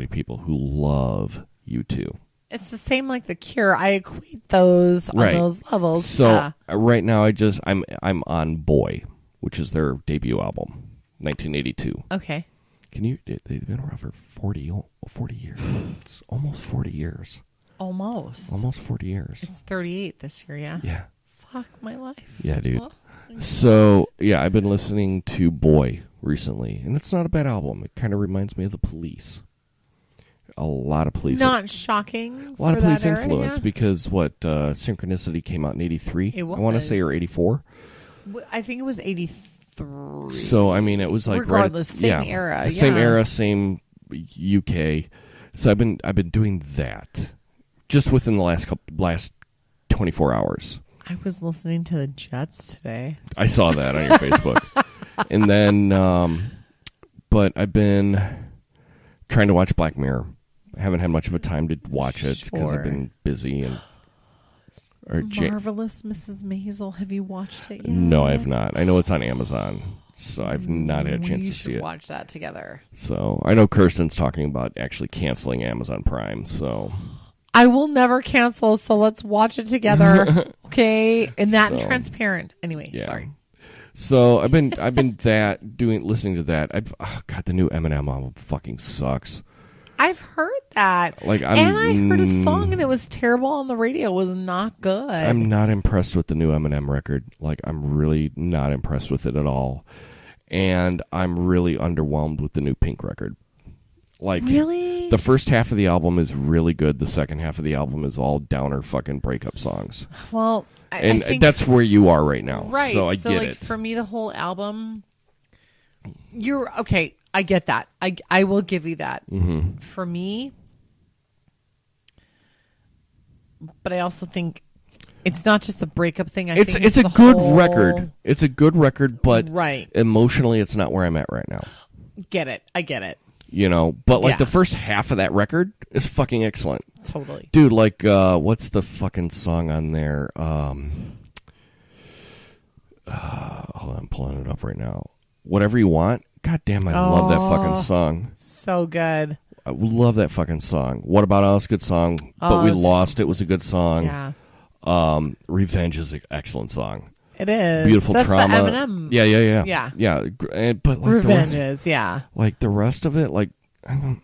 people who love U2. It's the same like The Cure. I equate those on Right. those levels. So right now, I'm on Boy, which is their debut album, 1982. Okay. They've been around for 40 years. It's almost 40 years. Almost. Almost 40 years. It's 38 this year, yeah? Yeah. Fuck my life. Yeah, dude. Oh. So, yeah, I've been listening to Boy recently, and it's not a bad album. It kind of reminds me of The Police. A lot of Police. Not shocking. A lot of for Police that era, influence yeah? because Synchronicity came out in 83. It I want to say, or was. 84. I think it was 83. So, I mean, it was like regardless, same yeah, era. Same yeah. era, same UK. So I've been doing that just within the last 24 hours. I was listening to the Jets today. I saw that on your Facebook. And then, but I've been trying to watch Black Mirror. I haven't had much of a time to watch it because I've been busy. And Marvelous Mrs. Maisel. Have you watched it yet? No, I have not. I know it's on Amazon, so I've not had a chance to see it. Watch that together. So I know Kirsten's talking about actually canceling Amazon Prime. So I will never cancel, so let's watch it together. Okay? And that and So, transparent. Anyway, yeah. sorry. So I've been listening to that. God, the new Eminem album fucking sucks. I've heard that. Like, and I heard a song and it was terrible on the radio. It was not good. I'm not impressed with the new Eminem record. Like, I'm really not impressed with it at all. And I'm really underwhelmed with the new Pink record. Like, really? The first half of the album is really good. The second half of the album is all downer fucking breakup songs. Well, I think that's where you are right now. right. So I get like, it. For me, the whole album, you're okay. I get that. I will give you that. Mm-hmm. For me, but I also think it's not just the breakup thing. It's think a the good whole- record. It's a good record, but Right. emotionally, it's not where I'm at right now. Get it. I get it. You know, but like Yeah. the first half of that record is fucking excellent. Totally. Dude, like, what's the fucking song on there? Hold on, I'm pulling it up right now. Whatever You Want. God damn, I love that fucking song. So good. I love that fucking song. What About Us? Good song. But We it's- Lost It was a good song. Yeah. Revenge is an excellent song. It is. Beautiful That's Trauma. The Eminem. Yeah. But like Revenges. Yeah. like the rest of it, like I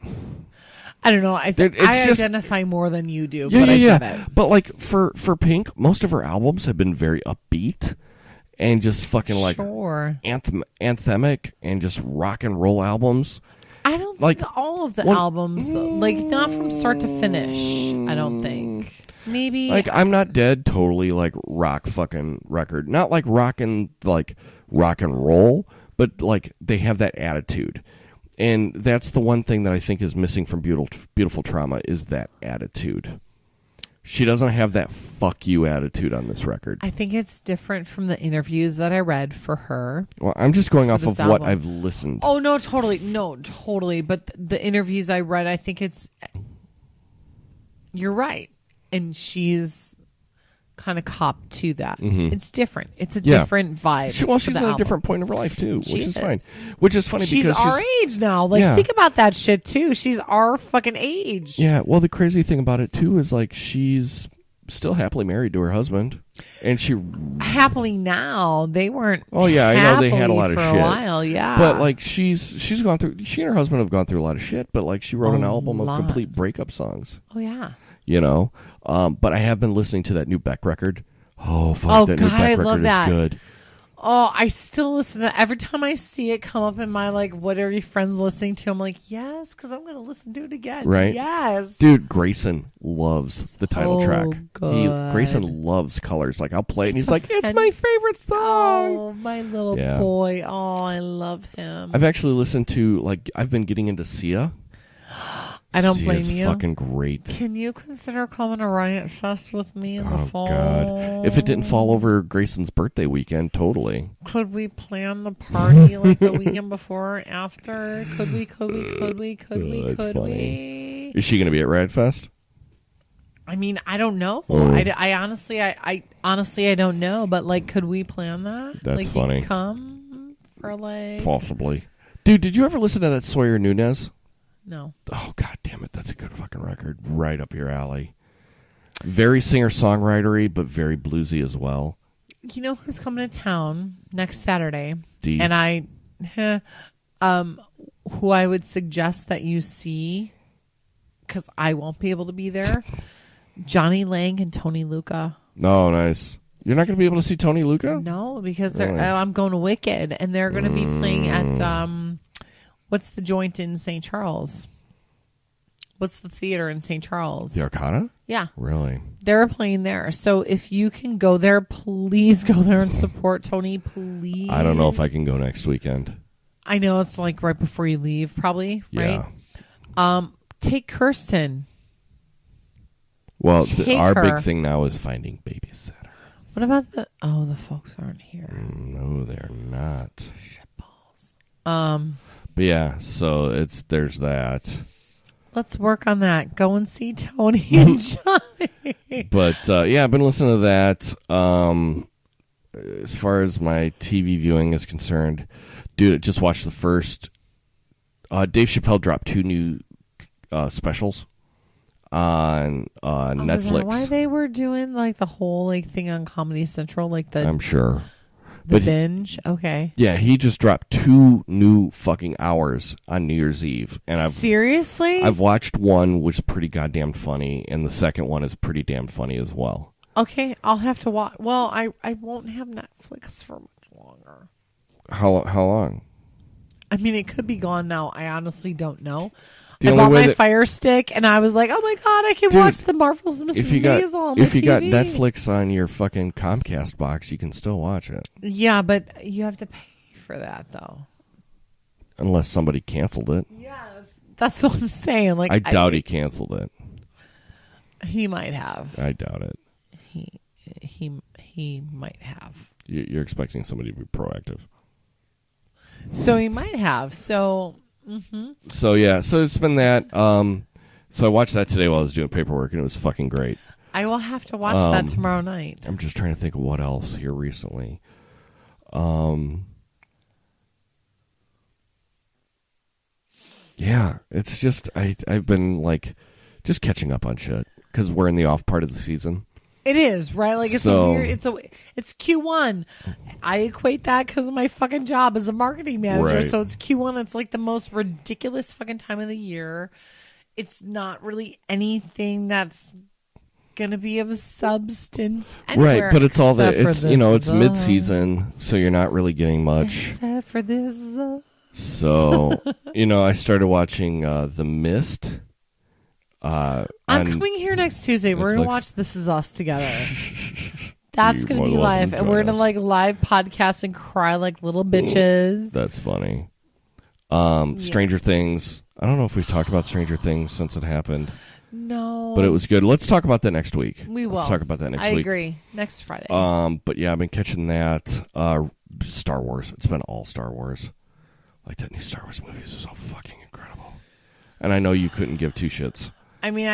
I don't know. I think It's I just- identify more than you do, yeah, but I get yeah. it. But like for Pink, most of her albums have been very upbeat and just fucking like Sure. anthemic and just rock and roll albums. I don't like, think all of the one- albums, like not from start to finish. I don't think. Maybe. Like I'm Not Dead, totally like rock fucking record. Not like rock and roll, but like they have that attitude. And that's the one thing that I think is missing from Beautiful Trauma is that attitude. She doesn't have that fuck you attitude on this record. I think it's different from the interviews that I read for her. Well, I'm just going off this of what album. I've listened. Oh no, totally, no, totally. But the interviews I read, I think it's. You're right, and she's kind of copped to that. It's different. It's a Yeah. different vibe. She's for at the a album. different point of her life too, She which is fine. is. Which is funny She's because our age now. Like, Yeah. think about that shit too. She's our fucking age. Yeah, well, the crazy thing about it too is like she's still happily married to her husband, and she. Happily now, they weren't. Oh yeah, I know they had a lot of for shit. a while. Yeah, But like she's gone through. She and her husband have gone through a lot of shit. But like she wrote an album of lot. complete breakup songs. oh yeah. You know, but I have been listening to that new Beck record. Oh fuck, Oh, that new God, Beck I record love is that. good. Oh, I still listen to that. Every time I see it come up in my, like, what are your friends listening to? I'm like, yes, because I'm going to listen to it again. Right. Yes. Dude, Grayson loves the title So track. good. Grayson loves Colors. Like I'll play it, and he's a like, "It's fan- my favorite song." Oh, my little Yeah. boy. Oh, I love him. I've actually listened to like I've been getting into Sia. I don't Sia's blame you. Fucking great. Can you consider coming to Riot Fest with me in the Oh fall? God! If it didn't fall over Grayson's birthday weekend, totally. Could we plan the party like the weekend before or after? Could we? That's funny. Is she going to be at Riot Fest? I mean, I don't know. Oh. I honestly, I honestly, I don't know. But like, could we plan that? That's like, funny. You could come for like Possibly. Dude, did you ever listen to that Sawyer Nunez? no. Oh God damn it! That's a good fucking record, right up your alley. Very singer-songwritery, but very bluesy as well. You know who's coming to town next Saturday? D. And I, who I would suggest that you see, because I won't be able to be there. Johnny Lang and Tony Luca. Oh, nice. You're not going to be able to see Tony Luca? No, because they're, Really? I'm going to Wicked, and they're going to be playing at what's the joint in St. Charles? What's the theater in St. Charles? The Arcana? Yeah, Really? they're playing there. So if you can go there, please go there and support Tony. Please. I don't know if I can go next weekend. I know it's like right before you leave, probably. Yeah. Right. Take Kirsten. Well, Take our her. big thing now is finding babysitter. What about the? Oh, the folks aren't here. No, they're not. Um, But yeah, so there's that. let's work on that. Go and see Tony and Johnny. But yeah, I've been listening to that. As far as my TV viewing is concerned, dude, I just watched the first. Dave Chappelle dropped 2 new specials on Oh, is that Netflix. why they were doing like the whole like thing on Comedy Central, like the I'm sure. the but- binge? Okay. Yeah, he just dropped 2 new fucking hours on New Year's Eve, and Seriously? I've watched one, which is pretty goddamn funny, and the second one is pretty damn funny as well. Okay, I'll have to watch. Well, I won't have Netflix for much longer. How long? I mean, it could be gone now. I honestly don't know. The I only bought way my that- Fire Stick, and I was like, "Oh my god, I can Dude, watch the Marvelous Mrs. If you got Maisel on my if you got TV." Netflix on your fucking Comcast box, you can still watch it, Yeah, but you have to pay for that, though. unless somebody canceled it. Yeah, that's what I'm saying. Like, I doubt he canceled it. He might have. I doubt it. He might have. You're expecting somebody to be proactive. So he might have. So. Mm-hmm. So yeah. So it's been that. So I watched that today while I was doing paperwork, and it was fucking great. I will have to watch that tomorrow night. I'm just trying to think of what else here recently. Yeah, it's just I've been like just catching up on shit because we're in the off part of the season. It is, right? Like it's So- a weird. It's Q1. I equate that because of my fucking job as a marketing manager. Right. So it's Q1. It's like the most ridiculous fucking time of the year. It's not really anything that's gonna be of substance anywhere. Right, but it's all except for it's this, it's mid-season, so you're not really getting much. Except for this. So I started watching The Mist. I'm on coming here next Tuesday. We're gonna Netflix. watch This Is Us together. That's You're gonna more be than live, welcome and to we're join gonna us. like live podcast and cry like little bitches. That's funny. Stranger Things. I don't know if we've talked about Stranger Things since it happened, No, but it was good. Let's talk about that next week. We will. Let's talk about that next I week. agree. Next Friday. But yeah, I've been catching that. Star Wars. It's been all Star Wars. Like that new Star Wars movie is so fucking incredible. And I know you couldn't give two shits. I mean,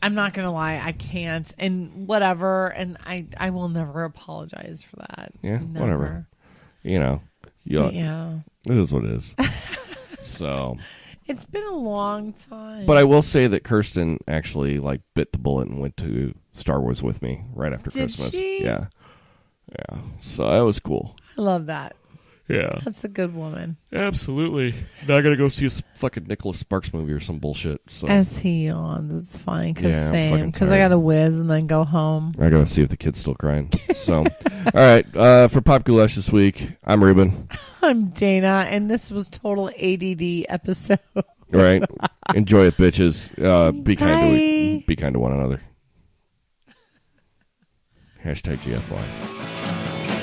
I'm not gonna lie. I can't, and whatever. And I will never apologize for that. Yeah, Never. whatever. Yeah. It is what it is. So, It's been a long time. but I will say that Kirsten actually like bit the bullet and went to Star Wars with me right after Did Christmas. she? Yeah. So that was cool. I love that. Yeah, That's a good woman. absolutely. Now I gotta go see a fucking Nicholas Sparks movie or some bullshit. So As he yawns, it's fine. Cause Yeah, I'm same. fucking Because I tired. gotta whiz and then go home. I gotta see if the kid's still crying. So, all right. For Pop Goulash this week, I'm Ruben. I'm Dana, and this was total ADD episode. All right. Enjoy it, bitches. Be Bye. kind to one another. Hashtag GFY.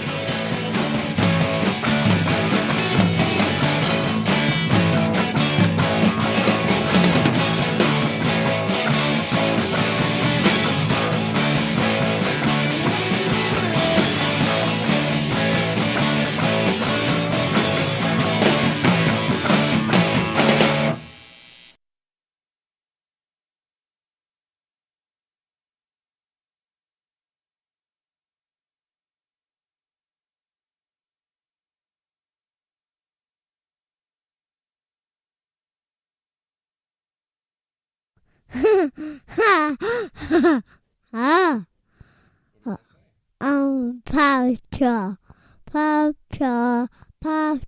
Paw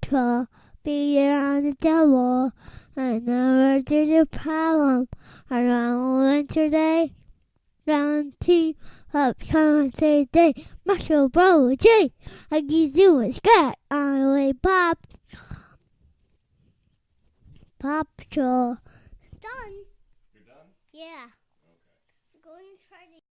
Patrol, be there on the double. I never did a problem. Around winter day, round team up Sunday day. Marshall Bro J, I give you a scat on the way, Paw Patrol. Done. You're done? Yeah. Okay. I'm going to try to.